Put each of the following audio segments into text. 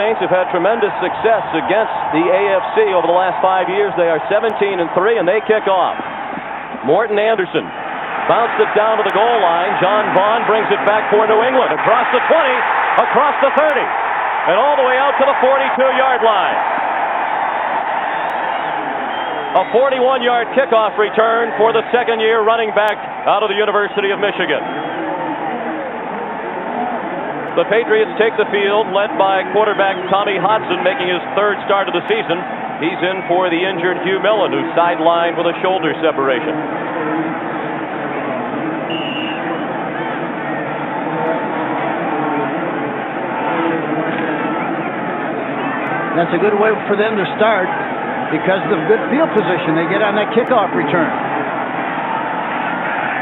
Saints have had tremendous success against the AFC over the last 5 years. They are 17-3, and they kick off. Morton Anderson bounced it down to the goal line. John Vaughn brings it back for New England. Across the 20, across the 30, and all the way out to the 42-yard line. A 41-yard kickoff return for the second-year running back out of the University of Michigan. The Patriots take the field, led by quarterback Tommy Hodson, making his third start of the season. He's in for the injured Hugh Millen, who's sidelined with a shoulder separation. That's a good way for them to start because of the good field position they get on that kickoff return.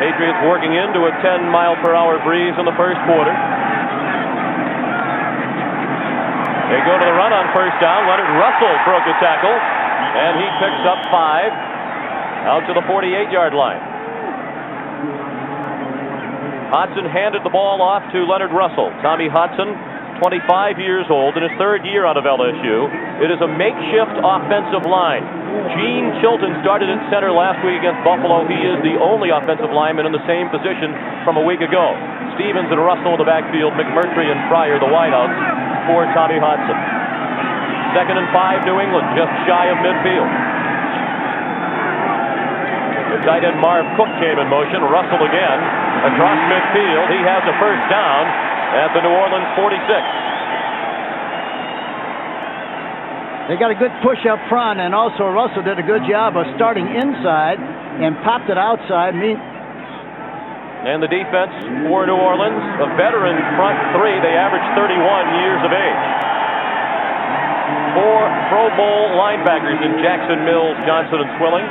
Patriots working into a 10-mile-per-hour breeze in the first quarter. They go to the run on first down. Leonard Russell broke a tackle, and he picks up 5 out to the 48-yard line. Hodson handed the ball off to Leonard Russell. Tommy Hodson, 25 years old, in his third year out of LSU. It is a makeshift offensive line. Gene Chilton started at center last week against Buffalo. He is the only offensive lineman in the same position from a week ago. Stevens and Russell in the backfield, McMurtry and Pryor the wideouts for Tommy Hodson. 2nd and 5, New England, just shy of midfield. The tight end Marv Cook came in motion. Russell again across midfield. He has a first down at the New Orleans 46. They got a good push up front, and also Russell did a good job of starting inside and popped it outside. And the defense for New Orleans, a veteran front three. They average 31 years of age. 4 Pro Bowl linebackers in Jackson, Mills, Johnson, and Swilling.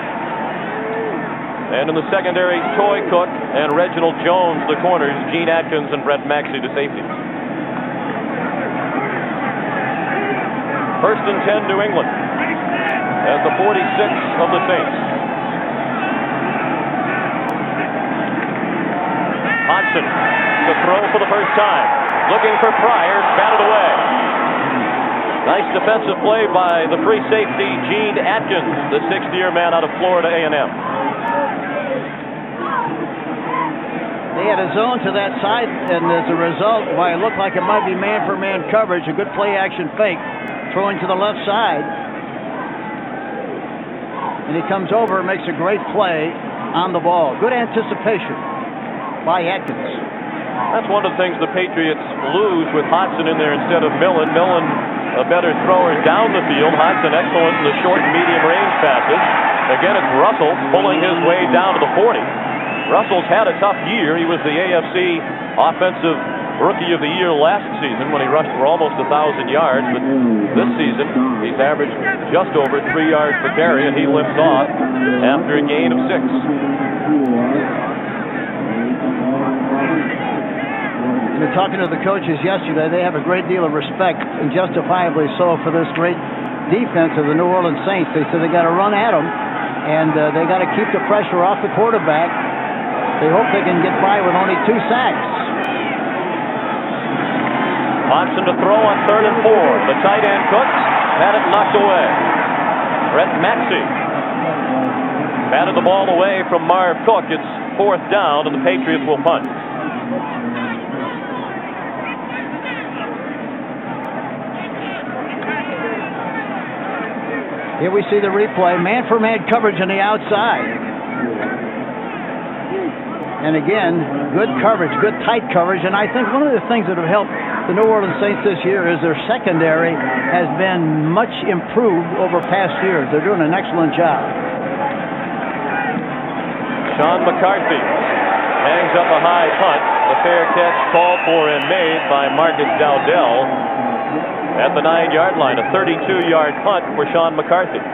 And in the secondary, Toy Cook and Reginald Jones, the corners, Gene Atkins and Brett Maxey, the safeties. 1st and 10, New England, at the 46 of the Saints. Hodson to throw for the first time. Looking for Pryor, batted away. Nice defensive play by the free safety, Gene Atkins, the 6th-year man out of Florida A&M. They had a zone to that side, and as a result, why it looked like it might be man-for-man coverage, a good play-action fake, throwing to the left side. And he comes over and makes a great play on the ball. Good anticipation by Atkins. That's one of the things the Patriots lose with Hodson in there instead of Millen. Millen, a better thrower down the field. Hodson excellent in the short and medium range passes. Again, it's Russell pulling his way down to the 40. Russell's had a tough year. He was the AFC Offensive Rookie of the Year last season when he rushed for almost 1,000 yards. But this season, he's averaged just over 3 yards per carry, and he limps off after a gain of 6. You're talking to the coaches yesterday. They have a great deal of respect, and justifiably so, for this great defense of the New Orleans Saints. They said they got to run at them, and they got to keep the pressure off the quarterback. They hope they can get by with only 2 sacks. Hodson to throw on 3rd and 4. The tight end Cooks had it knocked away. Brett Maxey batted the ball away from Marv Cook. It's 4th down, and the Patriots will punt. Here we see the replay. Man-for-man coverage on the outside. And again, good coverage, good tight coverage. And I think one of the things that have helped the New Orleans Saints this year is their secondary has been much improved over past years. They're doing an excellent job. Sean McCarthy hangs up a high punt. The fair catch called for and made by Marcus Dowdell at the 9-yard line. A 32-yard punt for Sean McCarthy.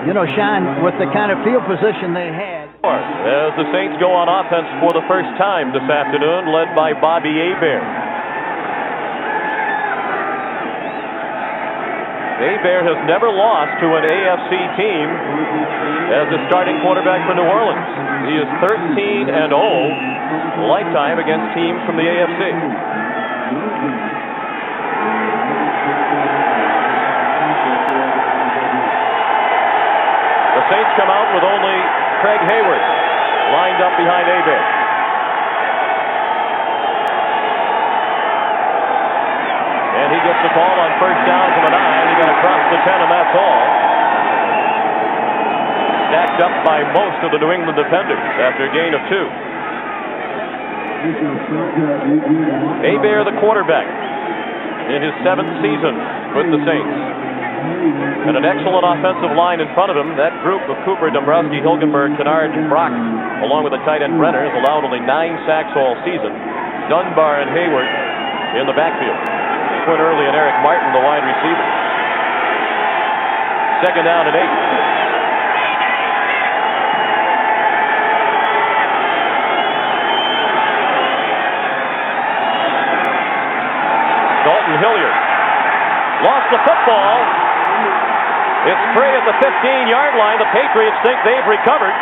You know, Sean, with the kind of field position they had. As the Saints go on offense for the first time this afternoon, led by Bobby Hebert. Hebert has never lost to an AFC team as a starting quarterback for New Orleans. He is 13-0 lifetime against teams from the AFC. Saints come out with only Craig Hayward lined up behind Hebert. And he gets the call on first down from a 9. He got across the 10, and that's all. Stacked up by most of the New England defenders after a gain of 2. Hebert, the quarterback, in his 7th season with the Saints. And an excellent offensive line in front of him. That group of Cooper, Dombrowski, Hilgenberg, Kennard, and Brock, along with the tight end Brenner, has allowed only 9 sacks all season. Dunbar and Hayward in the backfield. Quinn Early and Eric Martin, the wide receiver. Second down and 8. Dalton Hilliard lost the football. It's free at the 15-yard line. The Patriots think they've recovered.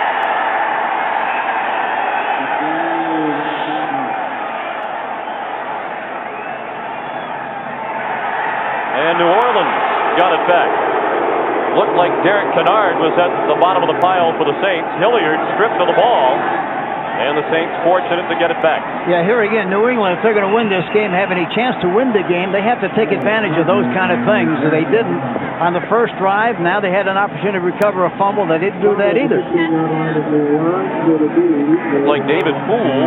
And New Orleans got it back. Looked like Derek Kennard was at the bottom of the pile for the Saints. Hilliard stripped of the ball. And the Saints fortunate to get it back. Yeah, here again, New England, if they're going to win this game, have any chance to win the game, they have to take advantage of those kind of things. They didn't on the first drive. Now they had an opportunity to recover a fumble. They didn't do that either. Looked like David Poole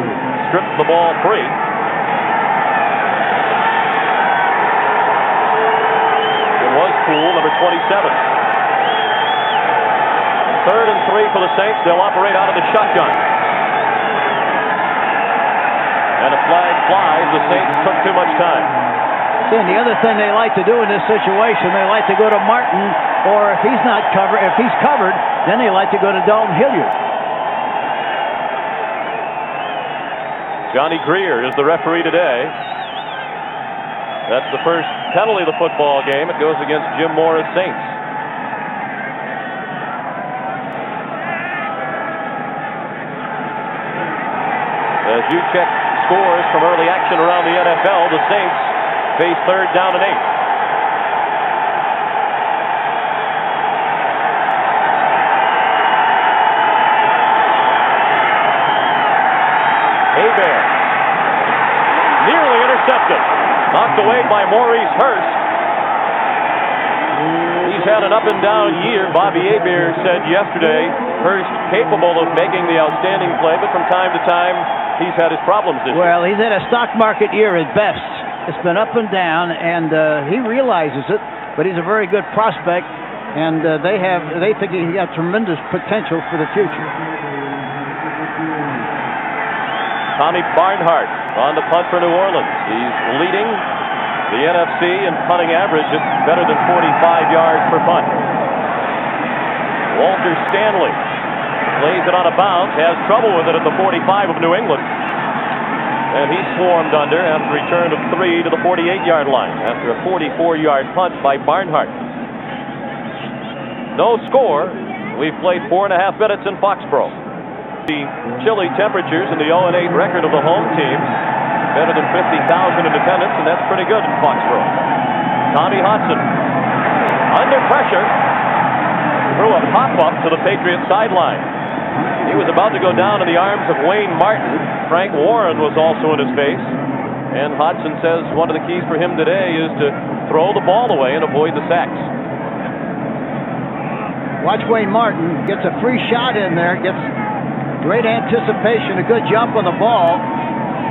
stripped the ball free. It was Poole, number 27. 3rd and 3 for the Saints. They'll operate out of the shotgun. And a flag flies. The Saints took too much time. See, and the other thing they like to do in this situation, they like to go to Martin, or if he's not covered, if he's covered, then they like to go to Dalton Hilliard. Johnny Greer is the referee today. That's the first penalty of the football game. It goes against Jim Morris Saints. As you check scores from early action around the NFL, the Saints face 3rd down and 8. Hebert nearly intercepted, knocked away by Maurice Hurst. He's had an up and down year. Bobby Hebert said yesterday Hurst capable of making the outstanding play, but from time to time he's had his problems this year. Well, he's had a stock market year at best. It's been up and down, and he realizes it, but he's a very good prospect, and they think he got tremendous potential for the future. Tommy Barnhart on the punt for New Orleans. He's leading the NFC in punting average at better than 45 yards per punt. Walter Stanley lays it on a bounce, has trouble with it at the 45 of New England. And he swarmed under after a return of 3 to the 48-yard line after a 44-yard punt by Barnhart. No score. We've played 4.5 minutes in Foxboro. The chilly temperatures and the 0-8 record of the home team, better than 50,000 in attendance, and that's pretty good in Foxboro. Tommy Hodson under pressure threw a pop-up to the Patriots sideline. He was about to go down in the arms of Wayne Martin. Frank Warren was also in his face. And Hodson says one of the keys for him today is to throw the ball away and avoid the sacks. Watch Wayne Martin, gets a free shot in there, gets great anticipation, a good jump on the ball.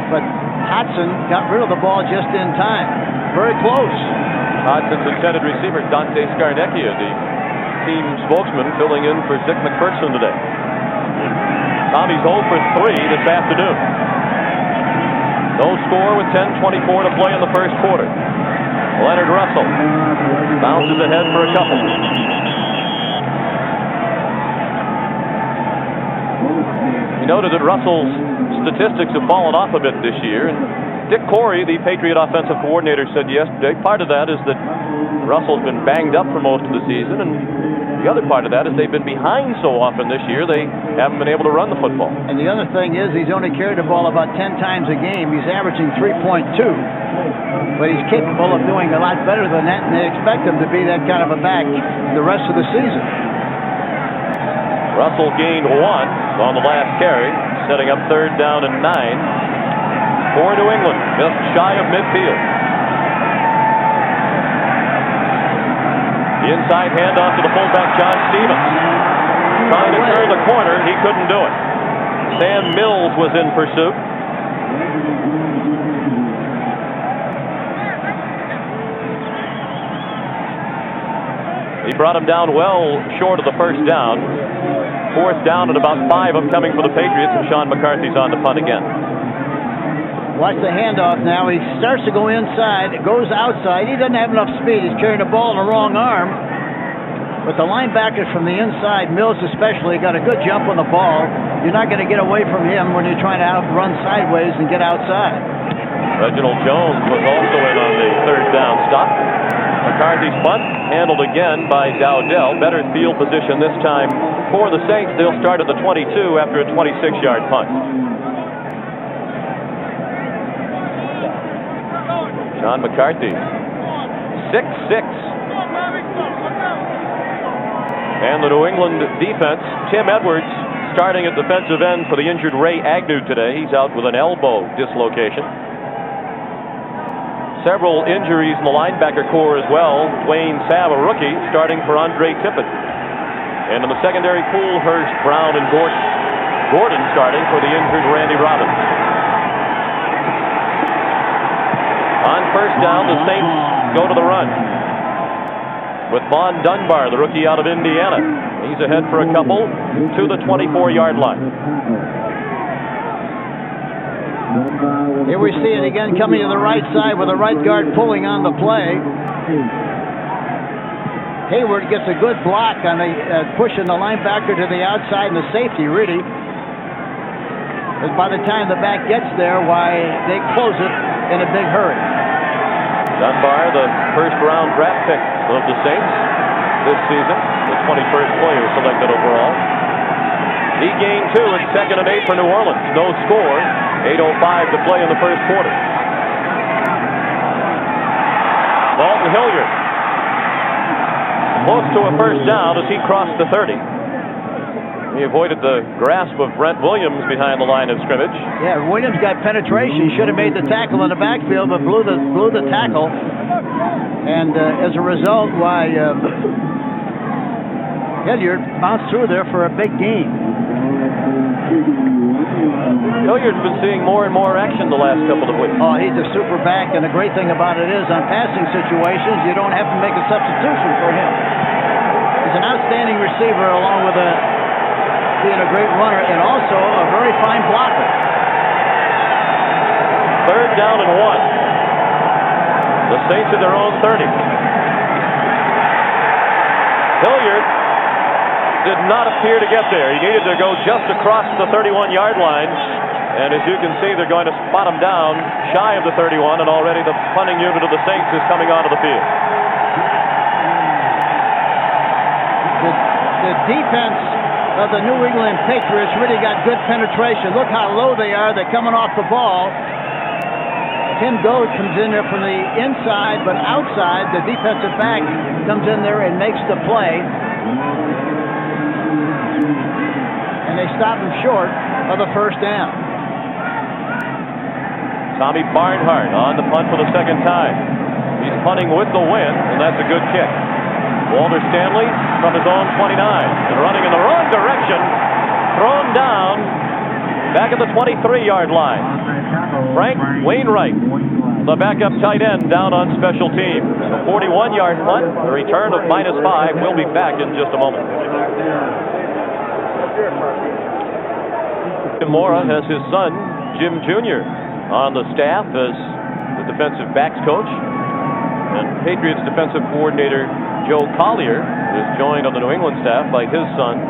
But Hodson got rid of the ball just in time. Very close. Hodson's intended receiver, Dante Scarnecchia, the team spokesman, filling in for Dick McPherson today. Tommy's 0 for 3 this afternoon. No score with 10:24 to play in the first quarter. Leonard Russell bounces ahead for a couple. You noted that Russell's statistics have fallen off a bit this year. And Dick Corey, the Patriot offensive coordinator, said yesterday part of that is that Russell's been banged up for most of the season, and the other part of that is they've been behind so often this year they haven't been able to run the football. And the other thing is he's only carried the ball about 10 times a game. He's averaging 3.2, but he's capable of doing a lot better than that, and they expect him to be that kind of a back the rest of the season. Russell gained 1 on the last carry, setting up 3rd down and 9 for New England, just shy of midfield. The inside handoff to the fullback, John Stevens. Trying to turn the corner, he couldn't do it. Sam Mills was in pursuit. He brought him down well short of the 1st down. 4th down and about 5 of them coming for the Patriots, and Sean McCarthy's on the punt again. Watch the handoff now. He starts to go inside, goes outside. He doesn't have enough speed. He's carrying the ball in the wrong arm. But the linebackers from the inside, Mills especially, got a good jump on the ball. You're not going to get away from him when you're trying to outrun sideways and get outside. Reginald Jones was also in on the 3rd down stop. McCarthy's punt handled again by Dowdell. Better field position this time for the Saints. They'll start at the 22 after a 26-yard punt. Sean McCarthy, 6'6". And the New England defense, Tim Edwards starting at defensive end for the injured Ray Agnew today. He's out with an elbow dislocation. Several injuries in the linebacker core as well. Dwayne Sabb, a rookie, starting for Andre Tippett. And in the secondary pool, Hurst, Brown, and Gordon. Gordon starting for the injured Randy Robbins. On 1st down, the Saints go to the run with Vaughn Dunbar, the rookie out of Indiana. He's ahead for a couple to the 24-yard line. Here we see it again, coming to the right side with the right guard pulling on the play. Hayward gets a good block on the pushing the linebacker to the outside and the safety, really. But by the time the back gets there, why, they close it in a big hurry. Dunbar, the 1st round draft pick of the Saints this season, the 21st player selected overall. He gained 2 at 2nd and 8 for New Orleans. No score. 8:05 to play in the 1st quarter. Dalton Hilliard close to a 1st down as he crossed the 30. He avoided the grasp of Brent Williams behind the line of scrimmage. Yeah, Williams got penetration. He should have made the tackle in the backfield, but blew the tackle. And as a result, why Hilliard bounced through there for a big gain. Hilliard's been seeing more and more action the last couple of weeks. Oh, he's a super back, and the great thing about it is on passing situations, you don't have to make a substitution for him. He's an outstanding receiver along with being a great runner and also a very fine blocker. 3rd down and 1. The Saints at their own 30. Hilliard did not appear to get there. He needed to go just across the 31-yard line. And as you can see, they're going to spot him down shy of the 31, and already the punting unit of the Saints is coming onto the field. The defense of the New England Patriots really got good penetration. Look how low they are. They're coming off the ball. Tim Goad comes in there from the inside, but outside, the defensive back comes in there and makes the play. And they stop him short of the 1st down. Tommy Barnhart on the punt for the 2nd time. He's punting with the wind, and that's a good kick. Walter Stanley from his own 29 and running in the wrong direction. Thrown down back at the 23-yard line. Frank Wainwright, the backup tight end, down on special teams. A 41-yard punt, a return of -5. We'll be back in just a moment. Mora has his son, Jim Jr., on the staff as the defensive backs coach. And Patriots defensive coordinator Joe Collier is joined on the New England staff by his son,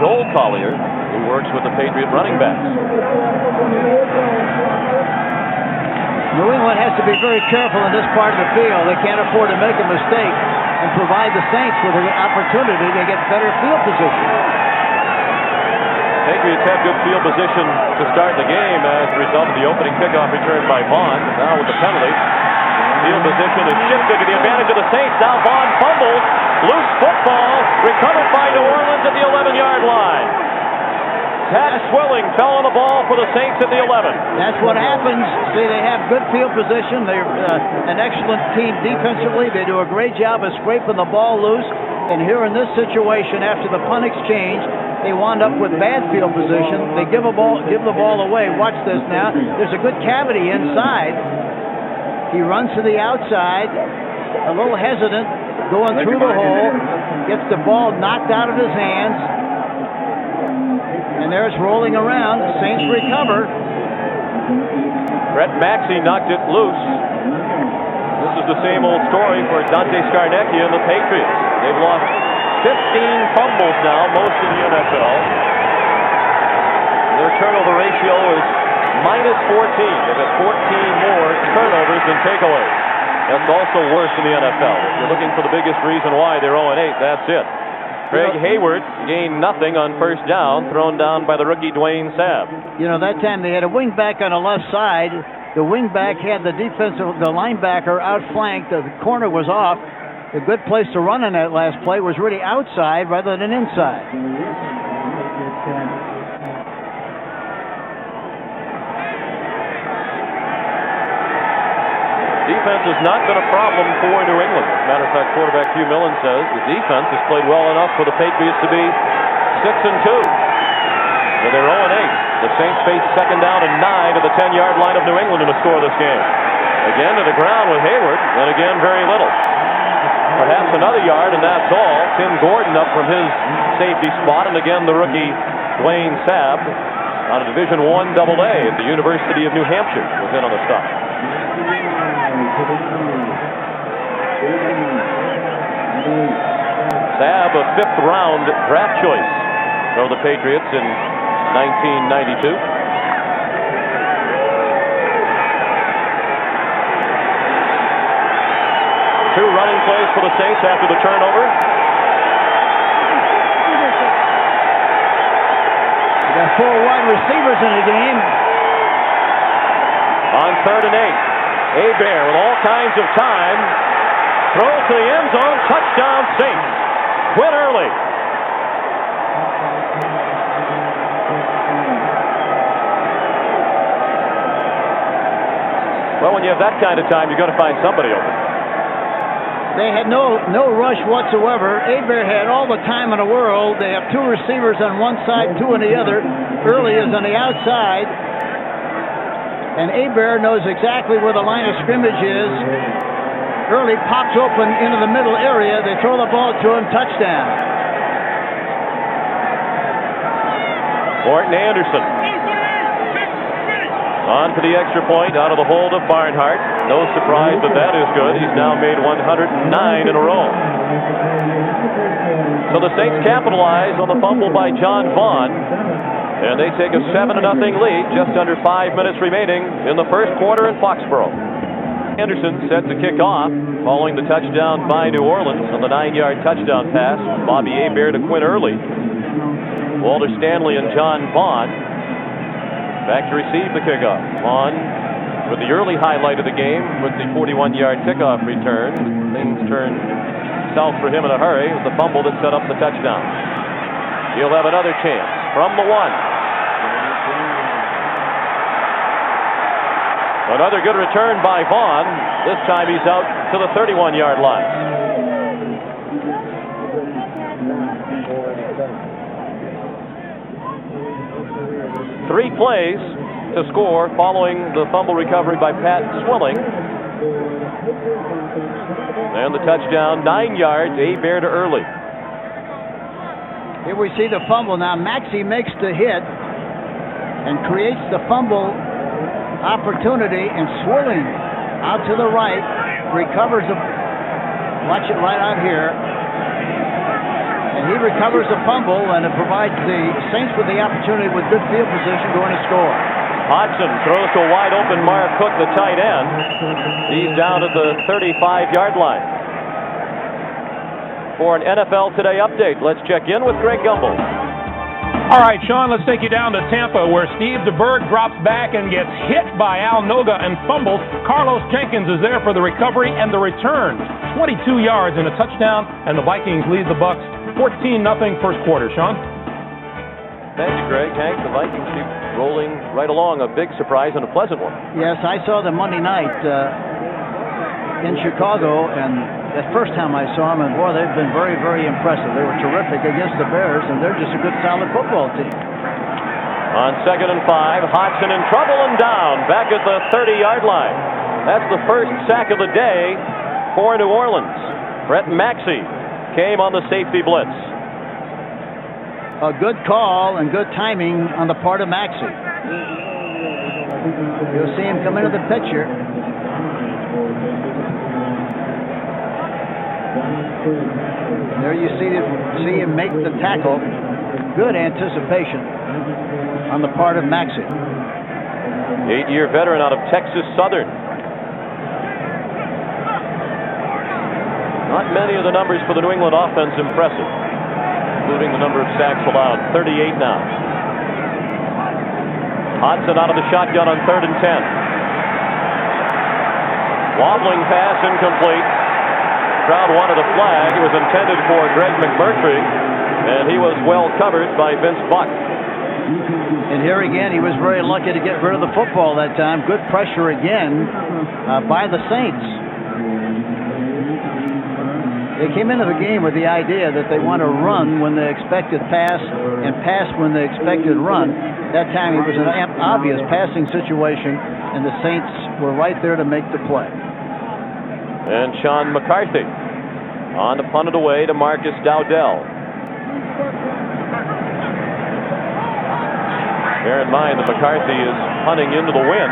Joel Collier, who works with the Patriot running backs. New England has to be very careful in this part of the field. They can't afford to make a mistake and provide the Saints with an opportunity to get better field position. Patriots had good field position to start the game as a result of the opening kickoff return by Vaughn. Now with the penalty, Field position is shifted to the advantage of the Saints. Now Vaughn fumbles. Loose football. Recovered by New Orleans at the 11-yard line. Pat Swilling fell on the ball for the Saints at the 11. That's what happens. See, they have good field position. They're an excellent team defensively. They do a great job of scraping the ball loose. And here in this situation, after the punt exchange, they wound up with bad field position. They give the ball away. Watch this now. There's a good cavity inside. He runs to the outside, a little hesitant, going through the hole, gets the ball knocked out of his hands. And there it's rolling around. The Saints recover. Brett Maxey knocked it loose. This is the same old story for Dante Scarnecchia and the Patriots. They've lost 15 fumbles now, most in the NFL. Their turnover ratio is -14. They've got 14 more turnovers than takeaways. That's also worse in the NFL. If you're looking for the biggest reason why they're 0-8, that's it. Craig Hayward gained nothing on first down, thrown down by the rookie Dwayne Sabb. You know, that time they had a wingback on the left side. The wingback had the linebacker outflanked. The corner was off. The good place to run in that last play was really outside rather than inside. Defense has not been a problem for New England. As a matter of fact, quarterback Hugh Millen says the defense has played well enough for the Patriots to be 6-2. But they're 0-8. The Saints face second down and 9 at the 10-yard line of New England in a scoreless game. Again to the ground with Hayward, and again very little. Perhaps another yard, and that's all. Tim Gordon up from his safety spot, and again the rookie Dwayne Sabb out of Division I AA at the University of New Hampshire was in on the stop. Sabb, a fifth-round draft choice for the Patriots in 1992. Two running plays for the Saints after the turnover. We got 4 wide receivers in the game. On 3rd and 8. Hebert with all kinds of time. Throws to the end zone. Touchdown Saints. Quit early. Well, when you have that kind of time, you're going to find somebody open. They had no rush whatsoever. Hebert had all the time in the world. They have 2 receivers on one side, 2 on the other. Early is on the outside. And Hebert knows exactly where the line of scrimmage is. Early pops open into the middle area. They throw the ball to him. Touchdown. Morton Anderson. On to the extra point out of the hold of Barnhart. No surprise that is good. He's now made 109 in a row. So the Saints capitalize on the fumble by John Vaughn. And they take a 7-0 lead, just under 5 minutes remaining in the first quarter in Foxboro. Anderson set to kick off, following the touchdown by New Orleans on the 9-yard touchdown pass. Bobby Hebert to Quinn Early. Walter Stanley and John Vaughn back to receive the kickoff. Vaughn with the early highlight of the game with the 41-yard kickoff return. Things turned south for him in a hurry with the fumble that set up the touchdown. He'll have another chance from the 1. Another good return by Vaughn. This time he's out to the 31-yard line. Three plays to score following the fumble recovery by Pat Swilling. And the touchdown, 9 yards, Hebert to Early. Here we see the fumble. Now Maxey makes the hit and creates the fumble opportunity, and Swilling out to the right recovers the, watch it right out here, and he recovers the fumble, and it provides the Saints with the opportunity with good field position going to score. Hodson throws to a wide open Mark Cook, the tight end. He's down at the 35-yard line. For an NFL Today update, let's check in with Greg Gumbel. All right, Sean, let's take you down to Tampa, where Steve DeBerg drops back and gets hit by Al Noga and fumbles. Carlos Jenkins is there for the recovery and the return. 22 yards and a touchdown, and the Vikings lead the Bucs 14-0 first quarter. Sean? Thanks, Greg. Hank, the Vikings keep rolling right along. A big surprise and a pleasant one. Yes, I saw them Monday night in Chicago, and the first time I saw them, and boy, they've been very, very impressive. They were terrific against the Bears, and they're just a good, solid football team. On 2nd and 5, Hodson in trouble and down, back at the 30-yard line. That's the first sack of the day for New Orleans. Brett Maxey came on the safety blitz. A good call and good timing on the part of Maxey. You'll see him come into the picture. There you see him make the tackle. Good anticipation on the part of Maxey. 8-year veteran out of Texas Southern. Not many of the numbers for the New England offense impressive, including the number of sacks allowed. 38 now. Hodson out of the shotgun on 3rd and 10. Wobbling pass incomplete. Crowd wanted a flag. It was intended for Greg McMurtry, and he was well covered by Vince Buck. And here again, he was very lucky to get rid of the football that time. Good pressure again by the Saints. They came into the game with the idea that they want to run when they expected pass and pass when they expected run. That time it was an obvious passing situation, and the Saints were right there to make the play. And Sean McCarthy on to punt it away to Marcus Dowdell. Bear in mind that McCarthy is punting into the wind.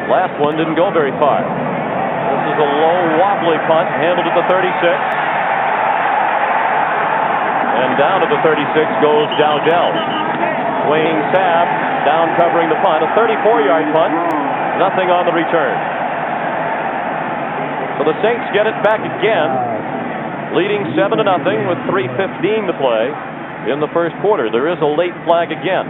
Last one didn't go very far. This is a low, wobbly punt, handled at the 36. And down at the 36 goes Dowdell. Wayne Sabb down covering the punt. A 34-yard punt. Nothing on the return. So the Saints get it back again, leading 7-0 with 3:15 to play in the first quarter. There is a late flag again.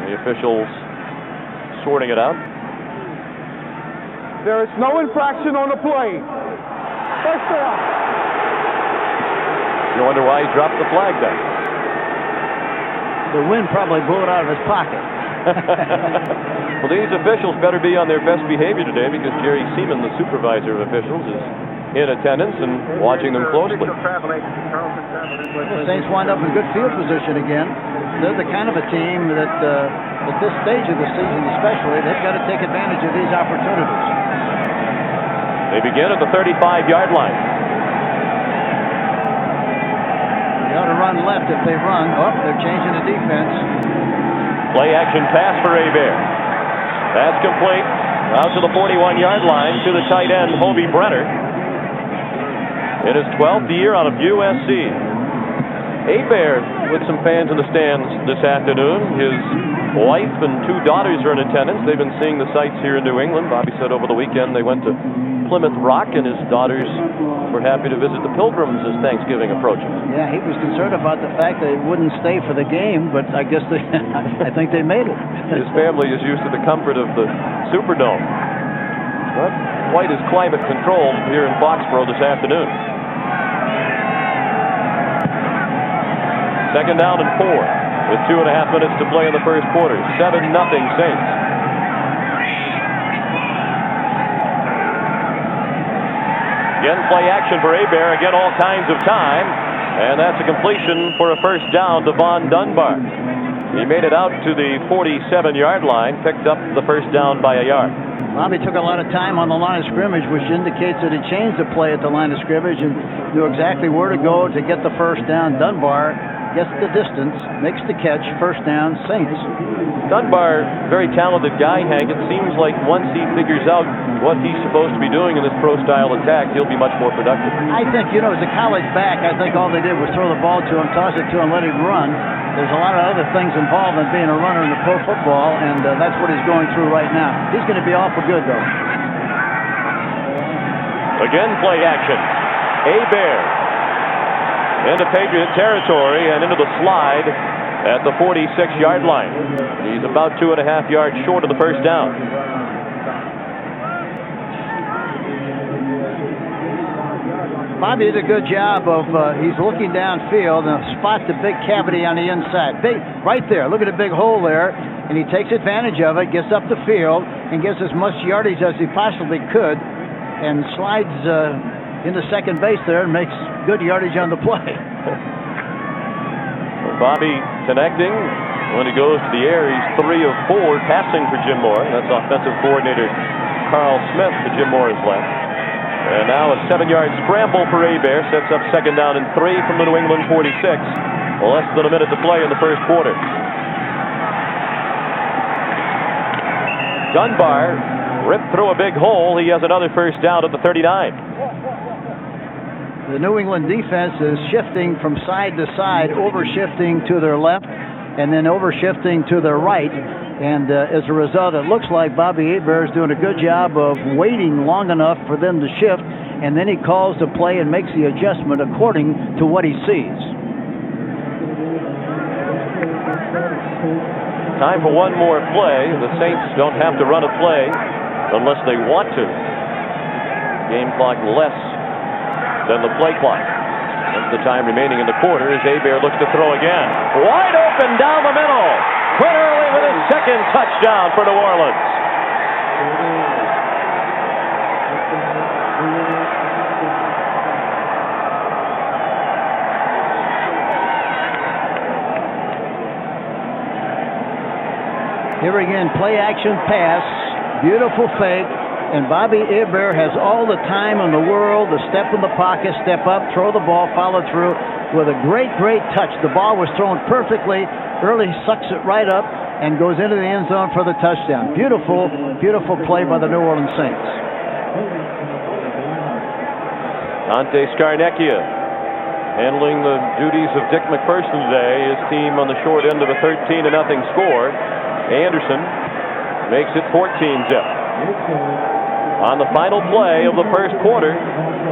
The officials sorting it out. There is no infraction on the play. First down. You wonder why he dropped the flag then. The wind probably blew it out of his pocket. Well, these officials better be on their best behavior today, because Jerry Seaman, the supervisor of officials, is in attendance and watching them closely. The Saints wind up in good field position again. They're the kind of a team that at this stage of the season especially, they've got to take advantage of these opportunities. They begin at the 35-yard line. They ought to run left if they run. Oh, they're changing the defense. Play action pass for Hebert. That's complete. Out to the 41-yard line to the tight end, Hobie Brenner. In his 12th year out of USC. Hebert with some fans in the stands this afternoon. His wife and 2 daughters are in attendance. They've been seeing the sights here in New England. Bobby said over the weekend they went to Plymouth Rock, and his daughters were happy to visit the Pilgrims as Thanksgiving approaches. Yeah, he was concerned about the fact that he wouldn't stay for the game, but I guess I think they made it. His family is used to the comfort of the Superdome. Not quite as climate controlled here in Foxboro this afternoon. 2nd down and 4 with 2.5 minutes to play in the first quarter. 7-0 Saints. Again, play action for Hebert. Again, all kinds of time. And that's a completion for a first down to Von Dunbar. He made it out to the 47-yard line, picked up the first down by a yard. Bobby took a lot of time on the line of scrimmage, which indicates that he changed the play at the line of scrimmage and knew exactly where to go to get the first down. Dunbar gets the distance, makes the catch, first down, Saints. Dunbar, very talented guy, Hank. It seems like once he figures out what he's supposed to be doing in this pro-style attack, he'll be much more productive. I think, as a college back, I think all they did was throw the ball to him, toss it to him, let him run. There's a lot of other things involved in being a runner in the pro football, and that's what he's going through right now. He's going to be awful good, though. Again, play action. Hebert into Patriot territory and into the slide at the 46-yard line. He's about 2.5 yards short of the first down. Bobby did a good job of, he's looking downfield and spot the big cavity on the inside. Big, right there. Look at the big hole there. And he takes advantage of it, gets up the field, and gets as much yardage as he possibly could, and slides into second base there and makes good yardage on the play. Bobby connecting. When he goes to the air, he's 3 of 4 passing for Jim Moore. That's offensive coordinator Carl Smith to Jim Moore's left. And now a 7-yard scramble for Hebert sets up second down and 3 from the New England 46. Less than a minute to play in the first quarter. Dunbar ripped through a big hole. He has another first down at the 39. The New England defense is shifting from side to side, over-shifting to their left and then over-shifting to their right. And as a result, it looks like Bobby Hebert is doing a good job of waiting long enough for them to shift, and then he calls the play and makes the adjustment according to what he sees. Time for one more play. The Saints don't have to run a play unless they want to. Game clock less than the play clock. That's the time remaining in the quarter as Hebert looks to throw again. Wide open down the middle. Quinn Early with his second touchdown for New Orleans. Here again, play action pass, beautiful fake, and Bobby Hebert has all the time in the world to step in the pocket, step up, throw the ball, follow through with a great touch. The ball was thrown perfectly. Early sucks it right up and goes into the end zone for the touchdown. Beautiful play by the New Orleans Saints. Dante Scarnecchia handling the duties of Dick McPherson today. His team on the short end of a 13-0 score. Anderson makes it 14-zip. On the final play of the first quarter,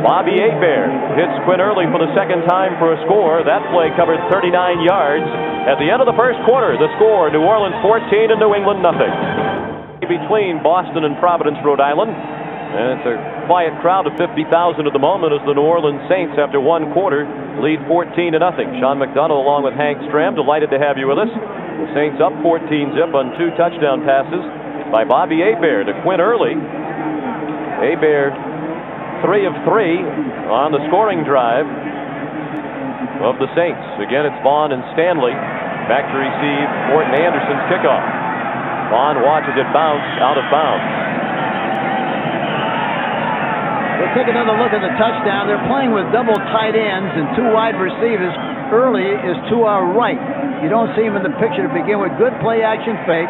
Bobby Hebert hits Quinn Early for the second time for a score. That play covered 39 yards. At the end of the first quarter, the score, New Orleans 14 and New England nothing. Between Boston and Providence, Rhode Island. And it's a quiet crowd of 50,000 at the moment as the New Orleans Saints, after one quarter, lead 14-0. Sean McDonough along with Hank Stram, delighted to have you with us. The Saints up 14-zip on 2 touchdown passes by Bobby Hebert to Quinn Early. Hebert 3 of 3 on the scoring drive of the Saints. Again, it's Vaughn and Stanley back to receive Morton Anderson's kickoff. Vaughn watches it bounce out of bounds. We'll take another look at the touchdown. They're playing with double tight ends and 2 wide receivers. Early is to our right. You don't see him in the picture to begin with. Good play action fake.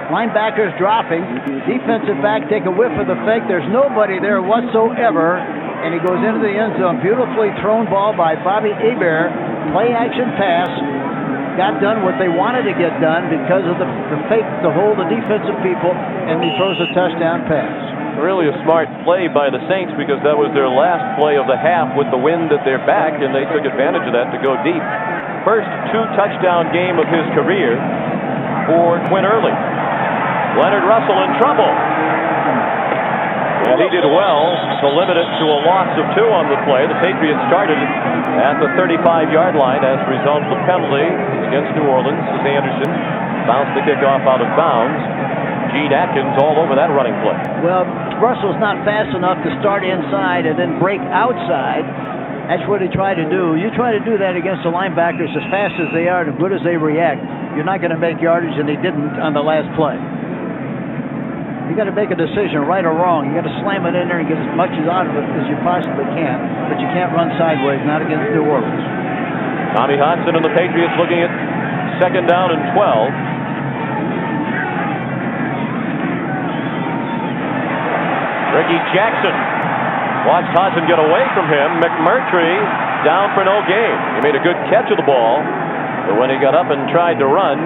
Linebackers dropping. Defensive back take a whiff of the fake. There's nobody there whatsoever. And he goes into the end zone. Beautifully thrown ball by Bobby Hebert. Play action pass. Got done what they wanted to get done because of the fake to hold the defensive people. And he throws a touchdown pass. Really a smart play by the Saints because that was their last play of the half with the wind at their back, and they took advantage of that to go deep. First 2-touchdown game of his career for Quinn Early. Leonard Russell in trouble. And he did well to limit it to a loss of 2 on the play. The Patriots started at the 35-yard line as a result of the penalty against New Orleans as Anderson bounced the kickoff out of bounds. Gene Atkins all over that running play. Well, Russell's not fast enough to start inside and then break outside. That's what he tried to do. You try to do that against the linebackers as fast as they are and as good as they react. You're not going to make yardage, and he didn't on the last play. You got to make a decision, right or wrong. You got to slam it in there and get as much out of it as you possibly can. But you can't run sideways, not against New Orleans. Tommy Hodson and the Patriots looking at 2nd down and 12. Ricky Jackson watched Hodson get away from him. McMurtry down for no gain. He made a good catch of the ball, but when he got up and tried to run,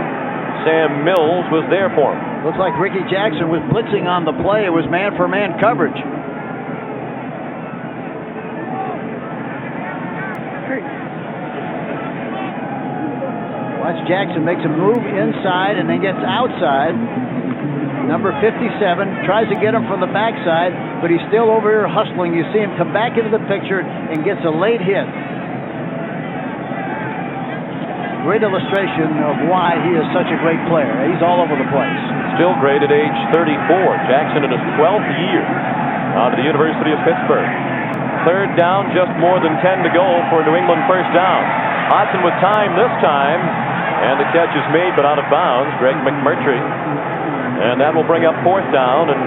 Sam Mills was there for him. Looks like Ricky Jackson was blitzing on the play. It was man-for-man coverage. Watch Jackson makes a move inside and then gets outside. Number 57 tries to get him from the backside, but he's still over here hustling. You see him come back into the picture and gets a late hit. Great illustration of why he is such a great player. He's all over the place. Still great at age 34. Jackson in his 12th year out of the University of Pittsburgh. 3rd down, just more than 10 to go for New England 1st down. Hodson with time this time, and the catch is made but out of bounds. Greg McMurtry. And that will bring up 4th down, and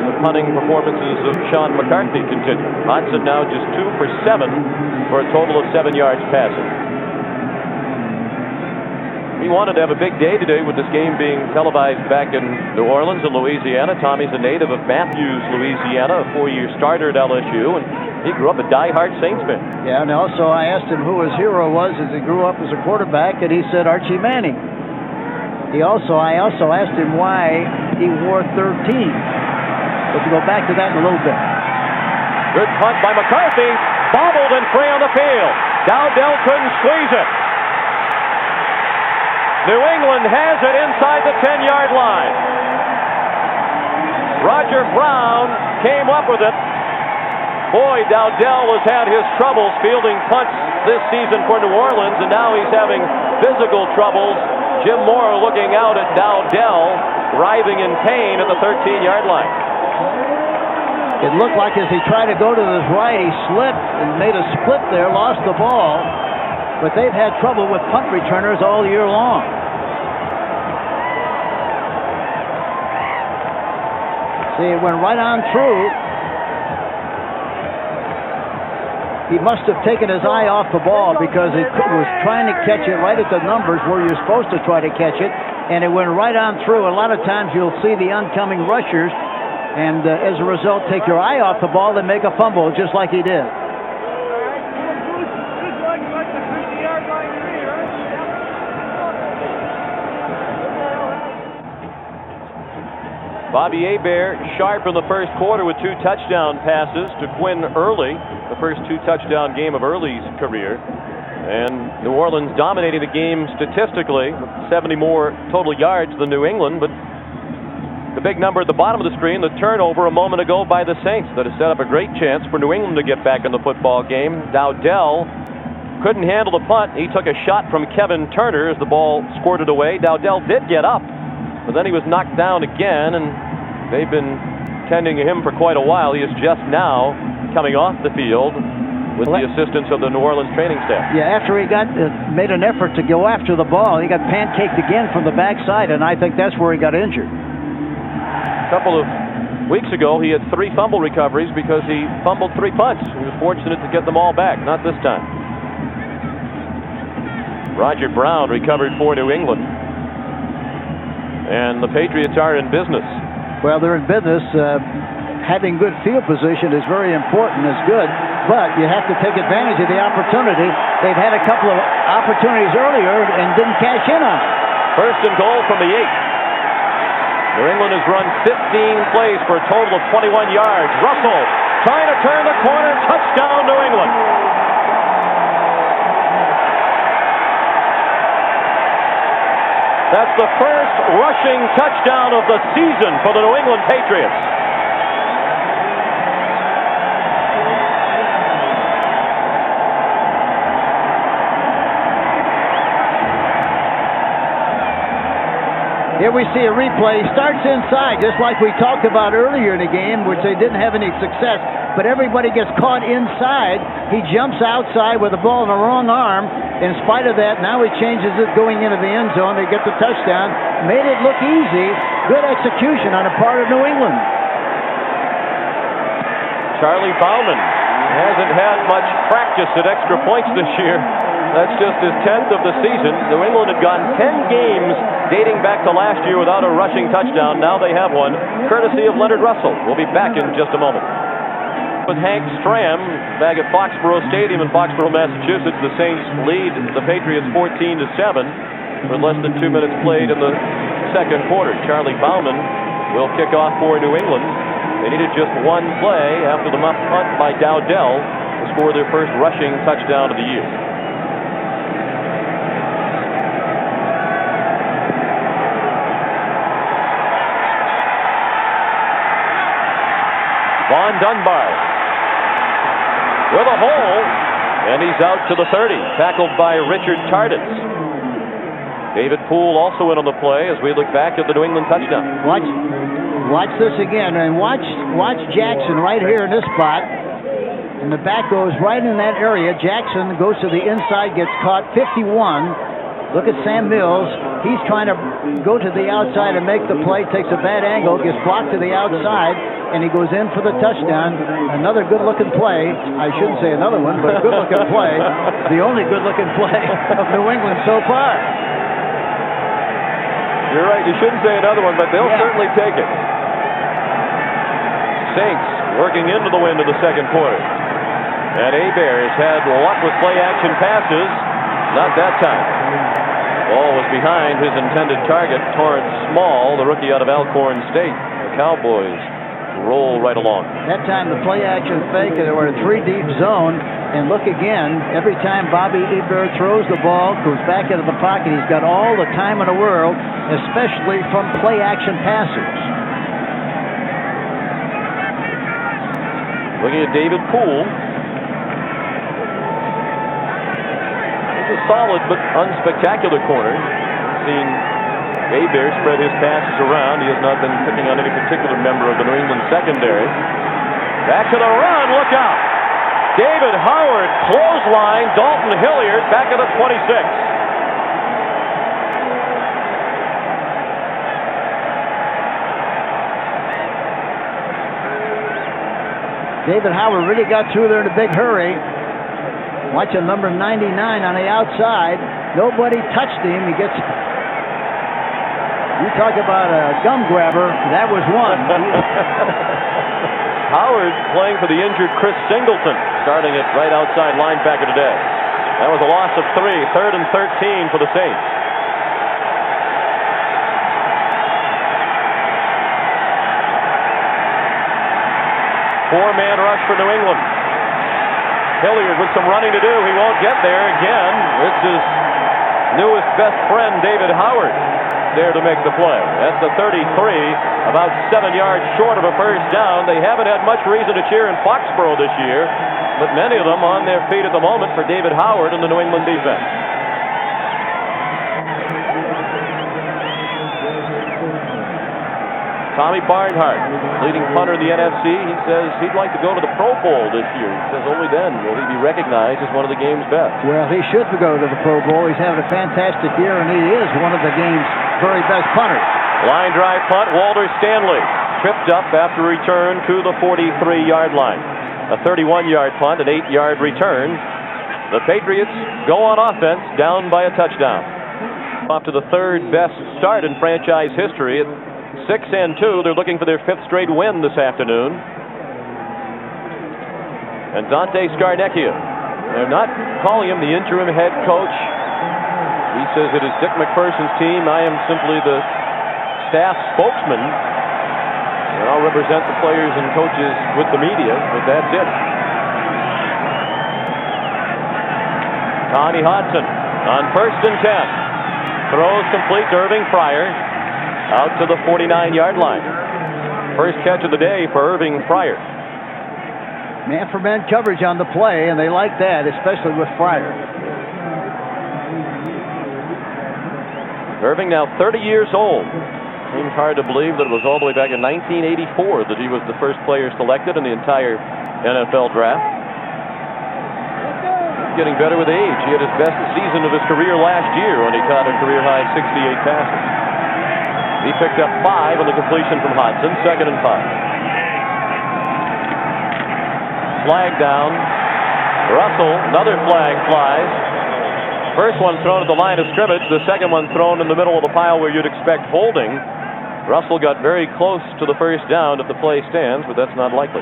the punting performances of Sean McCarthy continue. Hodson now just 2 for 7 for a total of 7 yards passing. We wanted to have a big day today with this game being televised back in New Orleans and Louisiana. Tommy's a native of Matthews, Louisiana, a 4-year starter at LSU, and he grew up a die-hard Saints fan. Yeah, and also I asked him who his hero was as he grew up as a quarterback, and he said Archie Manning. I also asked him why he wore 13. But we'll go back to that in a little bit. Good punt by McCarthy. Bobbled and free on the field. Dowdell couldn't squeeze it. New England has it inside the 10-yard line. Roger Brown came up with it. Boy, Dowdell has had his troubles fielding punts this season for New Orleans, and now he's having physical troubles. Jim Moore looking out at Dowdell, writhing in pain at the 13-yard line. It looked like as he tried to go to his right, he slipped and made a split there, lost the ball. But they've had trouble with punt returners all year long. See, it went right on through. He must have taken his eye off the ball because it was trying to catch it right at the numbers where you're supposed to try to catch it, and it went right on through. A lot of times you'll see the oncoming rushers, and as a result, take your eye off the ball and make a fumble, just like he did. Bobby Hebert sharp in the first quarter with 2 touchdown passes to Quinn Early, the first 2-touchdown game of Early's career. And New Orleans dominating the game statistically, 70 more total yards than New England. But the big number at the bottom of the screen, the turnover a moment ago by the Saints that has set up a great chance for New England to get back in the football game. Dowdell couldn't handle the punt. He took a shot from Kevin Turner as the ball squirted away. Dowdell did get up, but then he was knocked down again, and they've been tending to him for quite a while. He is just now coming off the field with the assistance of the New Orleans training staff. Yeah, after he made an effort to go after the ball, he got pancaked again from the backside, and I think that's where he got injured. A couple of weeks ago, he had 3 fumble recoveries because he fumbled 3 punts. He was fortunate to get them all back. Not this time. Roger Brown recovered for New England. And the Patriots are in business. Well, they're in business. Having good field position is very important, is good, but you have to take advantage of the opportunity. They've had a couple of opportunities earlier and didn't cash in on it. 1st and goal from the 8. New England has run 15 plays for a total of 21 yards. Russell trying to turn the corner. Touchdown, New England. That's the first rushing touchdown of the season for the New England Patriots. Here we see a replay. He starts inside, just like we talked about earlier in the game, which they didn't have any success. But everybody gets caught inside. He jumps outside with the ball in the wrong arm. In spite of that, now he changes it going into the end zone. They get the touchdown. Made it look easy. Good execution on the part of New England. Charlie Bauman hasn't had much practice at extra points this year. That's just his 10th of the season. New England had gone 10 games dating back to last year without a rushing touchdown. Now they have one, courtesy of Leonard Russell. We'll be back in just a moment. With Hank Stram back at Foxboro Stadium in Foxboro, Massachusetts, the Saints lead the Patriots 14-7 with less than 2 minutes played in the second quarter. Charlie Bauman will kick off for New England. They needed just one play after the muff punt by Dowdell to score their first rushing touchdown of the year. Vaughn Dunbar with a hole, and he's out to the 30, tackled by Richard Tardis. David Poole also in on the play as we look back at the New England touchdown. Watch this again, and watch Jackson right here in this spot. And the back goes right in that area. Jackson goes to the inside, gets caught, 51. Look at Sam Mills. He's trying to go to the outside and make the play, takes a bad angle, gets blocked to the outside, and he goes in for the touchdown. Another good-looking play. I shouldn't say another one, but a good-looking play. The only good-looking play of New England so far. You're right, you shouldn't say another one, but they'll certainly take it. Saints working into the wind of the second quarter. And Hebert has had luck with play-action passes. Not that time. Ball was behind his intended target, Torrance Small, the rookie out of Alcorn State. The Cowboys roll right along. That time the play-action fake, they were in a 3-deep zone. And look again, every time Bobby Hebert throws the ball, goes back into the pocket, he's got all the time in the world, especially from play-action passes. Looking at David Poole. It's a solid but unspectacular corner. Seen Hebert spread his passes around. He has not been picking on any particular member of the New England secondary. Back to the run, look out! David Howard, clothesline, Dalton Hilliard back at the 26. David Howard really got through there in a big hurry. Watching number 99 on the outside. Nobody touched him. He gets... You talk about a gum grabber. That was one. Howard playing for the injured Chris Singleton, starting at right outside linebacker today. That was a loss of 3, 3rd and 13 for the Saints. Four-man rush for New England. Hilliard with some running to do. He won't get there again. It's his newest best friend, David Howard, there to make the play. That's the 33, about 7 yards short of a first down. They haven't had much reason to cheer in Foxboro this year, but many of them on their feet at the moment for David Howard and the New England defense. Tommy Barnhart, leading punter in the NFC, he says he'd like to go to the Pro Bowl this year. He says only then will he be recognized as one of the game's best. Well, he should go to the Pro Bowl. He's having a fantastic year, and he is one of the game's very best punters. Line drive punt, Walter Stanley tripped up after return to the 43-yard line. A 31-yard punt, an 8-yard return. The Patriots go on offense, down by a touchdown. Off to the third best start in franchise history. 6-2, they're looking for their 5th straight win this afternoon. And Dante Scarnecchia, they're not calling him the interim head coach. He says it is Dick McPherson's team. I am simply the staff spokesman, and I'll represent the players and coaches with the media, but that's it. Connie Hodson on 1st and 10. Throws complete to Irving Fryer. Out to the 49-yard line. First catch of the day for Irving Fryer. Man-for-man coverage on the play, and they like that, especially with Fryer. Irving now 30 years old. Seems hard to believe that it was all the way back in 1984 that he was the first player selected in the entire NFL draft. He's getting better with age. He had his best season of his career last year when he caught a career-high 68 passes. He picked up 5 on the completion from Hodson, 2nd and 5. Flag down. Russell, another flag flies. First one thrown at the line of scrimmage, the second one thrown in the middle of the pile where you'd expect holding. Russell got very close to the first down if the play stands, but that's not likely.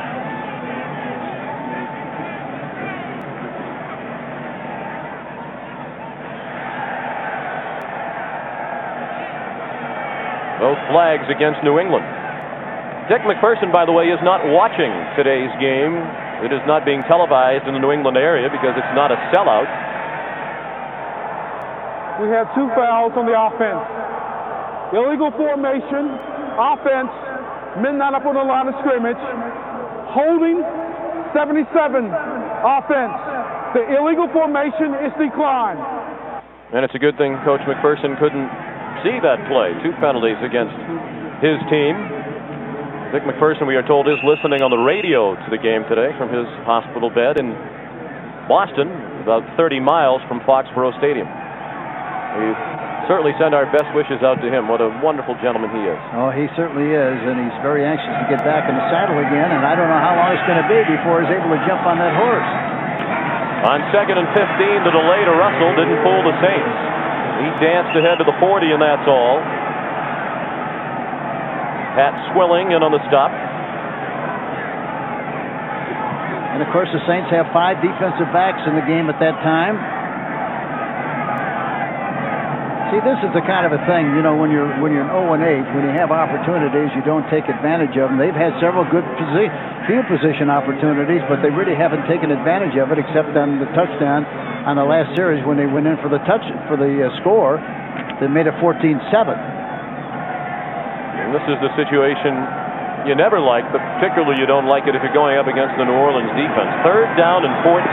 Both flags against New England. Dick McPherson, by the way, is not watching today's game. It is not being televised in the New England area because it's not a sellout. We have 2 fouls on the offense. Illegal formation, offense, men not up on the line of scrimmage. Holding, 77, offense. The illegal formation is declined. And it's a good thing Coach McPherson couldn't see that play. 2 penalties against his team. Dick McPherson, we are told, is listening on the radio to the game today from his hospital bed in Boston, about 30 miles from Foxboro Stadium. We certainly send our best wishes out to him. What a wonderful gentleman he is. Oh, he certainly is, and he's very anxious to get back in the saddle again, and I don't know how long it's going to be before he's able to jump on that horse. On 2nd and 15, the delay to Russell didn't fool the Saints. He danced ahead to the 40, and that's all. Pat Swilling in on the stop. And, of course, the Saints have 5 defensive backs in the game at that time. See, this is the kind of a thing, you know, when you're 0-8, when you have opportunities, you don't take advantage of them. They've had several good field position opportunities, but they really haven't taken advantage of it, except on the touchdown on the last series when they went in for the score. They made it 14-7. And this is the situation you never like, but particularly you don't like it if you're going up against the New Orleans defense. 3rd down and 14.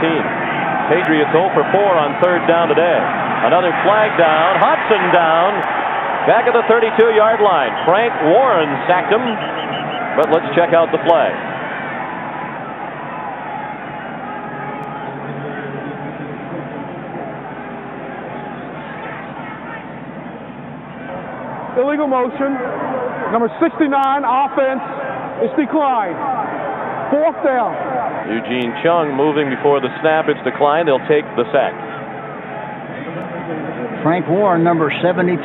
Patriots 0 for 4 on 3rd down today. Another flag down. Hodson down. Back at the 32-yard line. Frank Warren sacked him. But let's check out the flag. Illegal motion. Number 69, offense, is declined. 4th down. Eugene Chung moving before the snap. It's declined. They'll take the sack. Frank Warren, number 73,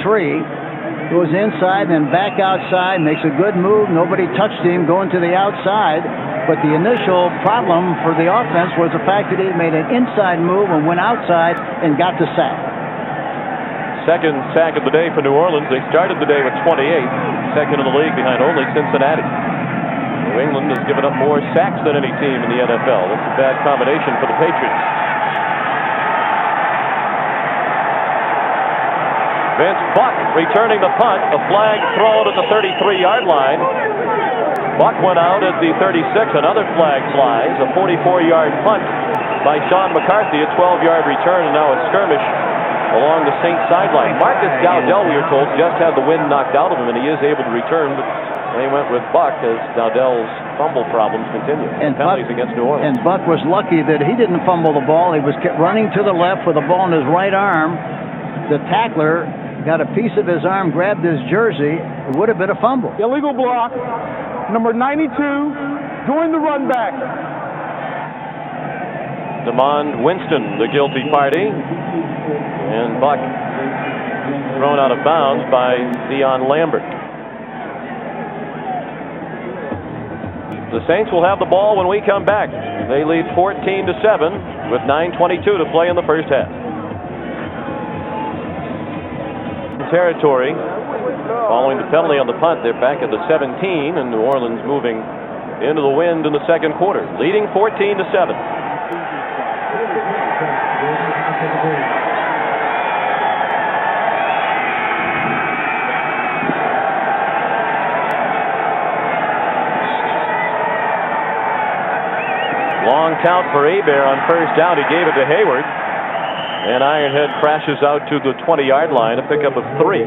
goes inside and back outside, makes a good move. Nobody touched him going to the outside. But the initial problem for the offense was the fact that he made an inside move and went outside and got the sack. 2nd sack of the day for New Orleans. They started the day with 28, 2nd in the league behind only Cincinnati. New England has given up more sacks than any team in the NFL. That's a bad combination for the Patriots. Vince Buck returning the punt. A flag thrown at the 33-yard line. Buck went out at the 36. Another flag flies. A 44-yard punt by Sean McCarthy. A 12-yard return, and now a skirmish along the Saints sideline. Marcus Dowdell, we are told, just had the wind knocked out of him, and he is able to return. But they went with Buck as Dowdell's fumble problems continue. And penalties against New Orleans. And Buck was lucky that he didn't fumble the ball. He was running to the left with the ball in his right arm. The tackler got a piece of his arm, grabbed his jersey. It would have been a fumble. Illegal block. Number 92, doing the run back. DeMond Winston, the guilty party. And Buck thrown out of bounds by Dion Lambert. The Saints will have the ball when we come back. They lead 14-7 with 9:22 to play in the first half. Territory following the penalty on the punt. They're back at the 17, and New Orleans moving into the wind in the second quarter, leading 14-7. Long count for Hebert on first down. He gave it to Hayward. And Ironhead crashes out to the 20-yard line, a pickup of 3.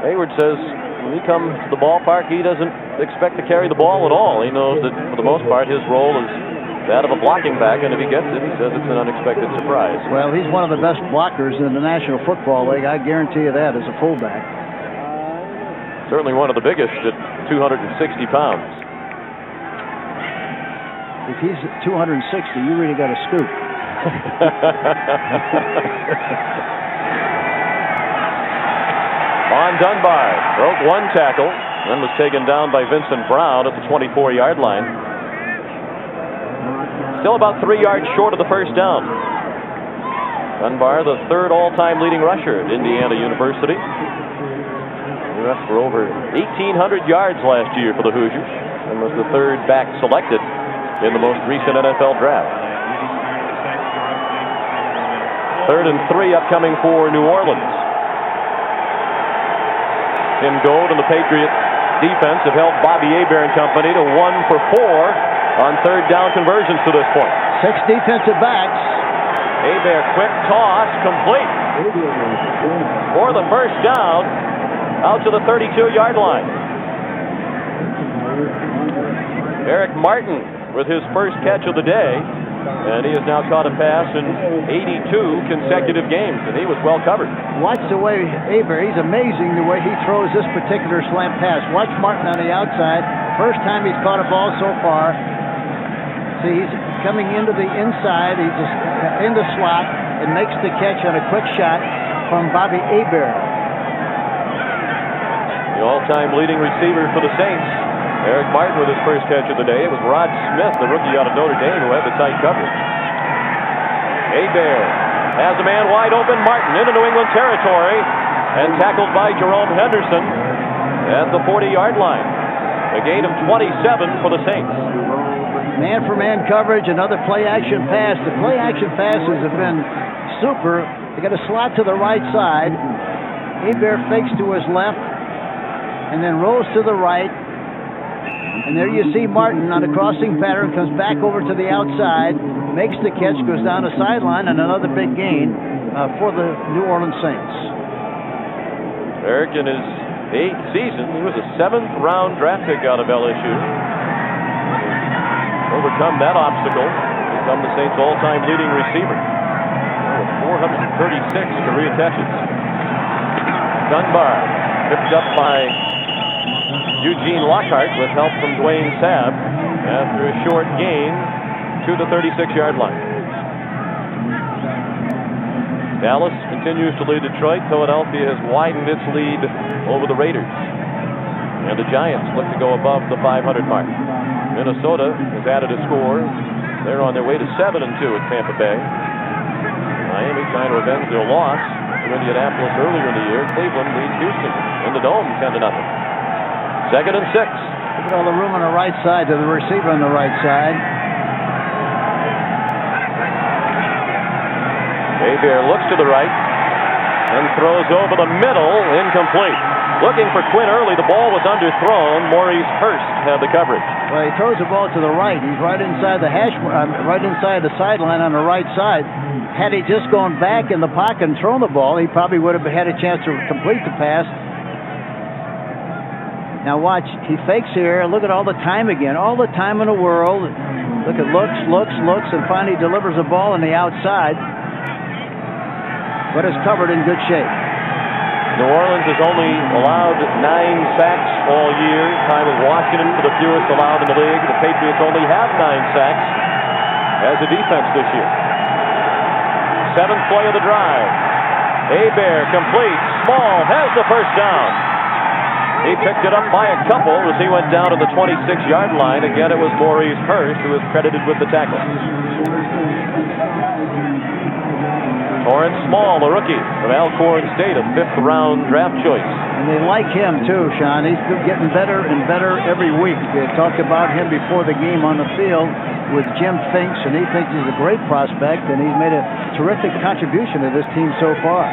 Hayward says when he comes to the ballpark, he doesn't expect to carry the ball at all. He knows that for the most part his role is that of a blocking back, and if he gets it, he says it's an unexpected surprise. Well, he's one of the best blockers in the National Football League. I guarantee you that as a fullback. Certainly one of the biggest at 260 pounds. If he's 260, you really got a scoop. On Dunbar, broke one tackle, then was taken down by Vincent Brown at the 24-yard line. Still about 3 yards short of the first down. Dunbar, the third all-time leading rusher at Indiana University. He rushed for over 1,800 yards last year for the Hoosiers and was the third back selected in the most recent NFL draft. 3rd and 3 upcoming for New Orleans. Tim Gold and the Patriots defense have held Bobby Hebert and company to 1 for 4 on third down conversions to this point. 6 defensive backs. Hebert, quick toss, complete for the first down out to the 32-yard line. Eric Martin with his first catch of the day, and he has now caught a pass in 82 consecutive games, and he was well covered. Watch the way Hebert, he's amazing the way he throws this particular slant pass. Watch Martin on the outside. First time he's caught a ball so far. See, he's coming into the inside. He's just in the slot and makes the catch on a quick shot from Bobby Hebert. The all-time leading receiver for the Saints, Eric Martin, with his first catch of the day. It was Rod Smith, the rookie out of Notre Dame, who had the tight coverage. Hebert has a man wide open. Martin into New England territory and tackled by Jerome Henderson at the 40-yard line. A gain of 27 for the Saints. Man-for-man coverage, another play-action pass. The play-action passes have been super. They got a slot to the right side. Hebert fakes to his left and then rolls to the right. And there you see Martin on a crossing pattern, comes back over to the outside, makes the catch, goes down the sideline, and another big gain for the New Orleans Saints. Eric, in his 8th season, he was a 7th-round draft pick out of LSU. Overcome that obstacle, become the Saints' all-time leading receiver with 436 career catches. Dunbar picked up by Eugene Lockhart with help from Dwayne Sabb after a short gain to the 36-yard line. Dallas continues to lead Detroit. Philadelphia has widened its lead over the Raiders. And the Giants look to go above the 500 mark. Minnesota has added a score. They're on their way to 7-2 at Tampa Bay. Miami trying to avenge their loss to Indianapolis earlier in the year. Cleveland leads Houston in the Dome 10-0. 2nd and 6. Look at all the room on the right side to the receiver on the right side. Hebert looks to the right and throws over the middle, incomplete. Looking for Quinn Early. The ball was underthrown. Maurice Hurst had the coverage. Well, he throws the ball to the right. He's right inside the right inside the sideline on the right side. Had he just gone back in the pocket and thrown the ball, he probably would have had a chance to complete the pass. Now watch, he fakes here. Look at all the time again. All the time in the world. Look at looks, and finally delivers the ball on the outside. But is covered in good shape. New Orleans has only allowed 9 sacks all year, tied with Washington for the fewest allowed in the league. The Patriots only have 9 sacks as a defense this year. 7th play of the drive. Hebert complete. Small has the first down. He picked it up by a couple as he went down to the 26-yard line. Again, it was Maurice Hurst who was credited with the tackle. Torrance Small, the rookie from Alcorn State, a 5th-round draft choice. And they like him, too, Sean. He's getting better and better every week. They talked about him before the game on the field with Jim Finks, and he thinks he's a great prospect, and he's made a terrific contribution to this team so far.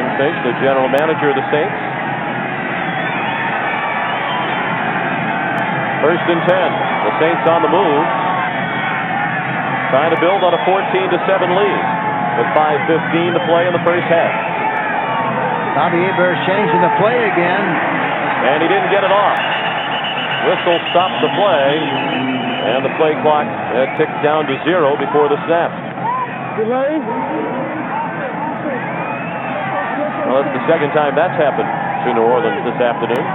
Jim Finks, the general manager of the Saints. 1st and 10. The Saints on the move, trying to build on a 14-7 lead with 5:15 to play in the first half. Bobby Hebert's changing the play again. And he didn't get it off. Whistle stopped the play, and the play clock ticked down to 0 before the snap. Delay. Well, that's the second time that's happened to New Orleans this afternoon.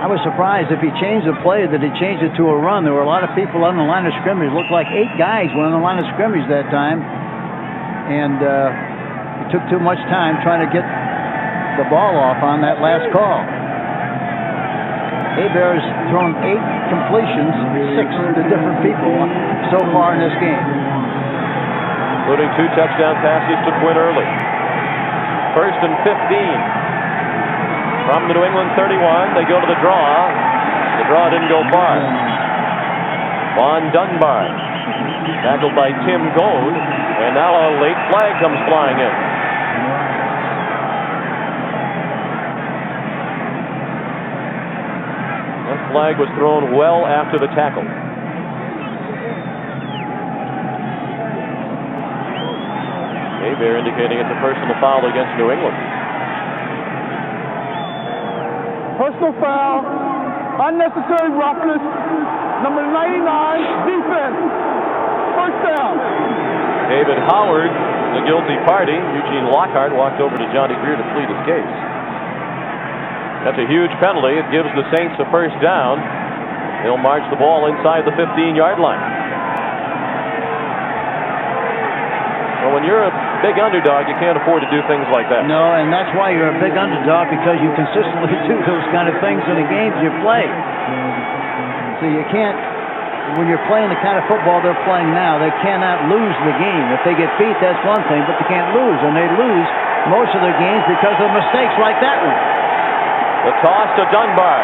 I was surprised if he changed the play that he changed it to a run. There were a lot of people on the line of scrimmage. It looked like 8 guys were on the line of scrimmage that time. And he took too much time trying to get the ball off on that last call. Hebert has thrown 8 completions, 6 to different people so far in this game. Including 2 touchdown passes to Quinn early. 1st and 15. From the New England 31, they go to the draw. The draw didn't go far. Von Dunbar, tackled by Tim Goad, and now a late flag comes flying in. That flag was thrown well after the tackle. Hebert indicating it's a personal foul against New England. Personal foul, unnecessary roughness, number 99, defense. First down. David Howard, the guilty party. Eugene Lockhart walked over to Johnny Greer to plead his case. That's a huge penalty. It gives the Saints a first down. They'll march the ball inside the 15-yard line. Well, when you're a big underdog, you can't afford to do things like that. No, and that's why you're a big underdog, because you consistently do those kind of things in the games you play. So you can't, when you're playing the kind of football they're playing now, they cannot lose the game. If they get beat, that's one thing, but they can't lose, and they lose most of their games because of mistakes like that one. The toss to Dunbar.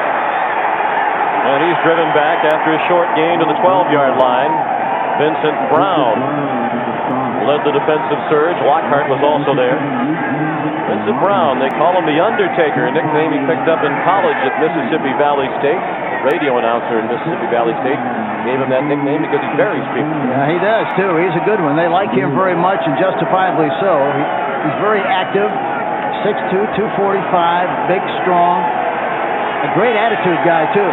And he's driven back after a short gain to the 12-yard line. Vincent Brown led the defensive surge. Lockhart was also there. Vincent Brown, they call him the Undertaker, a nickname he picked up in college at Mississippi Valley State. The radio announcer in Mississippi Valley State gave him that nickname because he buries people. Yeah, he does, too. He's a good one. They like him very much, and justifiably so. He's very active, 6'2", 245, big, strong. A great attitude guy, too.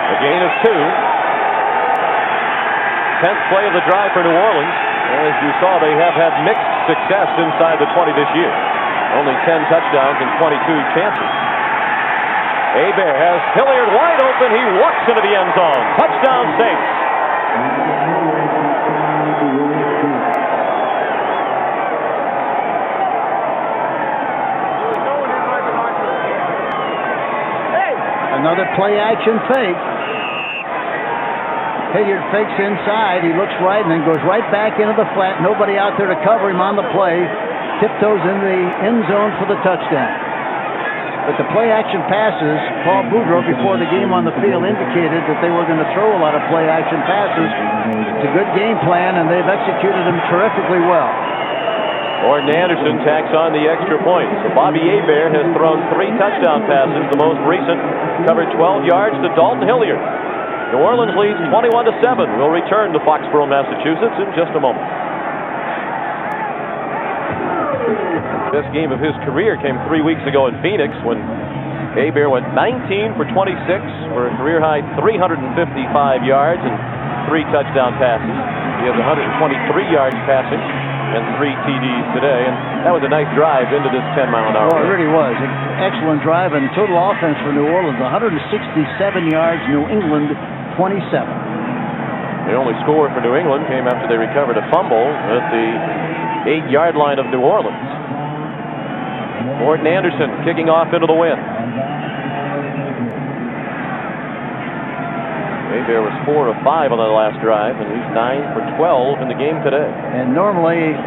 A gain of 2. 10th play of the drive for New Orleans. As you saw, they have had mixed success inside the 20 this year. Only 10 touchdowns and 22 chances. Hebert has Hilliard wide open. He walks into the end zone. Touchdown, Saints. Another play action fake. Hilliard fakes inside. He looks right and then goes right back into the flat. Nobody out there to cover him on the play. Tiptoes in the end zone for the touchdown. But the play action passes, Paul Boudreaux before the game on the field indicated that they were going to throw a lot of play action passes. It's a good game plan, and they've executed them terrifically well. Gordon Anderson tacks on the extra point. So Bobby Hebert has thrown 3 touchdown passes. The most recent covered 12 yards to Dalton Hilliard. New Orleans leads 21-7. We'll return to Foxboro, Massachusetts in just a moment. This game of his career came 3 weeks ago in Phoenix when Hebert went 19 for 26 for a career-high 355 yards and 3 touchdown passes. He has 123 yards passing and 3 TDs today, and that was a nice drive into this 10-mile-an-hour. Oh, it really was. Excellent drive and total offense for New Orleans, 167 yards, New England 27. The only score for New England came after they recovered a fumble at the 8-yard line of New Orleans. Gordon Anderson kicking off into the wind. Hebert was 4 of 5 on the last drive, and he's 9 for 12 in the game today. And normally,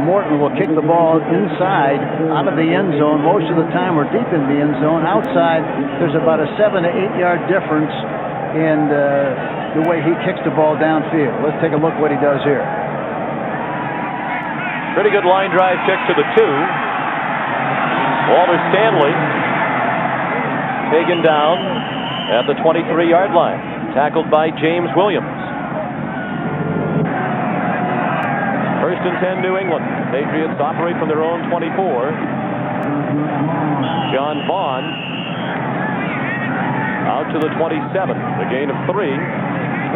Morton will kick the ball inside, out of the end zone. Most of the time, we're deep in the end zone. Outside, there's about a 7 to 8 yard difference in the way he kicks the ball downfield. Let's take a look what he does here. Pretty good line drive kick to the 2. Walter Stanley taken down at the 23-yard line, tackled by James Williams. 1st and 10, New England. Patriots operate from their own 24. John Vaughn out to the 27. A gain of 3.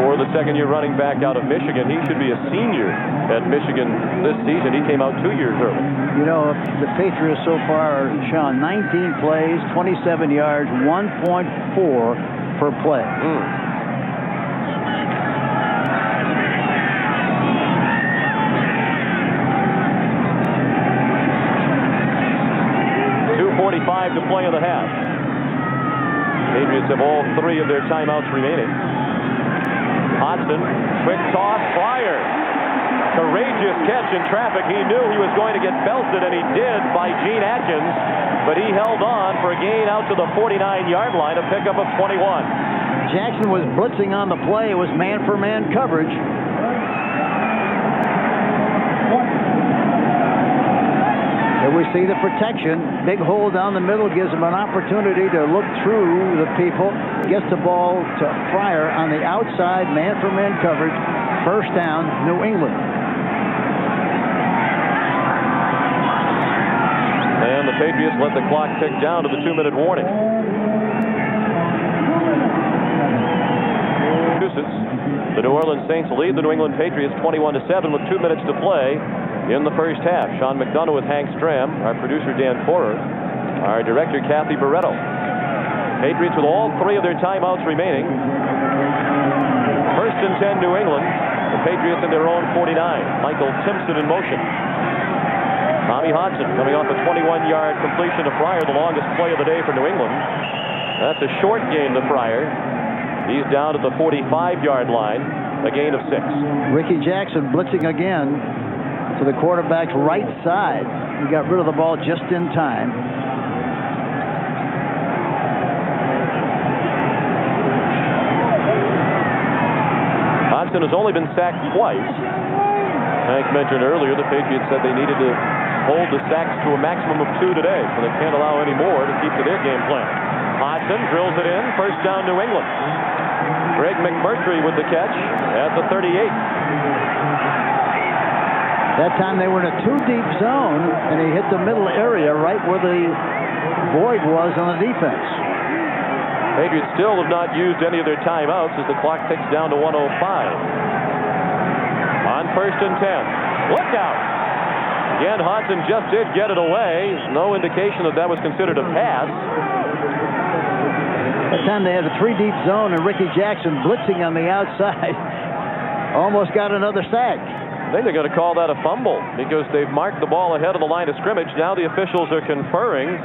for the second-year running back out of Michigan. He should be a senior at Michigan this season. He came out 2 years early. You know, the Patriots so far, Sean, 19 plays, 27 yards, 1.4 per play. 2:45 to play in the half. Patriots have all 3 of their timeouts remaining. Hodson, quick toss, Fryer. Courageous catch in traffic. He knew he was going to get belted, and he did, by Gene Atkins, but he held on for a gain out to the 49-yard line, a pickup of 21. Jackson was blitzing on the play. It was man-for-man coverage. Here we see the protection. Big hole down the middle gives him an opportunity to look through the people. Gets the ball to Fryer on the outside, man-for-man coverage. First down, New England. And the Patriots let the clock tick down to the 2-minute warning. The New Orleans Saints lead the New England Patriots 21-7 with 2 minutes to play in the first half. Sean McDonough with Hank Stram, our producer Dan Forer, our director Kathy Barretto. Patriots with all 3 of their timeouts remaining. First and 10 New England. The Patriots in their own 49. Michael Timpson in motion. Tommy Hodson coming off a 21-yard completion to Fryer, the longest play of the day for New England. That's a short gain to Fryer. He's down at the 45-yard line, a gain of 6. Ricky Jackson blitzing again to the quarterback's right side. He got rid of the ball just in time. Hodson has only been sacked twice. Hank mentioned earlier the Patriots said they needed to hold the sacks to a maximum of 2 today, so they can't allow any more to keep to their game plan. Hodson drills it in, first down New England. Greg McMurtry with the catch at the 38. That time they were in a 2-deep zone, and he hit the middle area right where the void was on the defense. Patriots still have not used any of their timeouts as the clock ticks down to 1:05. On first and 10. Look out! Again, Hodson just did get it away. No indication that was considered a pass. That time they had a 3-deep zone, and Ricky Jackson blitzing on the outside. Almost got another sack. I think they're going to call that a fumble because they've marked the ball ahead of the line of scrimmage. Now the officials are conferring.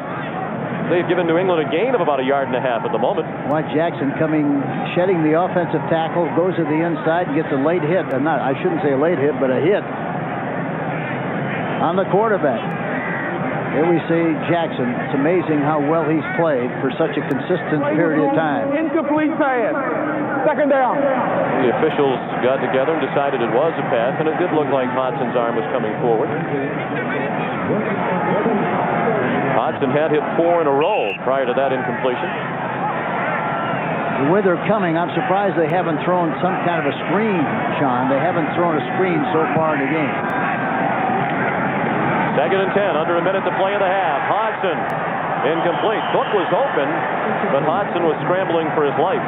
They've given New England a gain of about 1.5 yards at the moment. Watch Jackson shedding the offensive tackle, goes to the inside, gets a late hit. I shouldn't say a late hit, but a hit on the quarterback. Here we see Jackson. It's amazing how well he's played for such a consistent period of time. Incomplete pass. Second down. The officials got together and decided it was a pass, and it did look like Hodson's arm was coming forward. Hodson had hit 4 in a row prior to that incompletion. The way they're coming, I'm surprised they haven't thrown some kind of a screen, Sean. They haven't thrown a screen so far in the game. Second and 10, under a minute to play in the half. Hodson, incomplete. Cook was open, but Hodson was scrambling for his life.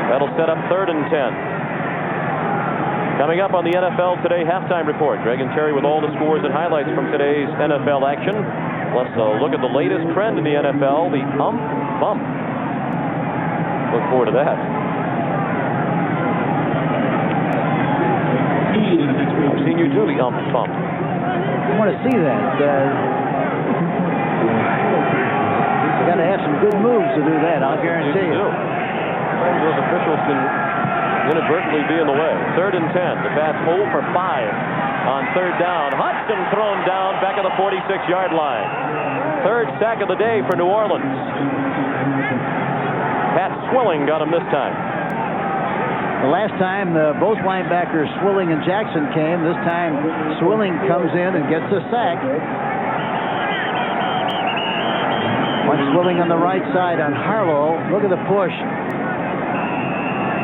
That'll set up third and 10. Coming up on the NFL Today halftime report, Greg and Terry with all the scores and highlights from today's NFL action. Let's look at the latest trend in the NFL, the ump bump. Look forward to that. I've seen you do the ump bump. I want to see that. You got to have some good moves to do that, I'll guarantee you. Those officials can inadvertently be in the way. Third and 10. The Pats 0 for 5 on third down. Hodson thrown down back at the 46-yard line. Third sack of the day for New Orleans. Pat Swilling got him this time. The last time both linebackers Swilling and Jackson came. This time Swilling comes in and gets a sack. One Swilling on the right side on Harlow. Look at the push.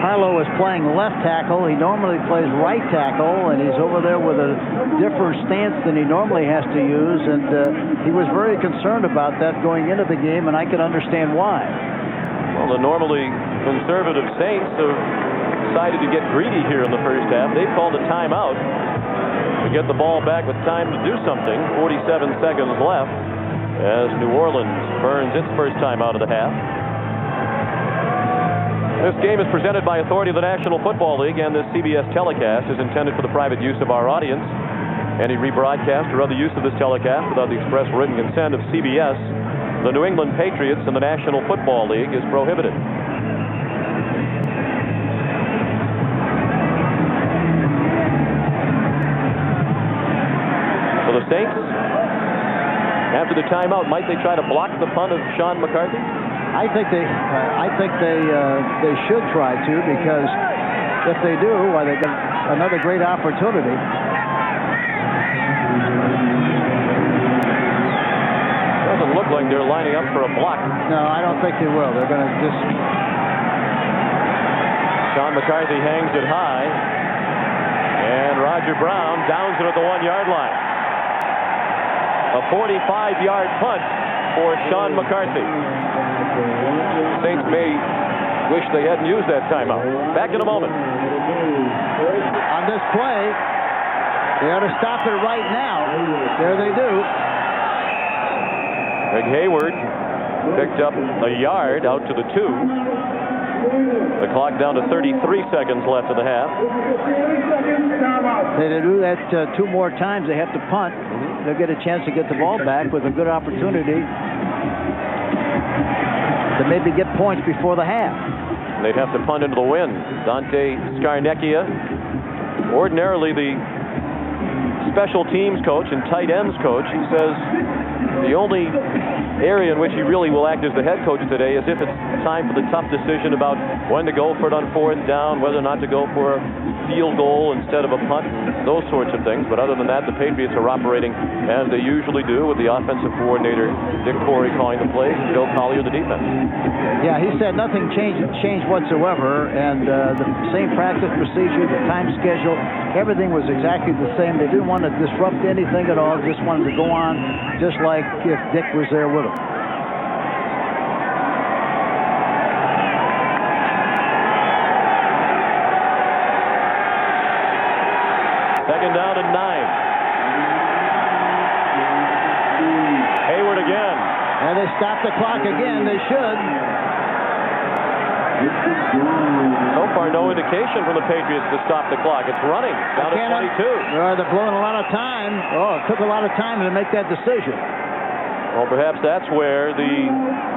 Harlow is playing left tackle. He normally plays right tackle, and he's over there with a different stance than he normally has to use, and he was very concerned about that going into the game, and I can understand why. Well, the normally conservative Saints have decided to get greedy here in the first half. They called a timeout to get the ball back with time to do something. 47 seconds left as New Orleans burns its first timeout of the half. This game is presented by authority of the National Football League, and this CBS telecast is intended for the private use of our audience. Any rebroadcast or other use of this telecast without the express written consent of CBS, the New England Patriots, and the National Football League is prohibited. So the Saints, after the timeout, might they try to block the punt of Sean McCarthy? I think they should try to, because if they do, well, they get another great opportunity. Doesn't look like they're lining up for a block. No, I don't think they will. They're going to just... Sean McCarthy hangs it high, and Roger Brown downs it at the 1-yard line. A 45-yard punt for Sean McCarthy. Saints may wish they hadn't used that timeout. Back in a moment. On this play, they ought to stop it right now. There they do. Greg Hayward picked up a yard out to the 2. The clock down to 33 seconds left of the half. They do that 2 more times. They have to punt. They'll get a chance to get the ball back with a good opportunity to maybe get points before the half. They'd have to punt into the wind. Dante Scarnecchia, ordinarily the special teams coach and tight ends coach, he says the only area in which he really will act as the head coach today is if it's time for the tough decision about when to go for it on 4th down, whether or not to go for a field goal instead of a punt, those sorts of things. But other than that, the Patriots are operating as they usually do, with the offensive coordinator Dick Corey calling the plays and Bill Collier the defense. Yeah, he said nothing changed whatsoever, and the same practice procedure, the time schedule, everything was exactly the same. They didn't want to disrupt anything at all, just wanted to go on just like if Dick was there with them. Second down and 9. Hayward again. And they stop the clock again. They should. So far, no indication from the Patriots to stop the clock. It's running down to 22. They're blowing a lot of time. Oh, it took a lot of time to make that decision. Well, perhaps that's where the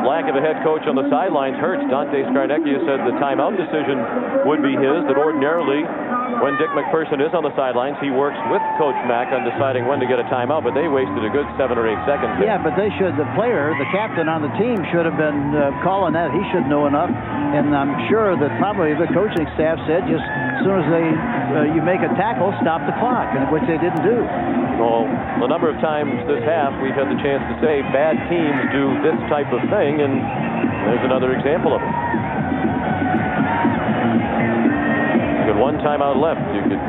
lack of a head coach on the sidelines hurts. Dante Scarnecchia said the timeout decision would be his, that ordinarily when Dick McPherson is on the sidelines, he works with Coach Mack on deciding when to get a timeout, but they wasted a good 7 or 8 seconds there. Yeah, but the player, the captain on the team, should have been calling that. He should know enough, and I'm sure that probably the coaching staff said just as soon as you make a tackle, stop the clock, which they didn't do. Well, the number of times this half we've had the chance to say bad teams do this type of thing, and there's another example of it. You got 1 timeout left, you could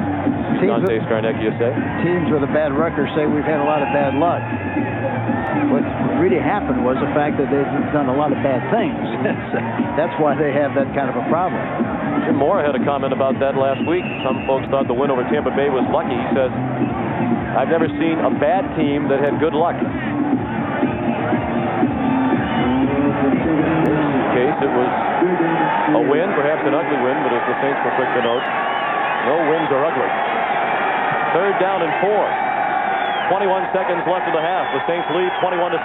see Dante Scarnecchia say. Teams with a bad record say we've had a lot of bad luck. What really happened was the fact that they've done a lot of bad things. That's why they have that kind of a problem. Jim Mora had a comment about that last week. Some folks thought the win over Tampa Bay was lucky. He says, I've never seen a bad team that had good luck. In this case, it was a win, perhaps an ugly win, but as the Saints were quick to note, no wins are ugly. 3rd down and 4. 21 seconds left of the half. The Saints lead 21-7.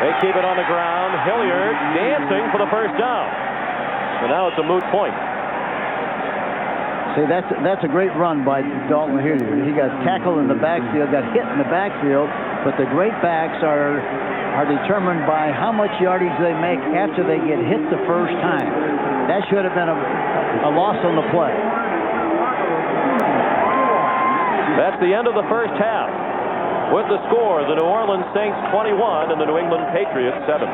They keep it on the ground. Hilliard dancing for the first down. So now it's a moot point. See, that's a great run by Dalton Hilliard. He got tackled in the backfield, got hit in the backfield, but the great backs are determined by how much yardage they make after they get hit the first time. That should have been a loss on the play. That's the end of the first half. With the score, the New Orleans Saints 21 and the New England Patriots 7.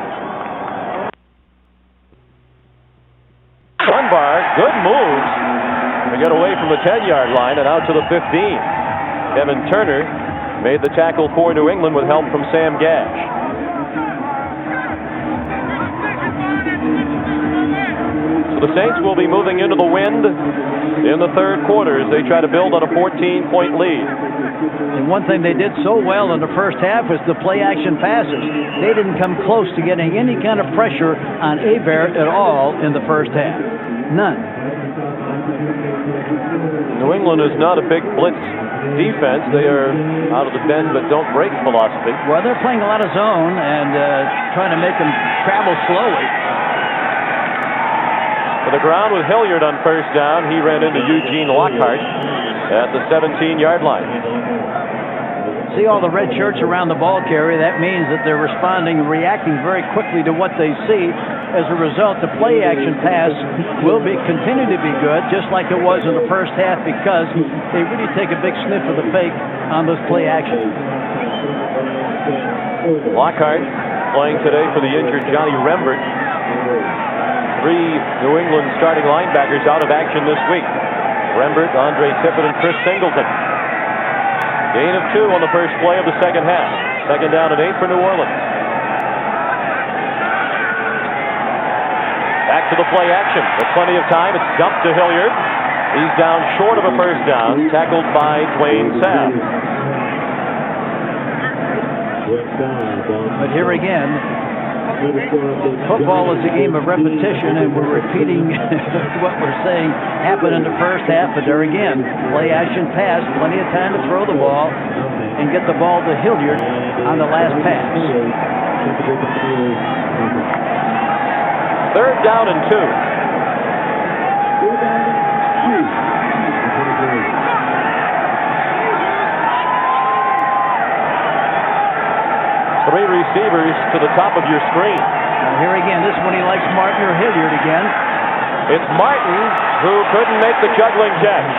Dunbar, good moves to get away from the 10-yard line and out to the 15. Kevin Turner made the tackle for New England with help from Sam Gash. So The Saints will be moving into the wind in the third quarter as they try to build on a 14-point lead. And one thing they did so well in the first half was the play-action passes. They didn't come close to getting any kind of pressure on Hebert at all in the first half. None. New England is not a big blitz defense. They are out of the bend but don't break philosophy. Well, they're playing a lot of zone and trying to make them travel slowly. To the ground with Hilliard on first down. He ran into Eugene Lockhart at the 17-yard line. See all the red shirts around the ball carrier. That means that they're responding and reacting very quickly to what they see. As a result, the play-action pass will continue to be good, just like it was in the first half, because they really take a big sniff of the fake on those play-action. Lockhart playing today for the injured Johnny Rembert. 3 New England starting linebackers out of action this week. Rembert, Andre Tippett, and Chris Singleton. Gain of 2 on the first play of the second half. Second down and 8 for New Orleans. Back to the play action. With plenty of time, it's dumped to Hilliard. He's down short of a first down, tackled by Dwayne Sabb. But here again, football is a game of repetition, and we're repeating what we're saying happened in the first half. But there again, play action pass, plenty of time to throw the ball and get the ball to Hilliard on the last pass. Third down and 2. Three receivers to the top of your screen. Now here again, this one he likes Martin or Hilliard again. It's Martin who couldn't make the juggling catch.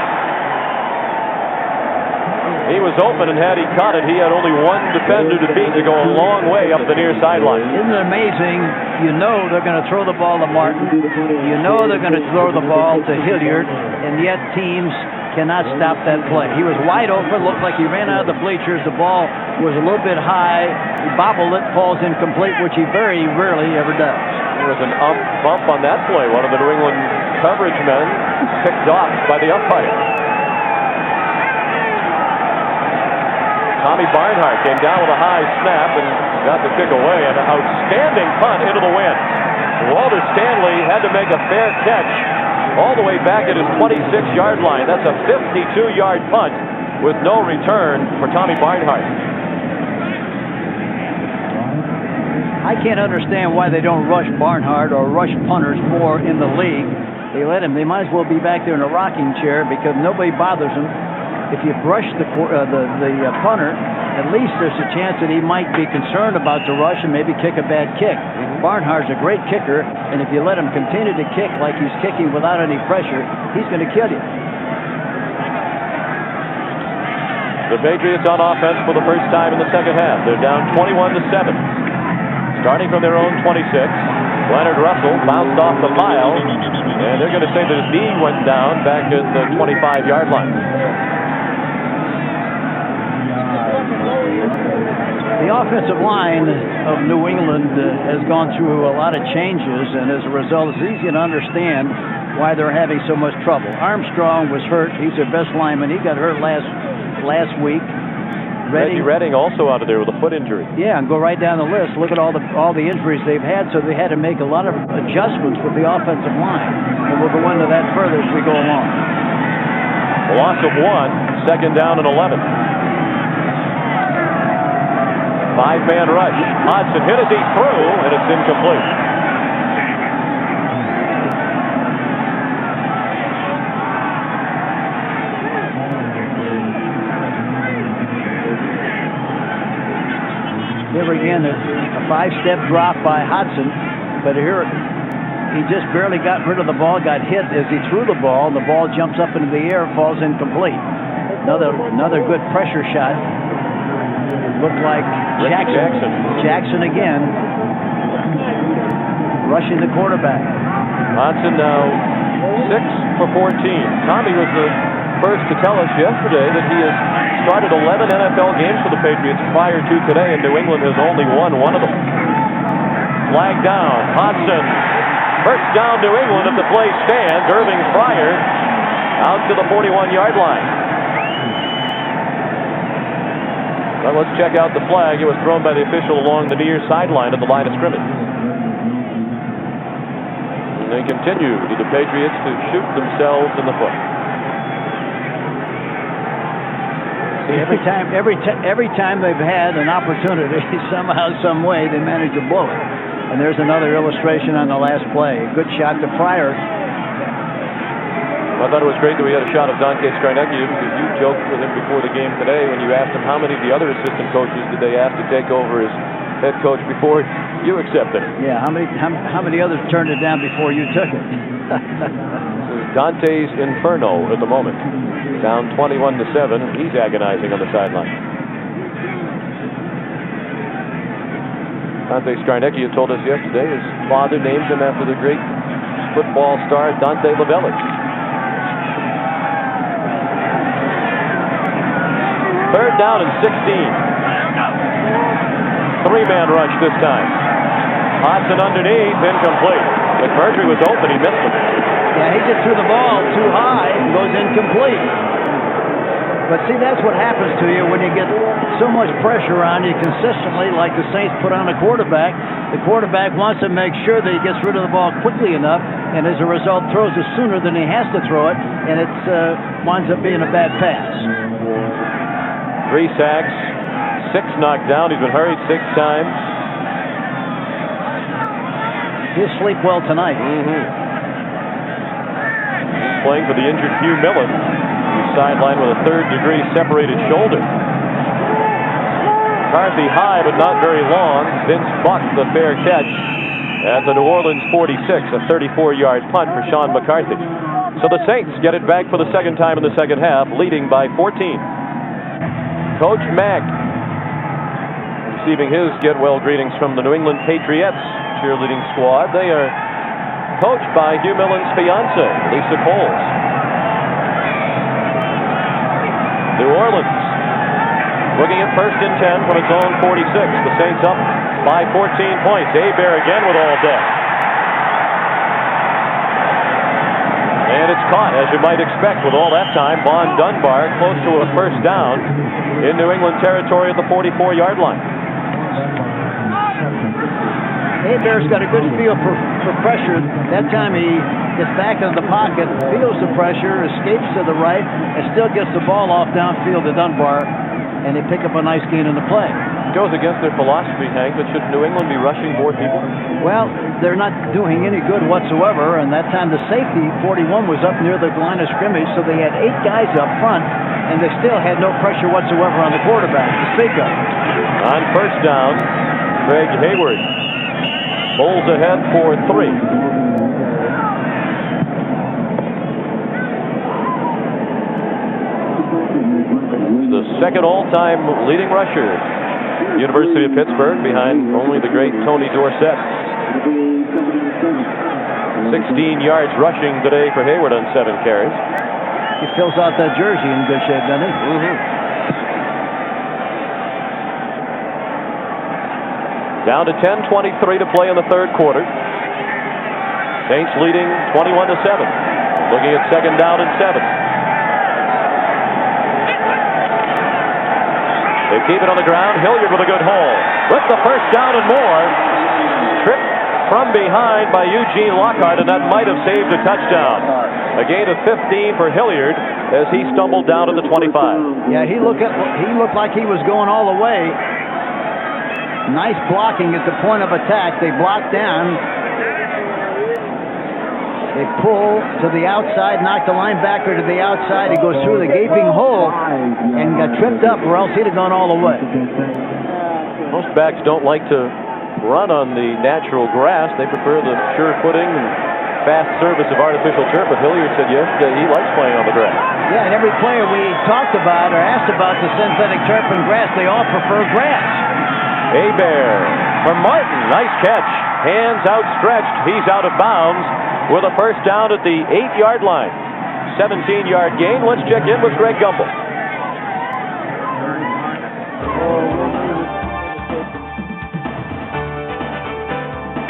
He was open, and had he caught it, he had only one defender to beat to go a long way up the near sideline. Isn't it amazing? You know they're going to throw the ball to Martin. You know they're going to throw the ball to Hilliard, and yet teams cannot stop that play. He was wide open, looked like he ran out of the bleachers. The ball was a little bit high. He bobbled it, falls incomplete, which he very rarely ever does. There was an bump on that play. One of the New England coverage men picked off by the umpire. Tommy Barnhart came down with a high snap and got the kick away. An outstanding punt into the wind. Walter Stanley had to make a fair catch all the way back at his 26-yard line. That's a 52-yard punt with no return for Tommy Barnhart. I can't understand why they don't rush Barnhart or rush punters more in the league. They let him. They might as well be back there in a rocking chair because nobody bothers him. If you brush the punter, at least there's a chance that he might be concerned about the rush and maybe kick a bad kick. Barnhart's a great kicker, and if you let him continue to kick like he's kicking without any pressure, he's going to kill you. The Patriots on offense for the first time in the second half. They're down 21-7. Starting from their own 26, Leonard Russell bounced off the pile, and they're going to say that his knee went down back at the 25-yard line. The offensive line of New England has gone through a lot of changes, and as a result, it's easy to understand why they're having so much trouble. Armstrong was hurt. He's their best lineman. He got hurt last week. Reggie Redding also out of there with a foot injury. Yeah, and go right down the list. Look at all the injuries they've had, so they had to make a lot of adjustments with the offensive line. And we'll go into that further as we go along. A loss of 1, second down and 11. 5-man rush. Hodson hit as he threw, and it's incomplete. Here again, a 5-step drop by Hodson, but here he just barely got rid of the ball, got hit as he threw the ball, and the ball jumps up into the air, falls incomplete. Another good pressure shot. Looked like Jackson again, rushing the quarterback. Hodson now 6 for 14. Tommy was the first to tell us yesterday that he has started 11 NFL games for the Patriots prior to today, and New England has only won one of them. Flag down. Hodson First down, New England, if the play stands. Irving's fired out to the 41-yard line. Well, let's check out the flag. It was thrown by the official along the near sideline at the line of scrimmage. And they continue to the Patriots to shoot themselves in the foot. See, every time they've had an opportunity, somehow, some way, they manage to blow it. And there's another illustration on the last play. Good shot to Fryer. I thought it was great that we had a shot of Dante Scarnecchia, because you joked with him before the game today when you asked him how many of the other assistant coaches did they ask to take over as head coach before you accepted it. Yeah, how many others turned it down before you took it? Dante's Inferno at the moment. Down 21-7. He's agonizing on the sideline. Dante Scarnecchia told us yesterday his father named him after the great football star Dante Lavelli. Third down and 16. Three-man rush this time. Hodson underneath, incomplete. McMurtry was open, he missed him. Yeah, he just threw the ball too high and goes incomplete. But see, that's what happens to you when you get so much pressure on you consistently, like the Saints put on the quarterback. The quarterback wants to make sure that he gets rid of the ball quickly enough, and as a result throws it sooner than he has to throw it, and it winds up being a bad pass. 3 sacks, 6 knocked down. He's been hurried 6 times. He'll sleep well tonight. He's playing for the injured Hugh Millen. He's sidelined with a third-degree separated shoulder. McCarthy high, but not very long. Vince bucked the fair catch at the New Orleans 46, a 34-yard punt for Sean McCarthy. So the Saints get it back for the second time in the second half, leading by 14. Coach Mack receiving his get-well greetings from the New England Patriots cheerleading squad. They are coached by Hugh Millen's fiance, Lisa Coles. New Orleans looking at first and 10 from its own 46. The Saints up by 14 points. Hebert again with all day. And it's caught, as you might expect, with all that time. Von Dunbar close to a first down in New England territory at the 44-yard line. Hebert's got a good feel for pressure. That time he gets back into the pocket, feels the pressure, escapes to the right, and still gets the ball off downfield to Dunbar, and they pick up a nice gain in the play. Goes against their philosophy, Hank, but should New England be rushing more people? Well, they're not doing any good whatsoever, and that time the safety, 41, was up near the line of scrimmage, so they had 8 guys up front, and they still had no pressure whatsoever on the quarterback to speak of. On first down, Greg Hayward pulls ahead for 3. The second all-time leading rusher, University of Pittsburgh, behind only the great Tony Dorsett. 16 yards rushing today for Hayward on 7 carries. He fills out that jersey in good shape, doesn't he? Down to 10:23 to play in the third quarter. Saints leading 21-7. Looking at second down and 7. They keep it on the ground. Hilliard with a good haul. With the first down and more. Tripped from behind by Eugene Lockhart, and that might have saved a touchdown. A gain of 15 for Hilliard as he stumbled down to the 25. Yeah, he looked like he was going all the way. Nice blocking at the point of attack. They block down. They pull to the outside, knock the linebacker to the outside. He goes through the gaping hole and got tripped up, or else he'd have gone all the way. Most backs don't like to run on the natural grass. They prefer the sure footing and fast service of artificial turf. But Hilliard said yes, he likes playing on the grass. Yeah, and every player we talked about or asked about the synthetic turf and grass, they all prefer grass. Hebert for Martin. Nice catch. Hands outstretched. He's out of bounds with a first down at the 8-yard line. 17-yard gain. Let's check in with Greg Gumbel.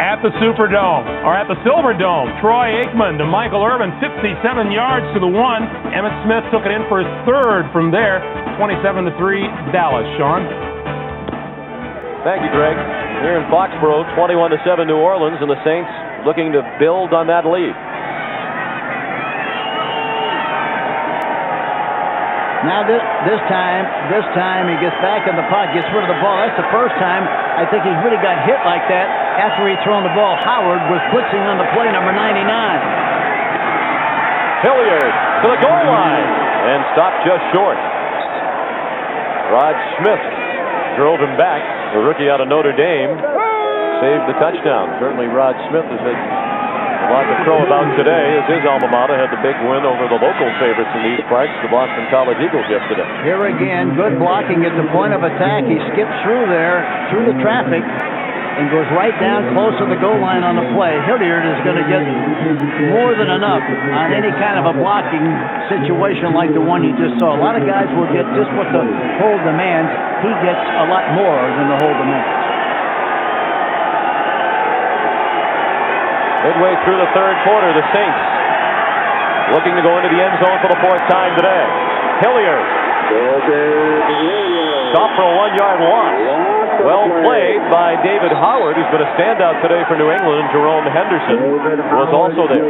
At the Superdome, or at the Silver Dome. Troy Aikman to Michael Irvin, 57 yards to the 1. Emmitt Smith took it in for his third from there, 27-3 Dallas. Sean? Thank you, Greg. Here in Foxboro, 21-7 New Orleans, and the Saints looking to build on that lead. Now this time he gets back in the pocket, gets rid of the ball. That's the first time I think he's really got hit like that after he'd thrown the ball. Howard was blitzing on the play, number 99. Hilliard to the goal line and stopped just short. Rod Smith drove him back. The rookie out of Notre Dame saved the touchdown. Certainly Rod Smith has had a lot to crow about today as his alma mater had the big win over the local favorites in these parts, the Boston College Eagles, yesterday. Here again, good blocking at the point of attack. He skips through there, through the traffic, and goes right down close to the goal line on the play. Hilliard is going to get more than enough on any kind of a blocking situation like the one you just saw. A lot of guys will get just what the hold demands. He gets a lot more than the hold demands. Midway through the third quarter, the Saints looking to go into the end zone for the fourth time today. Hilliard stopped for a 1-yard loss. Well played by David Howard, who's been a standout today for New England. Jerome Henderson was also there.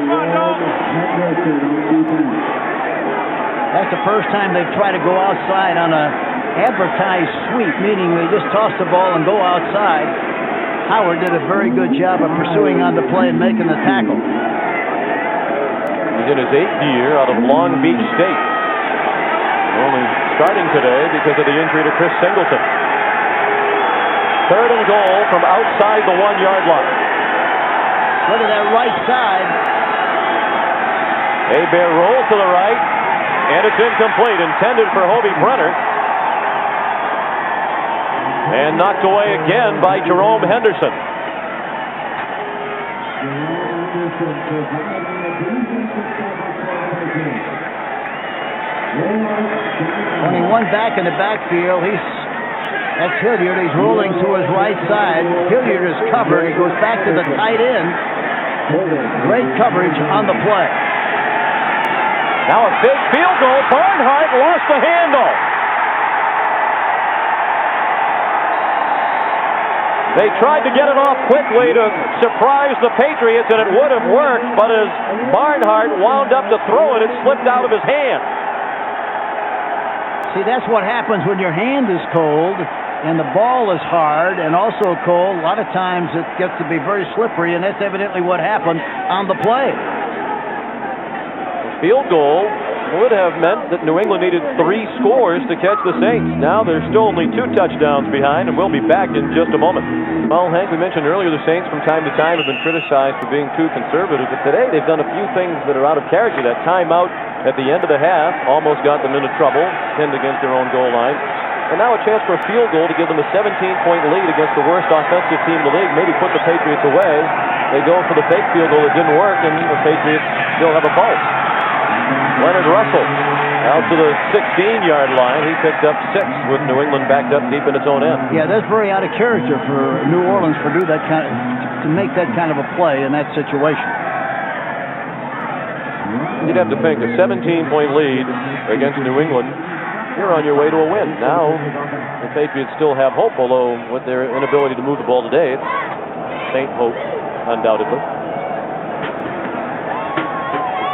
That's the first time they've tried to go outside on a advertised sweep, meaning they just toss the ball and go outside. Howard did a very good job of pursuing on the play and making the tackle. He's in his 8th year out of Long Beach State. Only starting today because of the injury to Chris Singleton. Third and goal from outside the 1-yard line. Look at that right side. Hebert rolls to the right, and it's incomplete. Intended for Hobie Brenner. And knocked away again by Jerome Henderson. 21 back in the backfield. That's Hilliard. He's rolling to his right side. Hilliard is covered. He goes back to the tight end. Great coverage on the play. Now a big field goal. Barnhart lost the handle. They tried to get it off quickly to surprise the Patriots, and it would have worked, but as Barnhart wound up to throw it, it slipped out of his hand. See, that's what happens when your hand is cold and the ball is hard and also cold. A lot of times it gets to be very slippery, and that's evidently what happened on the play. The field goal would have meant that New England needed 3 scores to catch the Saints. Now they're still only 2 touchdowns behind, and we'll be back in just a moment. Well, Hank, we mentioned earlier the Saints from time to time have been criticized for being too conservative, but today they've done a few things that are out of character. That timeout at the end of the half almost got them into trouble, pinned against their own goal line. And now a chance for a field goal to give them a 17-point lead against the worst offensive team in the league, maybe put the Patriots away. They go for the fake field goal that didn't work, and the Patriots still have a pulse. Leonard Russell out to the 16-yard line. He picked up 6 with New England backed up deep in its own end. Yeah, that's very out of character for New Orleans to make that kind of a play in that situation. You'd have to think a 17-point lead against New England, you're on your way to a win. Now the Patriots still have hope, although with their inability to move the ball today, it's faint hope, undoubtedly.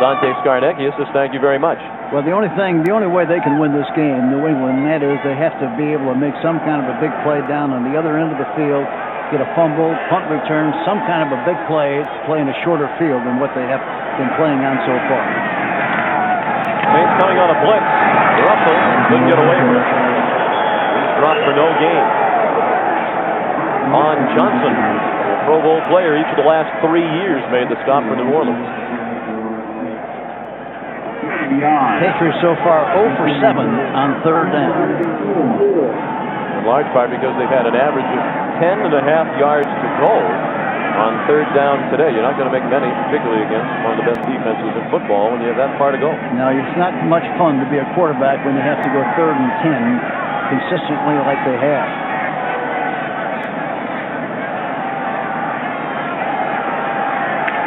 Dante Scarnecchia says thank you very much. Well, the only way they can win this game, New England, and that is they have to be able to make some kind of a big play down on the other end of the field, get a fumble, punt return, some kind of a big play to play in a shorter field than what they have been playing on so far. Saints coming on a blitz. Russell couldn't get away from it. He's dropped for no gain. On Johnson, a Pro Bowl player each of the last 3 years, made the stop for New Orleans. Patriots so far 0 for 7 on third down. In large part because they've had an average of 10.5 yards to go on third down today. You're not going to make many, particularly against one of the best defenses in football when you have that far to go. No, it's not much fun to be a quarterback when you have to go 3rd and 10 consistently like they have.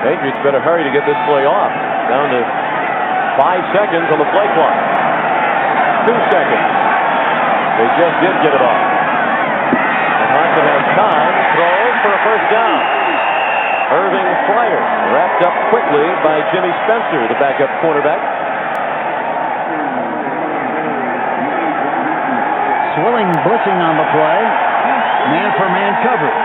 Patriots better hurry to get this play off. Down to 5 seconds on the play clock. 2 seconds. They just did get it off. And Hodson has time, throws for a first down. Irving Fryer wrapped up quickly by Jimmy Spencer, the backup quarterback. Swilling blitzing on the play. Man-for-man coverage.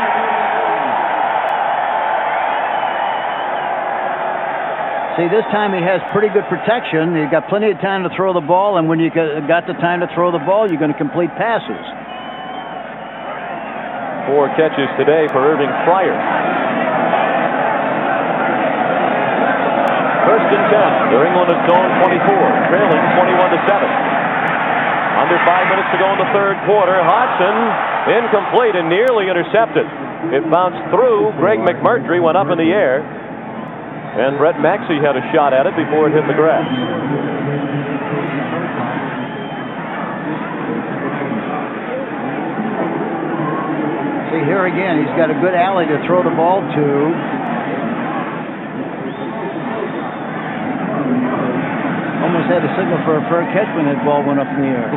See, this time he has pretty good protection. He's got plenty of time to throw the ball, and when you got the time to throw the ball, you're going to complete passes. 4 catches today for Irving Fryer. First and 10. New England has gone 24, trailing 21-7. Under 5 minutes to go in the third quarter. Hodson incomplete and nearly intercepted. It bounced through. Greg McMurtry went up in the air. And Brett Maxey had a shot at it before it hit the grass. See, here again, he's got a good alley to throw the ball to. Almost had a signal for a fair catch when that ball went up in the air.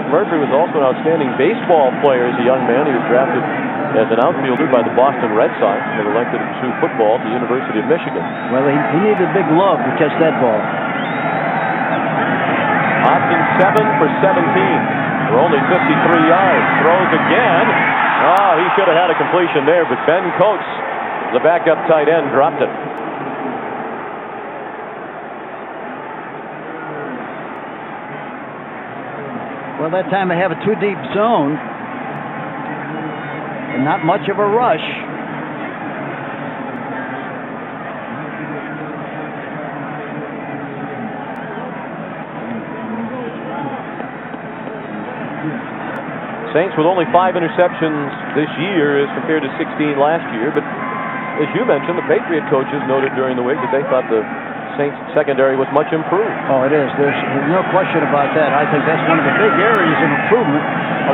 Murphy was also an outstanding baseball player as a young man. He was drafted as an outfielder by the Boston Red Sox and elected to pursue football at the University of Michigan. Well, he needed a big glove to catch that ball. Hodson 7 for 17 for only 53 yards. Throws again. Oh, he should have had a completion there, but Ben Coates, the backup tight end, dropped it. Well, that time they have a too-deep zone. And not much of a rush. Saints with only 5 interceptions this year as compared to 16 last year. But as you mentioned, the Patriot coaches noted during the week that they thought the Saints secondary was much improved. Oh, it is. There's no question about that. I think that's one of the big areas of improvement,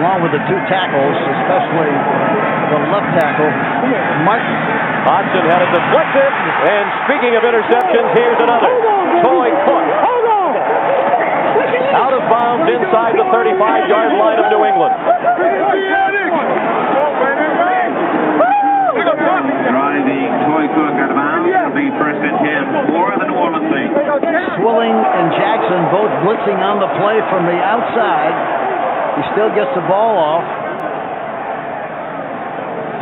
along with the 2 tackles, especially the left tackle, Martin. Hodson had it deflected, and speaking of interceptions, here's another. Toy Cook. Out of bounds inside the 35-yard line of New England. Driving Toy Cook out of bounds. It'll be first and 10 for the New Orleans Saints. Swilling and Jackson both blitzing on the play from the outside. He still gets the ball off.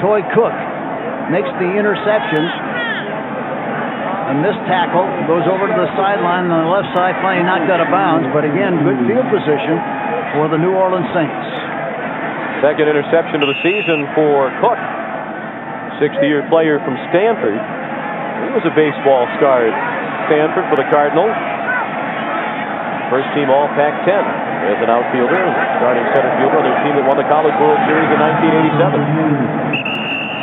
Toy Cook makes the interception. And this tackle goes over to the sideline on the left side, finally knocked out of bounds. But again, good field position for the New Orleans Saints. Second interception of the season for Cook. 60-year player from Stanford. He was a baseball star at Stanford for the Cardinals. First team All Pac-10 as an outfielder and starting center fielder on their team that won the College World Series in 1987.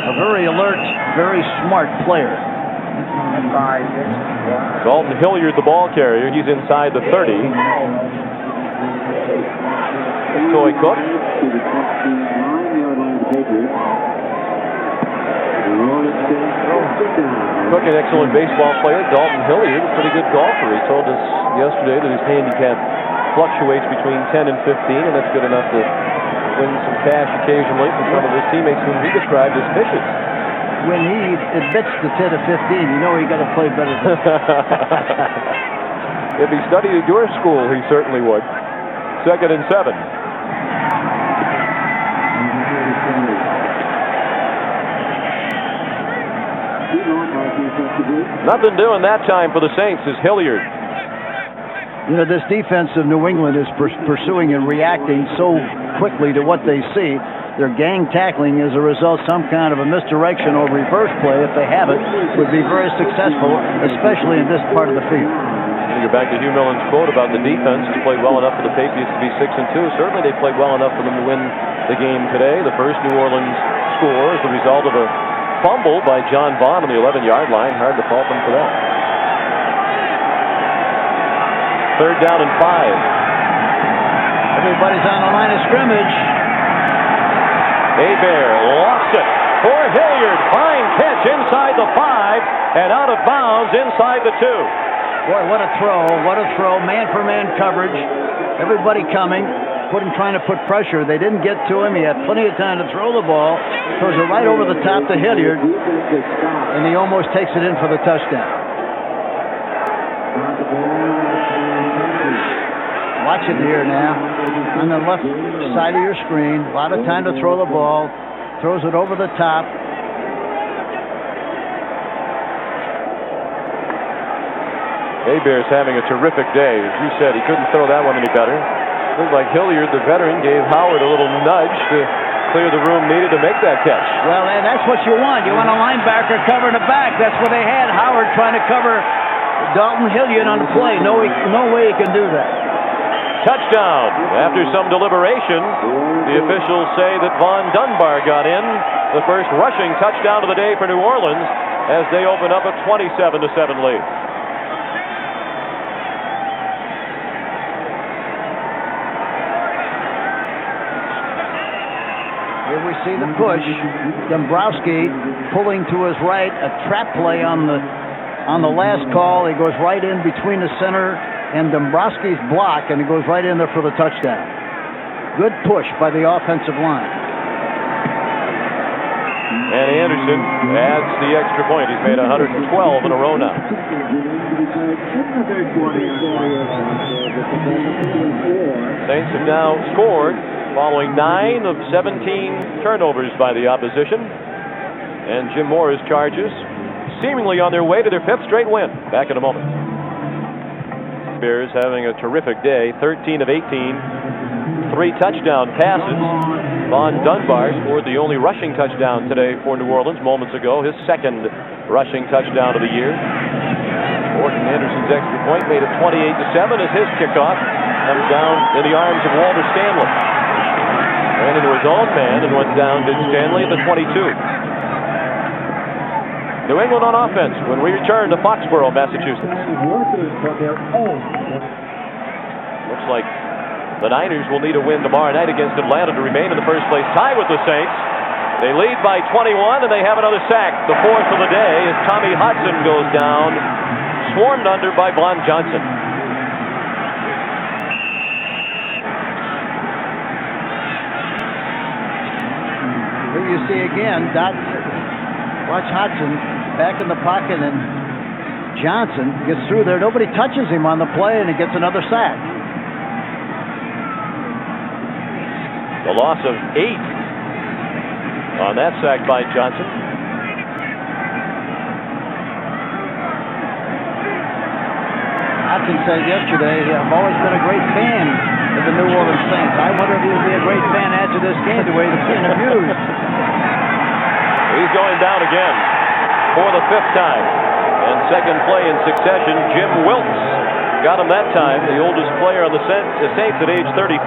A very alert, very smart player. Dalton Hilliard, the ball carrier. He's inside the 30. Toy Cook. Cook, an excellent baseball player. Dalton Hilliard, a pretty good golfer. He told us yesterday that his handicap fluctuates between 10 and 15, and that's good enough to win some cash occasionally for some of his teammates whom he described as vicious. When he admits to 10 to 15, you know he got to play better. If he studied at your school, he certainly would. Second and 7. Nothing doing that time for the Saints is Hilliard. You know, this defense of New England is pursuing and reacting so quickly to what they see. Their gang tackling as a result, some kind of a misdirection or reverse play, if they have it, would be very successful, especially in this part of the field. I'm going to go back to Hugh Millen's quote about the defense. Has played well enough for the Patriots to be 6-2. Certainly they played well enough for them to win the game today. The first New Orleans score is the result of a fumble by John Vaughn on the 11-yard line. Hard to fault them for that. Third down and 5. Everybody's on the line of scrimmage. Hebert lost it. for Hilliard. Fine catch inside the 5 and out of bounds inside the 2. Boy, what a throw. What a throw. Man-for-man coverage. Everybody coming. Trying to put pressure. They didn't get to him. He had plenty of time to throw the ball. Throws it right over the top to Hilliard. And he almost takes it in for the touchdown. Watch it here now. On the left side of your screen. A lot of time to throw the ball. Throws it over the top. Bear's having a terrific day. As you said, he couldn't throw that one any better. Looked like Hilliard, the veteran, gave Howard a little nudge to clear the room needed to make that catch. Well, and that's what you want. You want a linebacker covering the back. That's what they had. Howard trying to cover Dalton Hilliard on the play. No way he can do that. Touchdown. After some deliberation, the officials say that Von Dunbar got in. The first rushing touchdown of the day for New Orleans as they open up a 27-7 lead. Here we see the push. Dombrowski pulling to his right. A trap play on the last call. He goes right in between the center and Dombrowski's block, and he goes right in there for the touchdown. Good push by the offensive line. And Anderson adds the extra point. He's made 112 in a row now. Saints have now scored following 9 of 17 turnovers by the opposition. And Jim Moore's Chargers seemingly on their way to their 5th straight win. Back in a moment. Bears having a terrific day. 13 of 18. 3 touchdown passes. Von Dunbar scored the only rushing touchdown today for New Orleans moments ago. His 2nd rushing touchdown of the year. Morton Anderson's extra point made it 28-7 as his kickoff comes down in the arms of Walter Stanley. Ran into his own man and went down to Stanley at the 22. New England on offense when we return to Foxboro, Massachusetts. Looks like the Niners will need a win tomorrow night against Atlanta to remain in the first place tie with the Saints. They lead by 21 and they have another sack. The 4th of the day as Tommy Hodson goes down, swarmed under by Von Johnson. Here you see again, watch Hodson back in the pocket, and Johnson gets through there. Nobody touches him on the play, and he gets another sack. The loss of 8 on that sack by Johnson. Hodson said yesterday, I've always been a great fan of the New Orleans Saints. I wonder if he'll be a great fan after this game, the way they're being abused. He's going down again for the 5th time. And 2nd play in succession, Jim Wilkes got him that time, the oldest player on the Saints at age 34,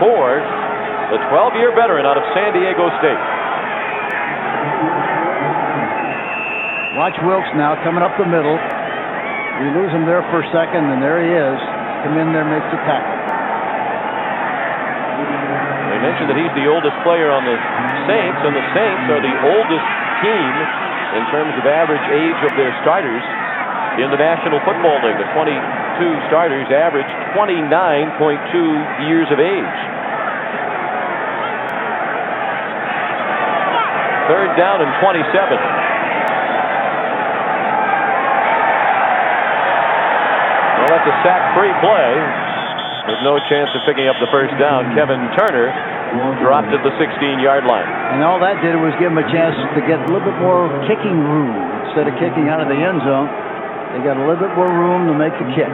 the 12-year veteran out of San Diego State. Watch Wilkes now coming up the middle. We lose him there for a second, and there he is. Come in there, makes the tackle. They mentioned that he's the oldest player on the Saints, and the Saints are the oldest team in terms of average age of their starters in the National Football League. The 22 starters average 29.2 years of age. 3rd down and 27. Well, that's a sack-free play. There's no chance of picking up the first down. Kevin Turner dropped at the 16-yard line. And all that did was give him a chance to get a little bit more kicking room. Instead of kicking out of the end zone, they got a little bit more room to make the kick.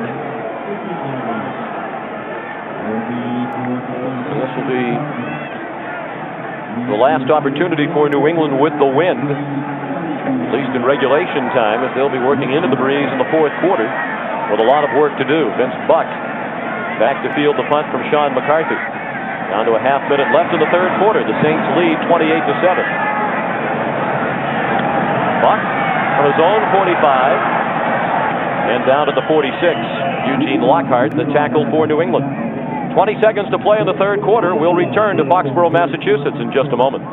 This will be the last opportunity for New England with the wind, at least in regulation time, as they'll be working into the breeze in the 4th quarter with a lot of work to do. Vince Buck back to field the punt from Sean McCarthy. Down to a half-minute left in the 3rd quarter. The Saints lead 28-7. Buck from his own 45 and down to the 46. Eugene Lockhart, the tackle for New England. 20 seconds to play in the 3rd quarter. We'll return to Foxboro, Massachusetts in just a moment.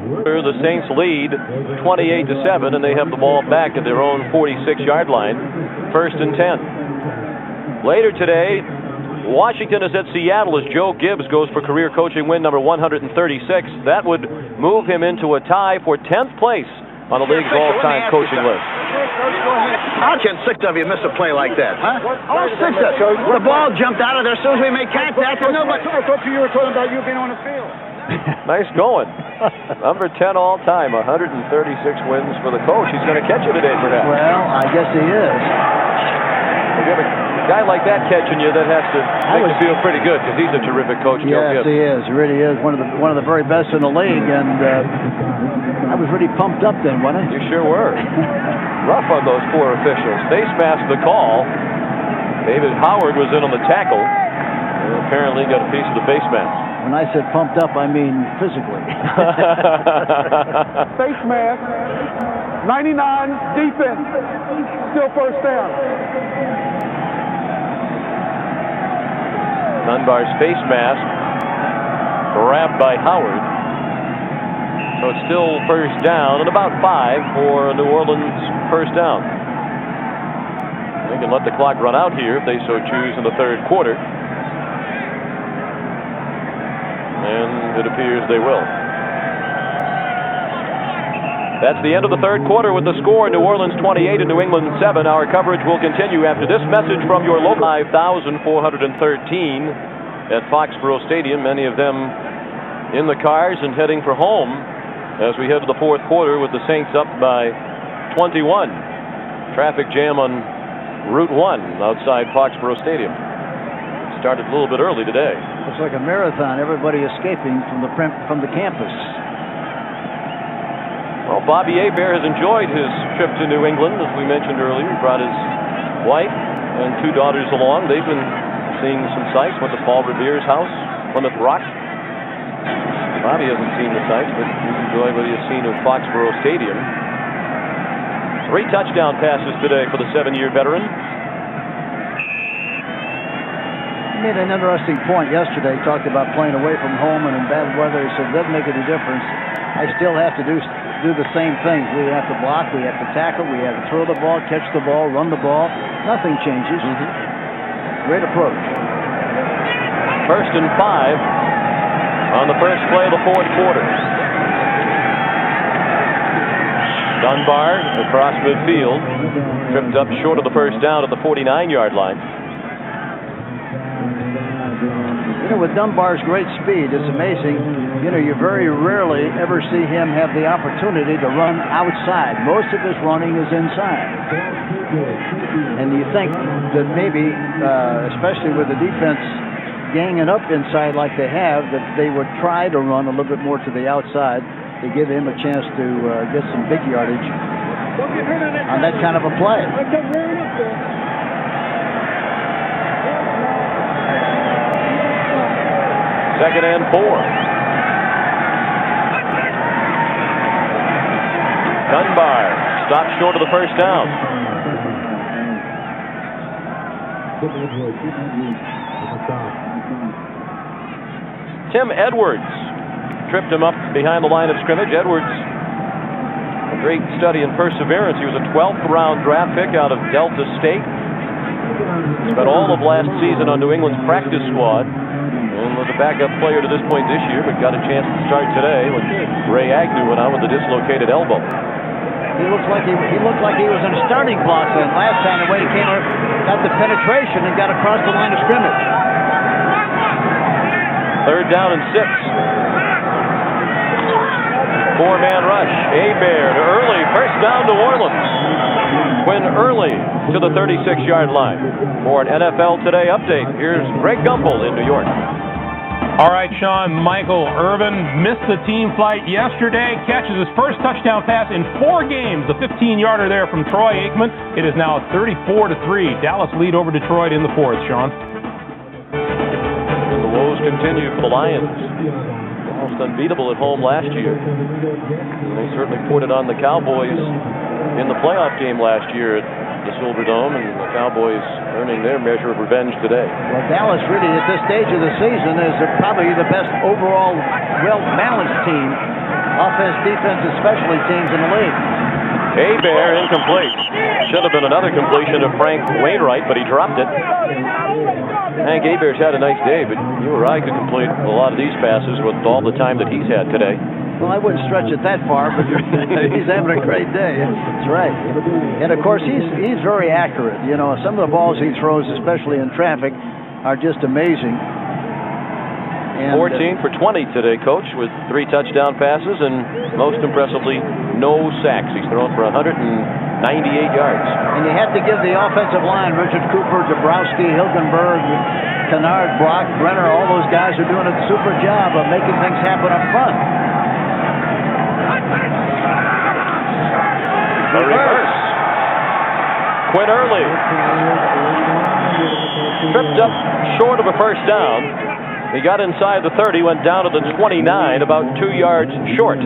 The Saints lead 28-7, and they have the ball back at their own 46-yard line. 1st and 10. Later today, Washington is at Seattle as Joe Gibbs goes for career coaching win number 136. That would move him into a tie for 10th place on the league's all-time coaching list. How can 6 of you miss a play like that, huh? All 6 of us. The ball jumped out of there as soon as we made contact. And nobody. I thought you were talking about you being on the field. Nice going. Number 10 all-time, 136 wins for the coach. He's going to catch you today, perhaps. Well, I guess he is. You have a guy like that catching you, that has to make you feel pretty good, because he's a terrific coach. Yes, he is. He really is one of the very best in the league, and I was really pumped up then, wasn't I? You sure were. Rough on those poor officials. Face masked the call. David Howard was in on the tackle, and apparently got a piece of the face mask. When I said pumped up, I mean physically. Face mask. 99 defense. Still 1st down. Dunbar's face mask grabbed by Howard. So it's still 1st down and about 5 for New Orleans 1st down. They can let the clock run out here if they so choose in the 3rd quarter. And it appears they will. That's the end of the 3rd quarter with the score: New Orleans 28 and New England 7. Our coverage will continue after this message from your local 5,413 at Foxboro Stadium. Many of them in the cars and heading for home as we head to the 4th quarter with the Saints up by 21. Traffic jam on Route 1 outside Foxboro Stadium. It started a little bit early today. Looks like a marathon. Everybody escaping from the campus. Well, Bobby Hebert has enjoyed his trip to New England, as we mentioned earlier. He brought his wife and 2 daughters along. They've been seeing some sights. Went to Paul Revere's house, Plymouth Rock. Bobby hasn't seen the sights, but he's enjoyed what he has seen of Foxboro Stadium. 3 touchdown passes today for the 7-year veteran. He made an interesting point yesterday. He talked about playing away from home and in bad weather. He said, it doesn't make any difference. I still have to do the same things. We have to block, we have to tackle, we have to throw the ball, catch the ball, run the ball. Nothing changes. Great approach. 1st and 5 on the first play of the 4th quarter. Dunbar across midfield, tripped up short of the 1st down at the 49-yard line. You know, with Dunbar's great speed, it's amazing. You know, you very rarely ever see him have the opportunity to run outside. Most of his running is inside. And you think that maybe, especially with the defense ganging up inside like they have, that they would try to run a little bit more to the outside to give him a chance to get some big yardage on that kind of a play. 2nd and 4. Dunbar stopped short of the 1st down. Tim Edwards tripped him up behind the line of scrimmage. Edwards, a great study in perseverance. He was a 12th round draft pick out of Delta State. Spent all of last season on New England's practice squad. And was a backup player to this point this year, but got a chance to start today when Ray Agnew went out with a dislocated elbow. He looked like he was in a starting block then last time. The way he came up, got the penetration and got across the line of scrimmage. 3rd down and 6. 4-man rush. Hebert to Early. 1st down New Orleans. Quinn Early to the 36-yard line. For an NFL Today update, here's Greg Gumbel in New York. All right, Sean, Michael Irvin missed the team flight yesterday, catches his first touchdown pass in 4 games. The 15-yarder there from Troy Aikman. It is now 34-3. Dallas lead over Detroit in the 4th, Sean. The woes continue for the Lions. Almost unbeatable at home last year. And they certainly poured it on the Cowboys in the playoff game last year at the Silverdome, and the Cowboys earning their measure of revenge today. Well, Dallas really at this stage of the season is probably the best overall well-balanced team, offense, defense, and specialty teams in the league. Hebert incomplete. Should have been another completion of Frank Wainwright, but he dropped it. Hank Hebert's had a nice day, but you or I could complete a lot of these passes with all the time that he's had today. Well, I wouldn't stretch it that far, but he's having a great day. That's right. And, of course, he's very accurate. You know, some of the balls he throws, especially in traffic, are just amazing. And, 14 for 20 today, Coach, with 3 touchdown passes and, most impressively, no sacks. He's thrown for 198 yards. And you have to give the offensive line, Richard Cooper, Dabrowski, Hilgenberg, Kennard, Brock, Brenner, all those guys are doing a super job of making things happen up front. The reverse. Quinn Early. Tripped up short of a first down. He got inside the 30, went down to the 29, about 2 yards short.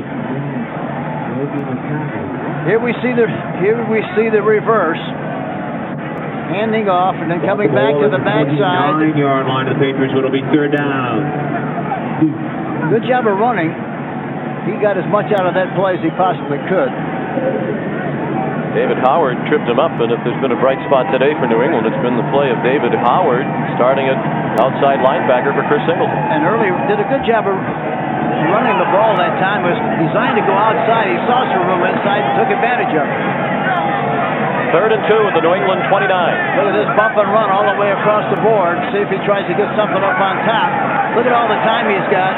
Here we see the reverse. Handing off and then coming back to the backside. 9-yard line of the Patriots, it'll be 3rd down. Good job of running. He got as much out of that play as he possibly could. David Howard tripped him up, and if there's been a bright spot today for New England, it's been the play of David Howard starting at outside linebacker for Chris Singleton. And Early did a good job of running the ball that time. It was designed to go outside. He saw some room inside and took advantage of it. 3rd and 2 at the New England 29. Look at this bump and run all the way across the board. See if he tries to get something up on top. Look at all the time he's got.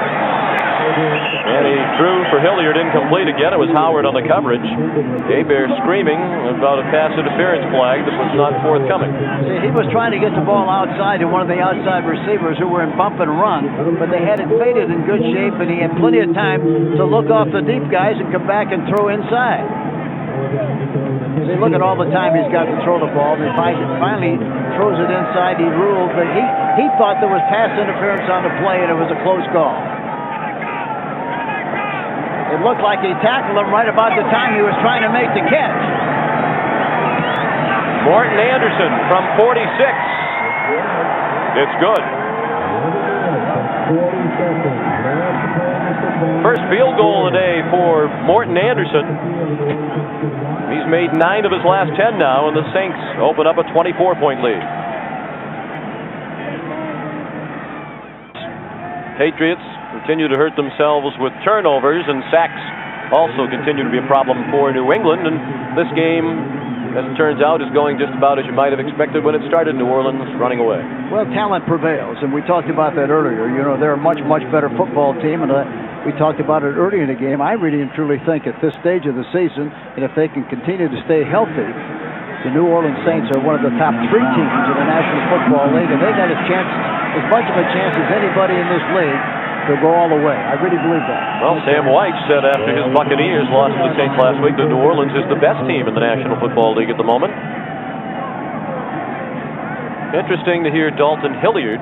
And he threw for Hilliard, incomplete again. It was Howard on the coverage. Hebert screaming about a pass interference flag that was not forthcoming. See, he was trying to get the ball outside to one of the outside receivers who were in bump and run, but they had it faded in good shape, and he had plenty of time to look off the deep guys and come back and throw inside. See, look at all the time he's got to throw the ball. And finally throws it inside. He ruled, but he thought there was pass interference on the play, and it was a close call. It looked like he tackled him right about the time he was trying to make the catch. Morton Anderson from 46. It's good. First field goal of the day for Morton Anderson. He's made 9 of his last 10 now, and the Saints open up a 24-point lead. Patriots continue to hurt themselves with turnovers, and sacks also continue to be a problem for New England. And this game, as it turns out, is going just about as you might have expected when it started. New Orleans running away. Well, talent prevails, and we talked about that earlier. You know, they're a much, much better football team, and we talked about it earlier in the game. I really and truly think at this stage of the season, and if they can continue to stay healthy, the New Orleans Saints are one of the top 3 teams in the National Football League, and they got a chance, as much of a chance as anybody in this league, to go all the way. I really believe that. Well, Sam White said after his Buccaneers lost to the Saints last week that New Orleans is the best team in the National Football League at the moment. Interesting to hear Dalton Hilliard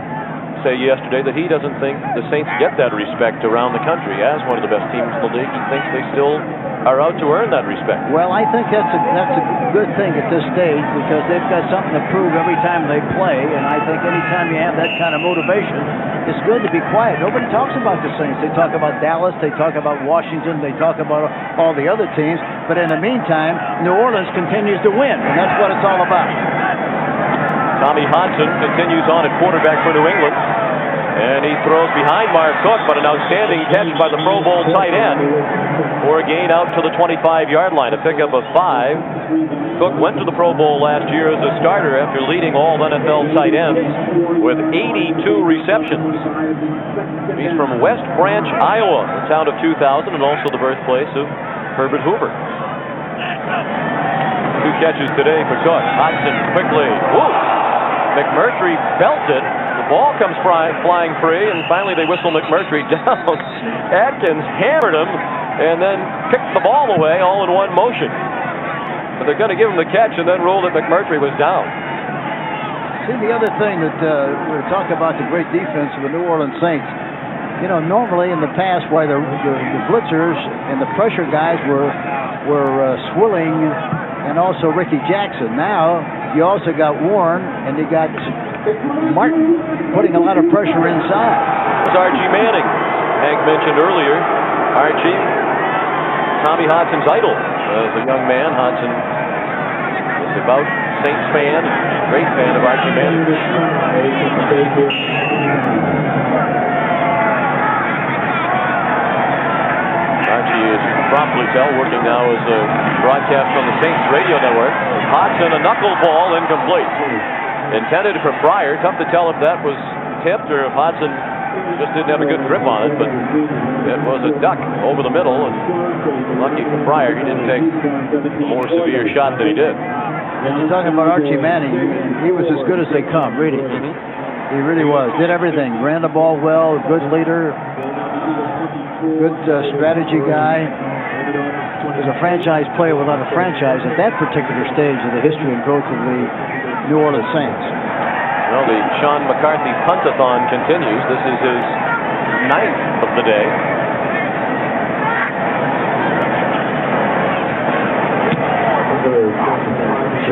say yesterday that he doesn't think the Saints get that respect around the country as one of the best teams in the league. He thinks they still are out to earn that respect. Well, I think that's a good thing at this stage, because they've got something to prove every time they play, and I think anytime you have that kind of motivation, it's good to be quiet. Nobody talks about the Saints. They talk about Dallas, they talk about Washington, they talk about all the other teams, but in the meantime, New Orleans continues to win, and that's what it's all about. Tommy Hodson continues on at quarterback for New England, and he throws behind Mark Cook, but an outstanding catch by the Pro Bowl tight end for a gain out to the 25-yard line, a pickup of 5. Cook went to the Pro Bowl last year as a starter after leading all NFL tight ends with 82 receptions. He's from West Branch, Iowa, the town of 2000, and also the birthplace of Herbert Hoover. 2 catches today for Cook. Hodson quickly. Woo! McMurtry belted. The ball comes flying free, and finally they whistle McMurtry down. Atkins hammered him and then picked the ball away all in one motion. But they're going to give him the catch and then rule that McMurtry was down. See, the other thing that we're talking about, the great defense of the New Orleans Saints. You know, normally in the past, why the blitzers and the pressure guys were swilling and also Ricky Jackson. Now you also got Warren, and you got Martin putting a lot of pressure inside. It's Archie Manning. Hank mentioned earlier, Archie, Tommy Hodson's idol as a young man. Hodson was a devout Saints fan and a great fan of Archie Manning. Archie is, you can promptly tell, working now as a broadcast on the Saints radio network. Hodson, a knuckleball, incomplete. Intended for Fryer. Tough to tell if that was tipped or if Hodson just didn't have a good grip on it, but it was a duck over the middle, and lucky for Fryer, he didn't take a more severe shot than he did. You're talking about Archie Manning. He was as good as they come, really. He really was. Did everything. Ran the ball well, good leader, good strategy guy. He was a franchise player without a franchise at that particular stage of the history and growth of the New Orleans Saints. Well, the Sean McCarthy Puntathon continues. This is his 9th of the day.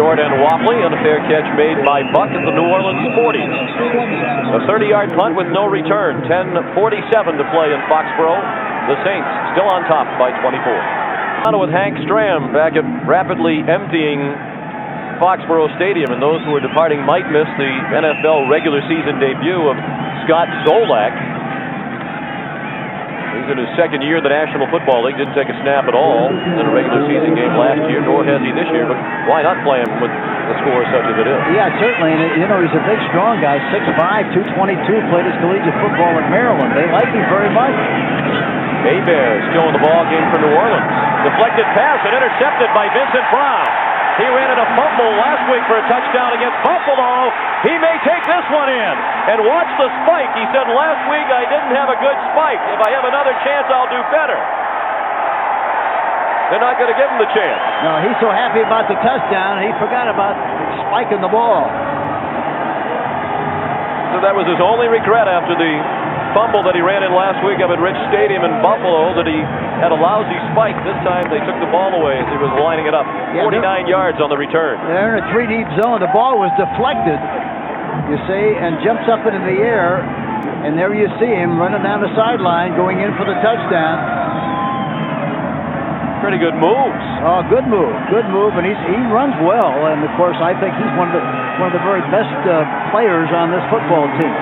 Short and wobbly, and a fair catch made by Buck at the New Orleans 40s. A 30-yard punt with no return. 10:47 to play in Foxboro. The Saints still on top by 24. With Hank Stram back at rapidly emptying Foxboro Stadium, and those who are departing might miss the NFL regular season debut of Scott Zolak. He's in his second year in the National Football League. Didn't take a snap at all in a regular season game last year, nor has he this year, but why not play him with the score such as it is? Yeah, certainly, and you know, he's a big, strong guy, 6'5", 222, played his collegiate football in Maryland. They like him very much. Hebert still in the ball game for New Orleans. Deflected pass and intercepted by Vincent Brown. He ran in a fumble last week for a touchdown against Buffalo. He may take this one in. And watch the spike. He said last week I didn't have a good spike. If I have another chance, I'll do better. They're not going to give him the chance. No, he's so happy about the touchdown, he forgot about spiking the ball. So that was his only regret after the fumble that he ran in last week up at Rich Stadium in Buffalo, that he had a lousy spike. This time they took the ball away as he was lining it up. 49 yards on the return. They're in a 3-deep zone. The ball was deflected, you see, and jumps up into the air, and there you see him running down the sideline going in for the touchdown. Pretty good moves. Oh, good move, and he runs well, and of course I think he's one of the very best players on this football team.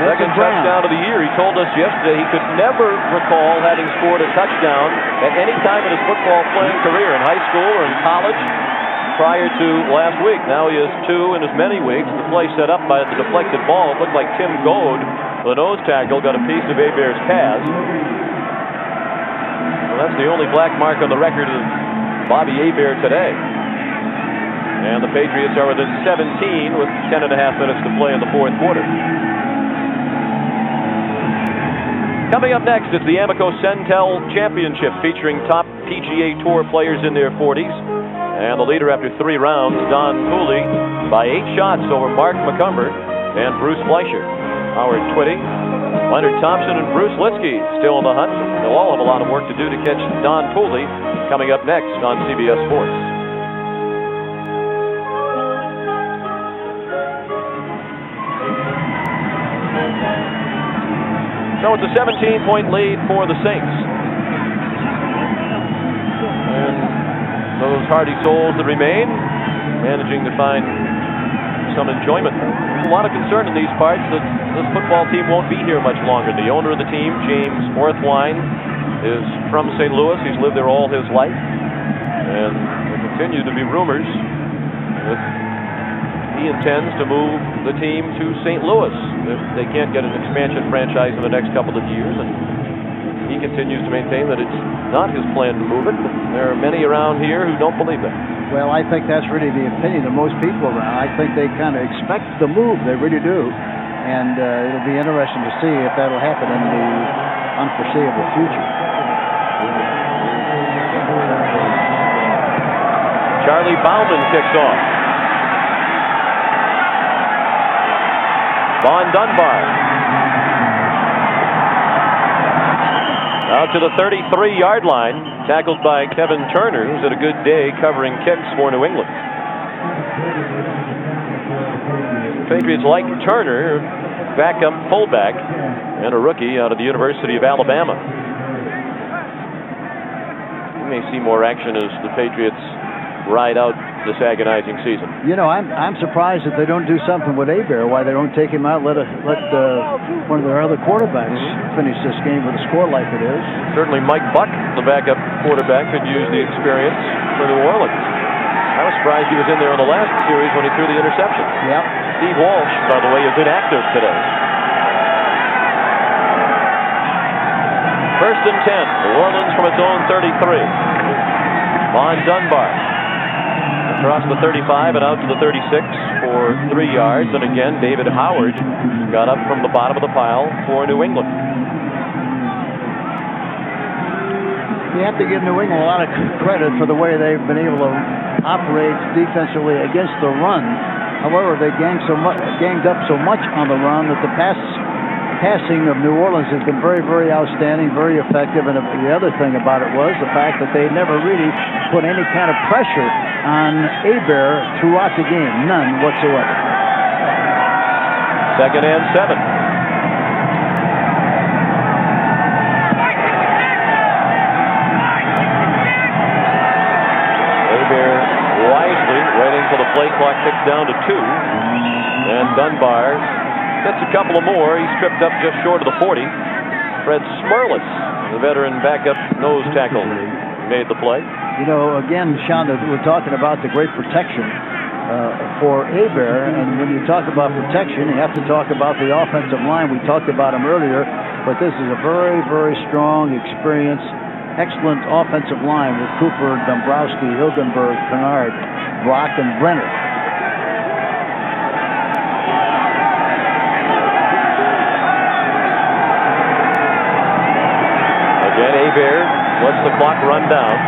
Second touchdown of the year. He told us yesterday he could never recall having scored a touchdown at any time in his football playing career, in high school or in college, prior to last week. Now he has 2 in as many weeks. The play set up by the deflected ball. It looked like Tim Goad, the nose tackle, got a piece of Hebert's calves. Well, that's the only black mark on the record of Bobby Hebert today. And the Patriots are within 17 with 10.5 minutes to play in the fourth quarter. Coming up next, it's the Amoco Centel Championship, featuring top PGA Tour players in their 40s. And the leader after 3 rounds, Don Pooley, by 8 shots over Mark McCumber and Bruce Fleischer. Howard Twitty, Leonard Thompson, and Bruce Litsky still in the hunt. They'll all have a lot of work to do to catch Don Pooley, coming up next on CBS Sports. So it's a 17-point lead for the Saints. And those hardy souls that remain, managing to find some enjoyment. A lot of concern in these parts that this football team won't be here much longer. The owner of the team, James Orthwine, is from St. Louis. He's lived there all his life. And there continue to be rumors that he intends to move the team to St. Louis if they can't get an expansion franchise in the next couple of years. And he continues to maintain that it's not his plan to move it, but there are many around here who don't believe that. Well, I think that's really the opinion of most people around. I think they kind of expect the move. They really do. And it'll be interesting to see if that'll happen in the unforeseeable future. Charlie Bauman kicks off. Vaughn Dunbar. Now Out to the 33-yard line, tackled by Kevin Turner, who's had a good day covering kicks for New England. Patriots like Turner, backup fullback, and a rookie out of the University of Alabama. We may see more action as the Patriots ride out this agonizing season. You know, I'm surprised that they don't do something with Hebert. Why they don't take him out, let one of their other quarterbacks finish this game with a score like it is. Certainly Mike Buck, the backup quarterback, could use the experience for New Orleans. I was surprised he was in there in the last series when he threw the interception. Yep. Steve Walsh, by the way, is inactive today. First and 10. New Orleans from its own 33. Von Dunbar across the 35 and out to the 36 for 3 yards. And again, David Howard got up from the bottom of the pile for New England. You have to give New England a lot of credit for the way they've been able to operate defensively against the run. However, they ganged up so much on the run that the passing of New Orleans has been very, very outstanding, very effective. And the other thing about it was the fact that they never really put any kind of pressure on Hebert throughout the game. None whatsoever. Second and 7. Hebert wisely waiting till the play clock ticks down to 2. And Dunbar gets a couple of more. He's tripped up just short of the 40. Fred Smerlis, the veteran backup nose tackle, made the play. You know, again, Sean, we're talking about the great protection for Hebert, and when you talk about protection, you have to talk about the offensive line. We talked about him earlier, but this is a very, very strong, experienced, excellent offensive line with Cooper, Dombrowski, Hilgenberg, Kennard, Brock, and Brenner. Again, Hebert lets the clock run down.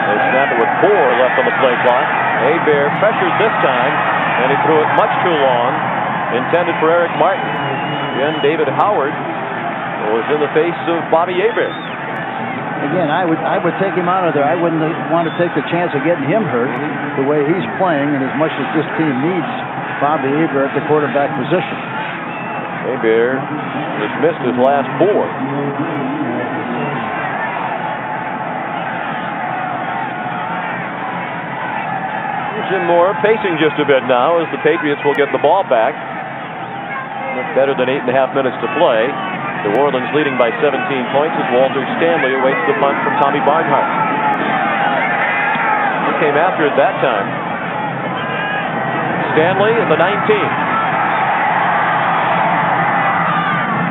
They snap it with 4 left on the play clock. Hebert pressures this time, and he threw it much too long. Intended for Eric Martin. Again, David Howard was in the face of Bobby Hebert. Again, I would take him out of there. I wouldn't want to take the chance of getting him hurt the way he's playing, and as much as this team needs Bobby Hebert at the quarterback position. Hebert has missed his last 4. Jim Moore pacing just a bit now as the Patriots will get the ball back. Better than 8.5 minutes to play. New Orleans leading by 17 points as Walter Stanley awaits the punt from Tommy Barnhart. He came after it that time. Stanley at the 19.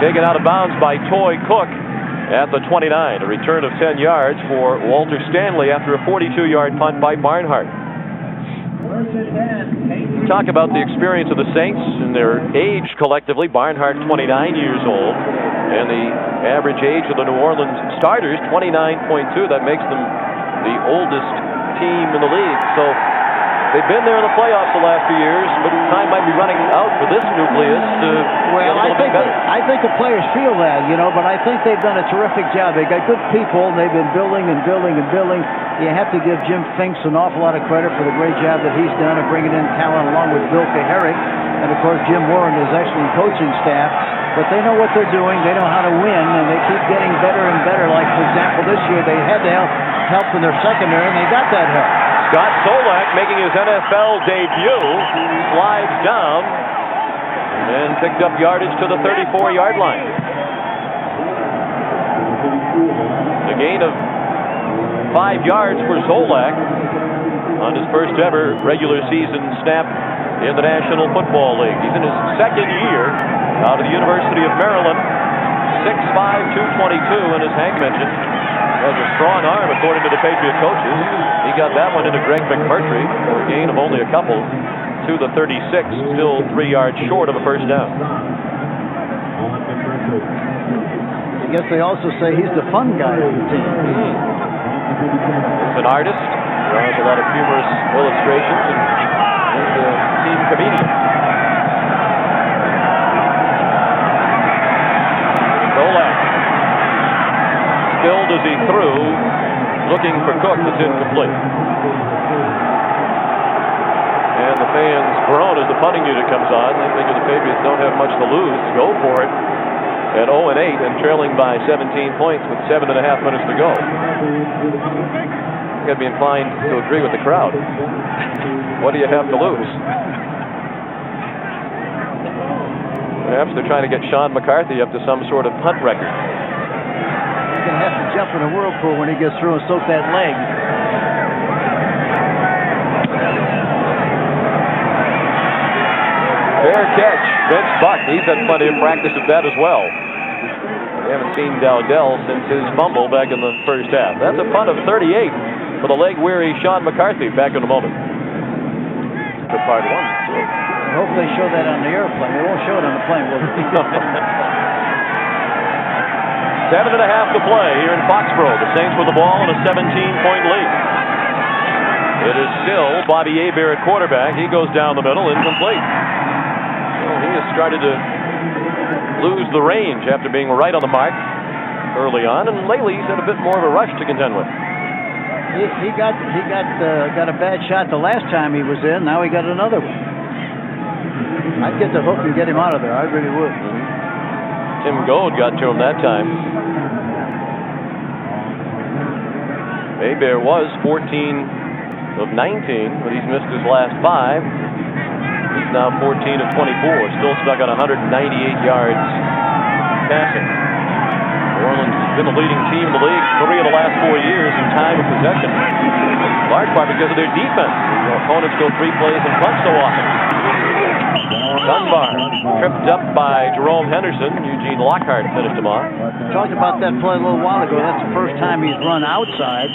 Taken out of bounds by Toy Cook at the 29. A return of 10 yards for Walter Stanley after a 42-yard punt by Barnhart. Talk about the experience of the Saints and their age collectively. Barnhart, 29 years old. And the average age of the New Orleans starters, 29.2. That makes them the oldest team in the league. So they've been there in the playoffs the last few years, but time might be running out for this nucleus to get a little bit better. I think the players feel that, you know, but I think they've done a terrific job. They've got good people, and they've been building and building and building. You have to give Jim Finks an awful lot of credit for the great job that he's done of bringing in talent along with Bill Kaharick, and of course Jim Moore and his excellent coaching staff. But they know what they're doing. They know how to win, and they keep getting better and better. Like, for example, this year they had to help in their secondary, and they got that help. Scott Solak making his NFL debut, slides down and picked up yardage to the 34-yard line. A gain of 5 yards for Solak on his first ever regular season snap in the National Football League. He's in his second year out of the University of Maryland, 6'5", 222, and as Hank mentioned, has a strong arm according to the Patriot coaches. He got that one into Greg McMurtry for a gain of only a couple to the 36, still 3 yards short of a first down. I guess they also say he's the fun guy on the team. He's an artist, draws a lot of humorous illustrations, and he's a team comedian. Solak Spilled as he threw, looking for Cook. It's incomplete. And the fans groan as the punting unit comes on. They figure the Patriots don't have much to lose. Go for it at 0-8 and trailing by 17 points with 7.5 minutes to go. You've got to be inclined to agree with the crowd. What do you have to lose? Perhaps they're trying to get Sean McCarthy up to some sort of punt record. He's going to have to jump in a whirlpool when he gets through and soak that leg. Fair catch. Vince Buck, he's had plenty of practice at that as well. We haven't seen Dowdell since his fumble back in the first half. That's a punt of 38 for the leg-weary Sean McCarthy. Back in a moment. Good part one. I hope they show that on the airplane. They won't show it on the plane, will they? 7.5 to play here in Foxboro. The Saints with the ball and a 17-point lead. It is still Bobby Hebert at quarterback. He goes down the middle, incomplete. Well, he has started to lose the range after being right on the mark early on, and lately he's had a bit more of a rush to contend with. He got a bad shot the last time he was in. Now he got another one. I'd get the hook and get him out of there. I really would. Tim Gold got to him that time. Hebert was 14 of 19, but he's missed his last 5. He's now 14 of 24, still stuck on 198 yards passing. New Orleans has been the leading team in the league 3 of the last 4 years in time of possession, in large part because of their defense. The opponents go 3 plays and punt so often. Dunbar tripped up by Jerome Henderson. Eugene Lockhart finished him off. Talked about that play a little while ago. That's the first time he's run outside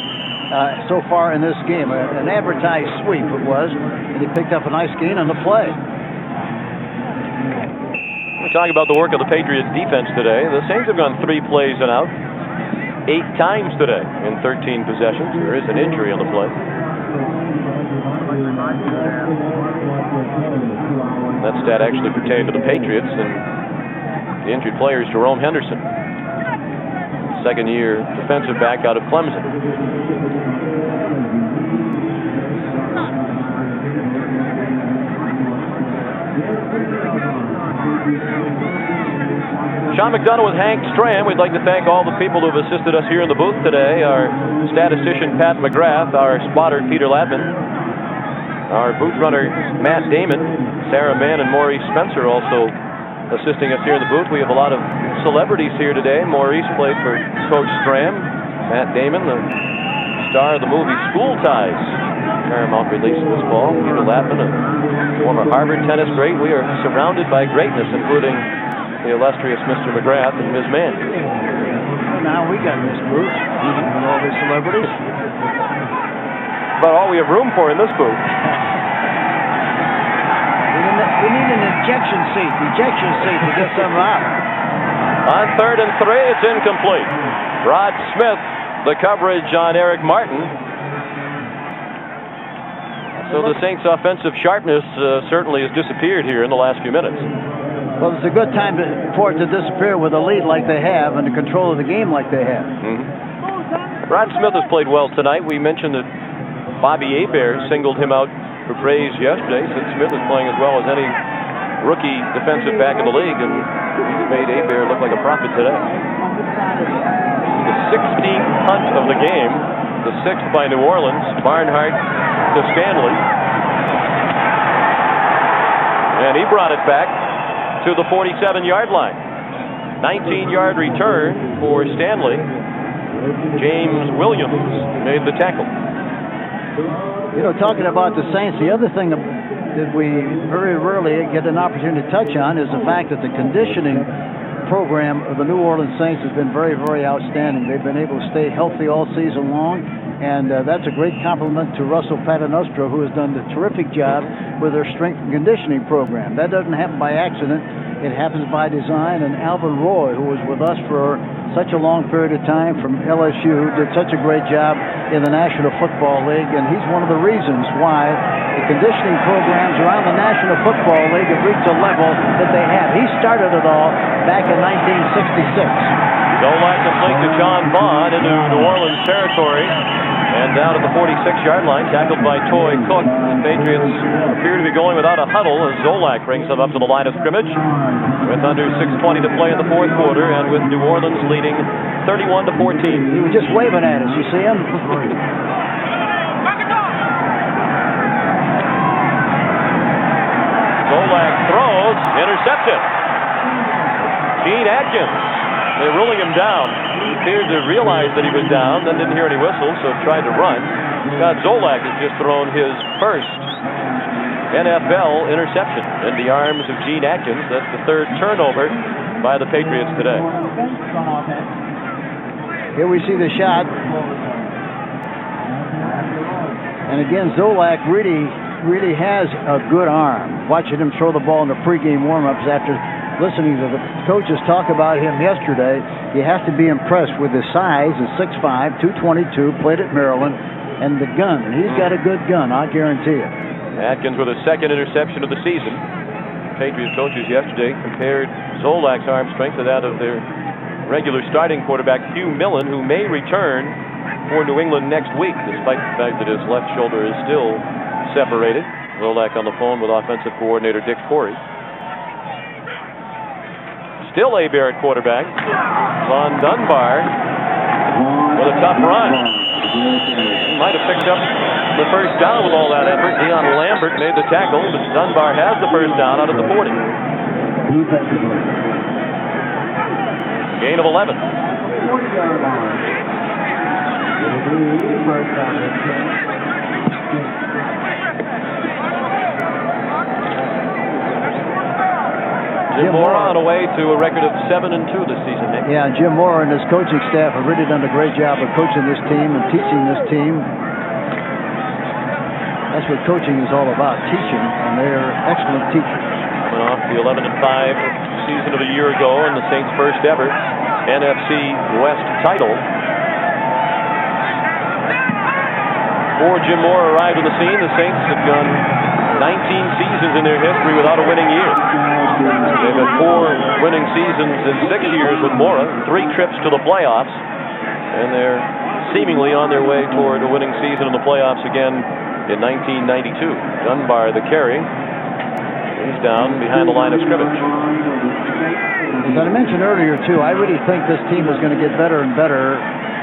so far in this game. An advertised sweep it was, and he picked up a nice gain on the play. We're talking about the work of the Patriots defense today. The Saints have gone 3 plays and out 8 times today in 13 possessions. There is an injury on the play. That stat actually pertained to the Patriots, and the injured player is Jerome Henderson, second-year defensive back out of Clemson. Sean McDonough with Hank Stram. We'd like to thank all the people who have assisted us here in the booth today. Our statistician, Pat McGrath, our spotter, Peter Ladman, our booth runner, Matt Damon, Sarah Mann, and Maurice Spencer also assisting us here in the booth. We have a lot of celebrities here today. Maurice played for Coach Stram. Matt Damon, the star of the movie School Ties, Paramount release this fall. Peter Ladman, a former Harvard tennis great. We are surrounded by greatness, including the illustrious Mr. McGrath and Ms. Mann. Now we got this booth with all these celebrities. About all we have room for in this booth. We need an ejection seat to get some out. On 3rd and 3, it's incomplete. Rod Smith, the coverage on Eric Martin. So the Saints' offensive sharpness certainly has disappeared here in the last few minutes. Well, it's a good time for it to disappear with a lead like they have and the control of the game like they have. Rod Smith has played well tonight. We mentioned that Bobby Hebert singled him out for praise yesterday, since Smith is playing as well as any rookie defensive back in the league, and he's made Hebert look like a prophet today. The 16th punt of the game, the 6th by New Orleans. Barnhart to Stanley, and he brought it back to the 47-yard line. 19-yard return for Stanley. James Williams made the tackle. You know, talking about the Saints, the other thing that we very rarely get an opportunity to touch on is the fact that the conditioning program of the New Orleans Saints has been very, very outstanding. They've been able to stay healthy all season long, and that's a great compliment to Russell Paternostro, who has done a terrific job with their strength and conditioning program. That doesn't happen by accident. It happens by design, and Alvin Roy, who was with us for such a long period of time from LSU, did such a great job in the National Football League, and he's one of the reasons why the conditioning programs around the National Football League have reached a level that they have. He started it all back in 1966. Goal line complete to John Vaughn, into New Orleans territory. And down at the 46-yard line, tackled by Toy Cook. The Patriots appear to be going without a huddle as Zolak brings them up to the line of scrimmage with under 6:20 to play in the fourth quarter, and with New Orleans leading 31-14. He was just waving at us. You see him? Zolak throws, intercepted. Gene Atkins, they're ruling him down. He appeared to realize that he was down, then didn't hear any whistles, so tried to run. Scott Zolak has just thrown his first NFL interception in the arms of Gene Atkins. That's the third turnover by the Patriots today. Here we see the shot. And again, Zolak really has a good arm. Watching him throw the ball in the pregame warm-ups after listening to the coaches talk about him yesterday, you have to be impressed with his size. He's 6'5", 222, played at Maryland, and the gun. He's got a good gun, I guarantee it. Atkins with his second interception of the season. Patriots coaches yesterday compared Zolak's arm strength to that of their regular starting quarterback, Hugh Millen, who may return for New England next week, despite the fact that his left shoulder is still separated. Zolak on the phone with offensive coordinator Dick Corey. Still Hebert at quarterback. Von Dunbar with a tough run. Might have picked up the first down with all that effort. Dion Lambert made the tackle, but Dunbar has the first down out of the 40. Gain of 11. Jim Mora on the way to a record of 7-2 this season, Nick. Yeah, Jim Mora and his coaching staff have really done a great job of coaching this team and teaching this team. That's what coaching is all about, teaching, and they're excellent teachers. Coming off the 11-5 season of a year ago and the Saints' first ever NFC West title. Before Jim Mora arrived on the scene, the Saints have gone 19 seasons in their history without a winning year. They've had 4 winning seasons in 6 years with Mora, 3 trips to the playoffs, and they're seemingly on their way toward a winning season in the playoffs again in 1992. Dunbar, the carry, he's down behind the line of scrimmage. As I mentioned earlier, too, I really think this team is going to get better and better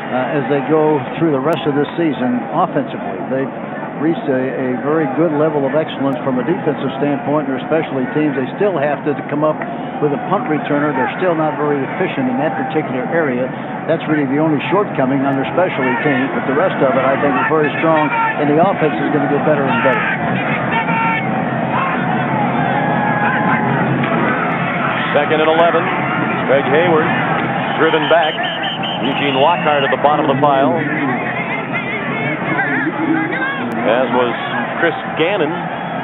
as they go through the rest of this season offensively. They've reached a very good level of excellence from a defensive standpoint. Their specialty teams, they still have to come up with a punt returner. They're still not very efficient in that particular area. That's really the only shortcoming on their specialty teams, but the rest of it, I think, is very strong, and the offense is going to get better and better. Second and 11. Greg Hayward driven back. Eugene Lockhart at the bottom of the pile, as was Chris Gannon,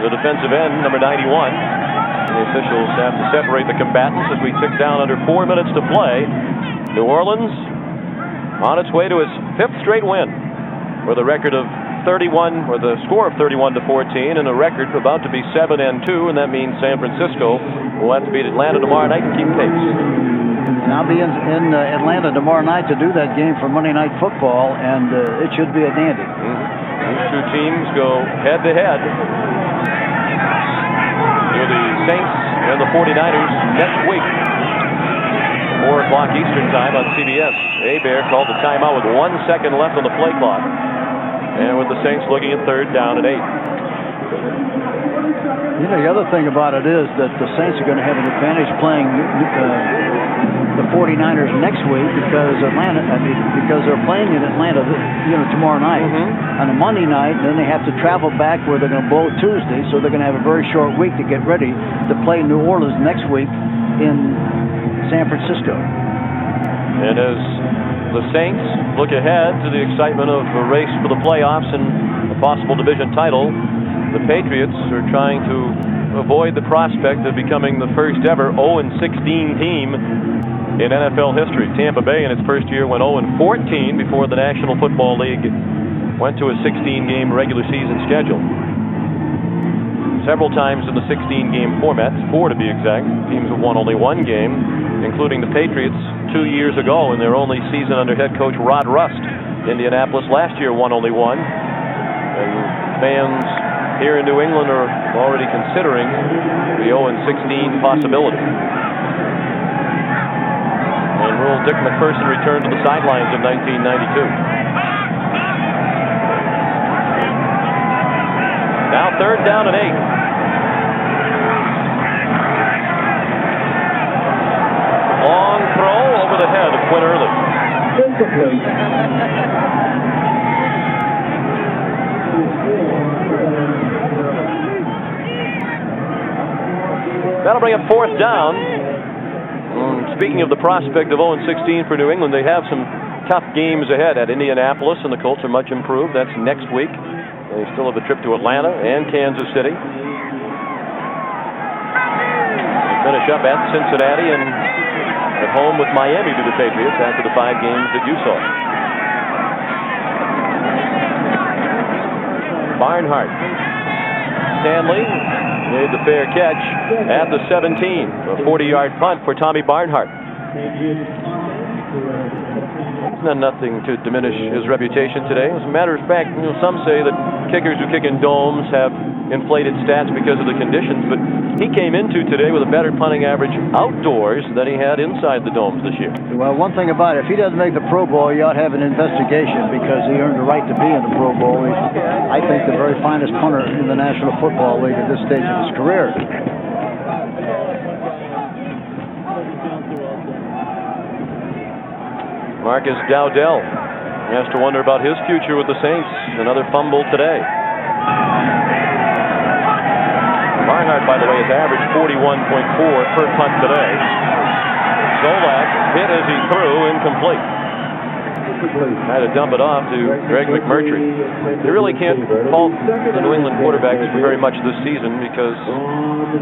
the defensive end, number 91. And the officials have to separate the combatants as we tick down under 4 minutes to play. New Orleans on its way to its 5th straight win with a record of 31, or the score of 31-14, and a record about to be 7-2, and that means San Francisco will have to beat Atlanta tomorrow night to keep pace. And I'll be in Atlanta tomorrow night to do that game for Monday Night Football, and it should be a dandy. These two teams go head-to-head with the Saints and the 49ers next week. 4 o'clock Eastern time on CBS. Hebert called the timeout with 1 second left on the play clock. And with the Saints looking at 3rd down and 8. You know, the other thing about it is that the Saints are going to have an advantage playing the 49ers next week because they're playing in Atlanta, tomorrow night on a Monday night, and then they have to travel back where they're going to blow Tuesday, so they're going to have a very short week to get ready to play New Orleans next week in San Francisco. And as the Saints look ahead to the excitement of a race for the playoffs and a possible division title, the Patriots are trying to avoid the prospect of becoming the first ever 0-16 team in NFL history. Tampa Bay in its first year went 0-14 before the National Football League went to a 16-game regular season schedule. several times in the 16-game format, 4 to be exact. Teams have won only 1 game, including the Patriots 2 years ago in their only season under head coach Rod Rust. Indianapolis last year won only 1. And fans here in New England are already considering the 0-16 possibility. And will Dick McPherson return to the sidelines in 1992? Now 3rd down and 8. Long throw over the head of Quinn Early. That'll bring up 4th down. Speaking of the prospect of 0-16 for New England, they have some tough games ahead at Indianapolis, and the Colts are much improved. That's next week. They still have a trip to Atlanta and Kansas City. They finish up at Cincinnati and at home with Miami to the Patriots after the 5 games that you saw. Barnhart. Stanley made the fair catch at the 17. A 40-yard punt for Tommy Barnhart. It's not nothing to diminish his reputation today. As a matter of fact, some say that kickers who kick in domes have inflated stats because of the conditions, but he came into today with a better punting average outdoors than he had inside the domes this year. Well, one thing about it, if he doesn't make the Pro Bowl, you ought to have an investigation because he earned the right to be in the Pro Bowl. He's, I think, the very finest punter in the National Football League at this stage of his career. Marcus Dowdell has to wonder about his future with the Saints. Another fumble today. Barnhart, by the way, has averaged 41.4 per punt today. Solak hit as he threw, incomplete. Had to dump it off to Greg McMurtry. You really can't fault the New England quarterbacks very much this season because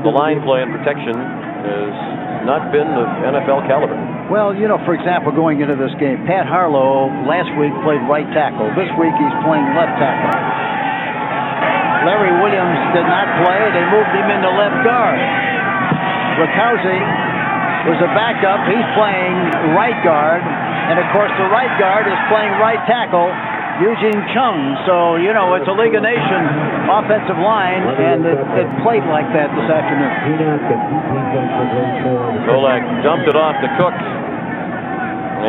the line play and protection has not been of NFL caliber. Well, for example, going into this game, Pat Harlow last week played right tackle. This week he's playing left tackle. Larry Williams did not play. They moved him into left guard. Rakowski was a backup. He's playing right guard. And, of course, the right guard is playing right tackle, Eugene Chung. So, it's a League of Nations offensive line, and it played like that this afternoon. Solak dumped it off to Cook.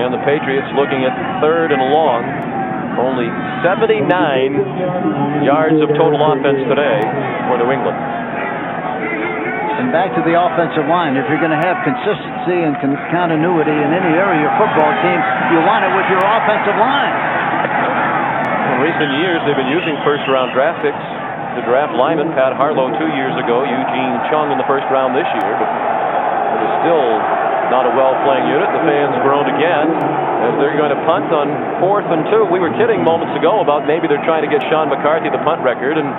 And the Patriots looking at 3rd and long. Only 79 yards of total offense today for New England. And back to the offensive line. If you're going to have consistency and continuity in any area of your football team, you want it with your offensive line. In recent years, they've been using first-round draft picks to draft linemen. Pat Harlow 2 years ago, Eugene Chung in the first round this year. But it is still not a well-playing unit. The fans groaned again as they're going to punt on 4th and 2. We were kidding moments ago about maybe they're trying to get Sean McCarthy the punt record, and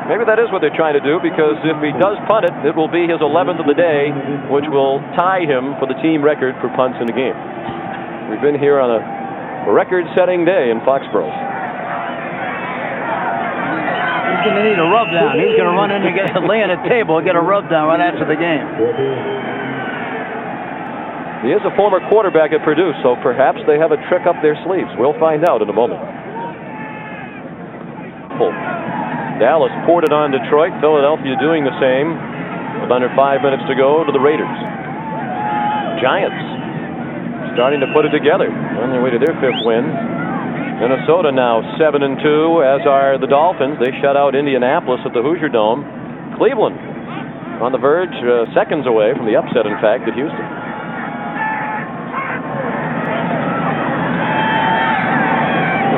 maybe that is what they're trying to do, because if he does punt it, it will be his 11th of the day, which will tie him for the team record for punts in a game. We've been here on a record-setting day in Foxboro. He's going to need a rub down. He's going to run in and lay on a table and get a rub down right after the game. He is a former quarterback at Purdue, so perhaps they have a trick up their sleeves. We'll find out in a moment. Dallas poured it on Detroit. Philadelphia doing the same with under 5 minutes to go to the Raiders. Giants starting to put it together on their way to their 5th win. Minnesota now 7-2, as are the Dolphins. They shut out Indianapolis at the Hoosier Dome. Cleveland on the verge, seconds away from the upset, in fact, at Houston.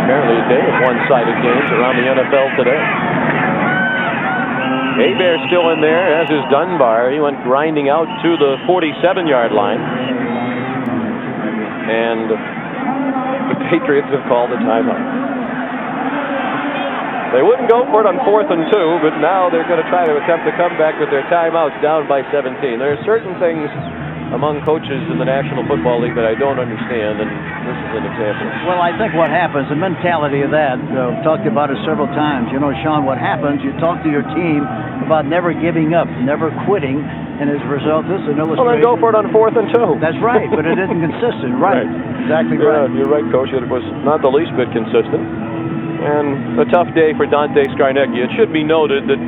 Apparently a day of one-sided games around the NFL today. Hebert still in there, as is Dunbar. He went grinding out to the 47-yard line. And the Patriots have called a timeout. They wouldn't go for it on 4th and 2, but now they're going to try to attempt to come back with their timeouts down by 17. There are certain things among coaches in the National Football League that I don't understand, and this is an example. Well, I think what happens, the mentality of that, we've talked about it several times. You know, Sean, what happens, you talk to your team about never giving up, never quitting, and as a result, this is an illustration. Well, then go for it on 4th and 2. That's right, but it isn't consistent. Right. Exactly right. You're right, Coach. It was not the least bit consistent. And a tough day for Dante Scarnecchia. It should be noted that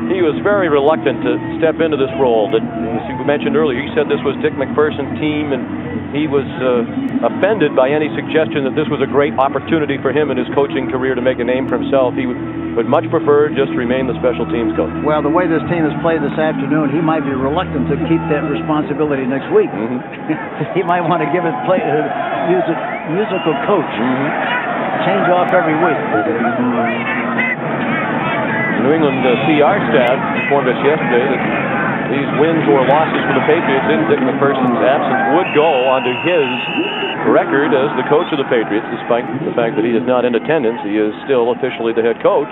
he was very reluctant to step into this role. That, as you mentioned earlier, he said this was Dick McPherson's team, and he was offended by any suggestion that this was a great opportunity for him in his coaching career to make a name for himself. He would much prefer just remain the special teams coach. Well, the way this team has played this afternoon, he might be reluctant to keep that responsibility next week. He might want to give it musical coach. Change off every week. New England CR staff informed us yesterday that these wins or losses for the Patriots in Dick McPherson's absence would go onto his record as the coach of the Patriots, despite the fact that he is not in attendance. He is still officially the head coach.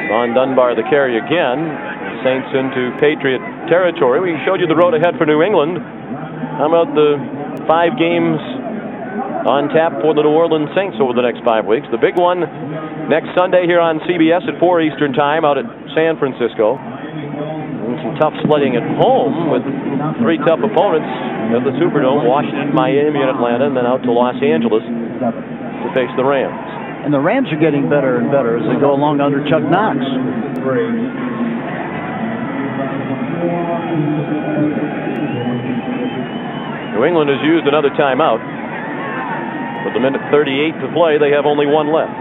Von Dunbar the carry again. Saints into Patriot territory. We showed you the road ahead for New England. How about the 5 games on tap for the New Orleans Saints over the next 5 weeks? The big one next Sunday here on CBS at 4 Eastern Time out at San Francisco. And some tough sledding at home with 3 tough opponents at the Superdome: Washington, Miami, and Atlanta, and then out to Los Angeles to face the Rams. And the Rams are getting better and better as they go along under Chuck Knox. New England has used another timeout. With a minute 38 to play, they have only 1 left.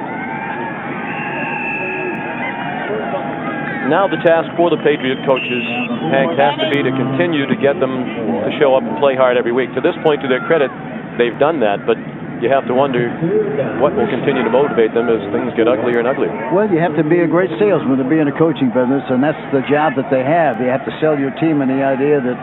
Now the task for the Patriot coaches, Hank, has to be to continue to get them to show up and play hard every week. To this point, to their credit, they've done that, but you have to wonder what will continue to motivate them as things get uglier and uglier. Well, you have to be a great salesman to be in a coaching business, and that's the job that they have. You have to sell your team in the idea that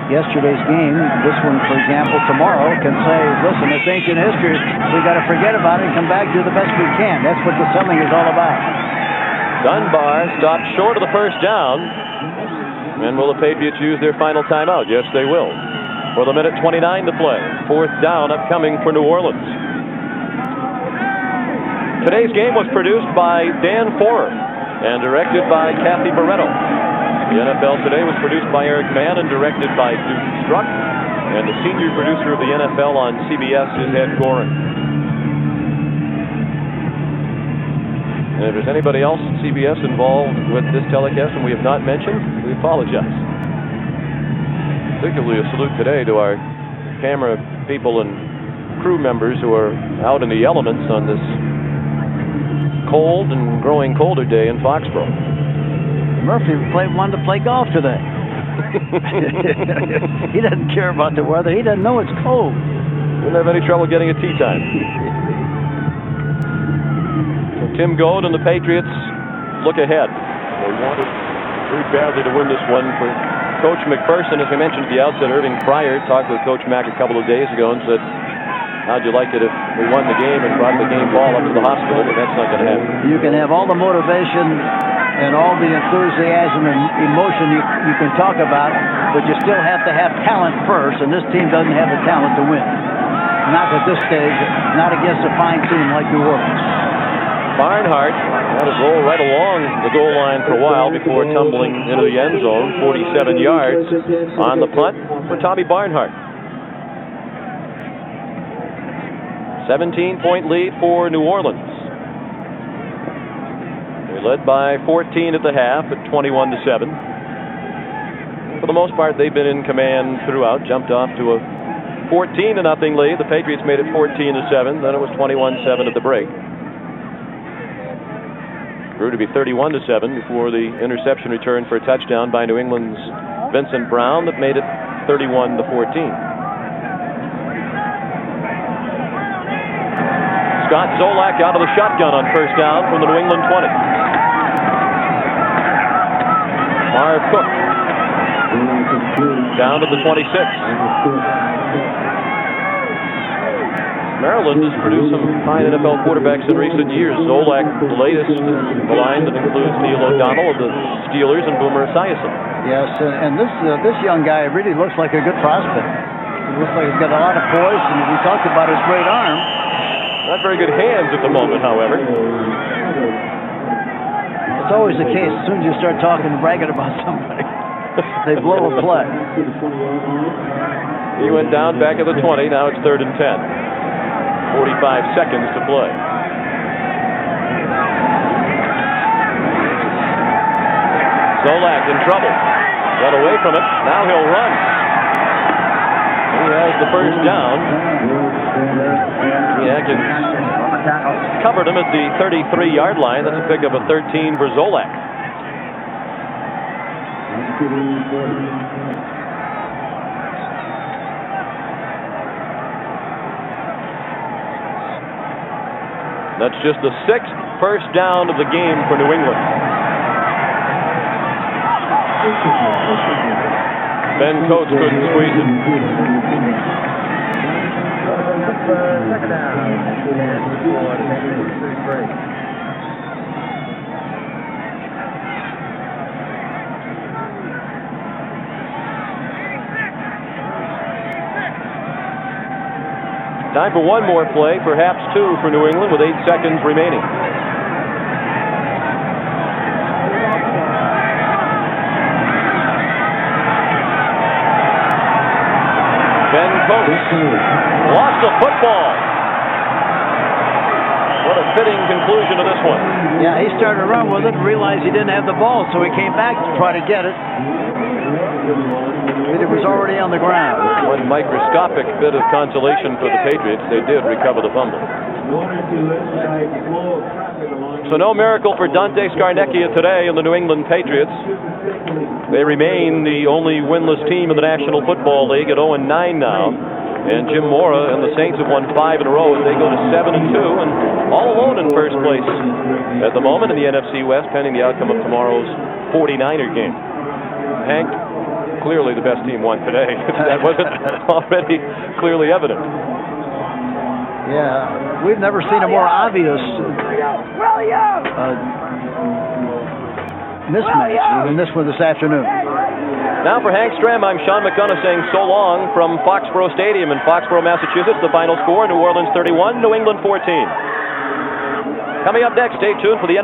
yesterday's game, this one, for example, tomorrow, can say, listen, it's ancient history. We got to forget about it and come back, do the best we can. That's what the selling is all about. Dunbar stopped short of the first down. And will the Patriots use their final timeout? Yes, they will. With a minute 29 to play. 4th down upcoming for New Orleans. Today's game was produced by Dan Forer and directed by Kathy Barretto. The NFL Today was produced by Eric Mann and directed by Duke Struck. And the senior producer of the NFL on CBS is Ed Gorin. And if there's anybody else at CBS involved with this telecast and we have not mentioned, we apologize. Particularly a salute today to our camera people and crew members who are out in the elements on this cold and growing colder day in Foxboro. Murphy wanted to play golf today. He doesn't care about the weather. He doesn't know it's cold. Didn't have any trouble getting a tee time. So Tim Goad and the Patriots look ahead. They wanted very badly to win this one for Coach McPherson. As I mentioned at the outset, Irving Pryor talked with Coach Mack a couple of days ago and said, how'd you like it if we won the game and brought the game ball up to the hospital? But that's not going to happen. You can have all the motivation and all the enthusiasm and emotion you can talk about, but you still have to have talent first, and this team doesn't have the talent to win. Not at this stage, not against a fine team like New Orleans. Barnhart had it roll right along the goal line for a while before tumbling into the end zone. 47 yards on the punt for Tommy Barnhart. 17-point lead for New Orleans. They led by 14 at the half at 21-7. For the most part, they've been in command throughout. Jumped off to a 14-0 lead. The Patriots made it 14-7. Then it was 21-7 at the break. Grew to be 31-7 before the interception return for a touchdown by New England's Vincent Brown that made it 31-14. Scott Zolak out of the shotgun on first down from the New England 20. Marv Cook down to the 26. Maryland has produced some fine NFL quarterbacks in recent years. Zolak, the latest in the line that includes Neil O'Donnell of the Steelers and Boomer Esiason. Yes, and this young guy really looks like a good prospect. He looks like he's got a lot of poise, and we talked about his great arm. Not very good hands at the moment, however. It's always the case. As soon as you start talking and bragging about somebody, they blow a play. He went down back at the 20. Now it's 3rd and 10. 45 seconds to play. Zolak in trouble. Got away from it. Now he'll run. He has the first down. Atkins covered him at the 33-yard line. That's a pickup of 13 for Zolak. That's just the 6th first down of the game for New England. Ben Coates couldn't squeeze it. Second down. Time for one more play, perhaps two for New England with 8 seconds remaining. Ben Coates lost the football. What a fitting conclusion to this one. Yeah, he started to run with it and realized he didn't have the ball, so he came back to try to get it. But it was already on the ground. One microscopic bit of consolation for the Patriots. They did recover the fumble. So no miracle for Dante Scarnecchia today in the New England Patriots. They remain the only winless team in the National Football League at 0-9 now. And Jim Mora and the Saints have won 5 in a row as they go to 7-2 and all alone in first place at the moment in the NFC West, pending the outcome of tomorrow's 49er game. Hank, clearly the best team won today. That wasn't already clearly evident. Yeah, we've never seen a more obvious mismatch than this one this afternoon. Now for Hank Stram, I'm Sean McDonough saying so long from Foxboro Stadium in Foxboro, Massachusetts. The final score, New Orleans 31, New England 14. Coming up next, stay tuned for the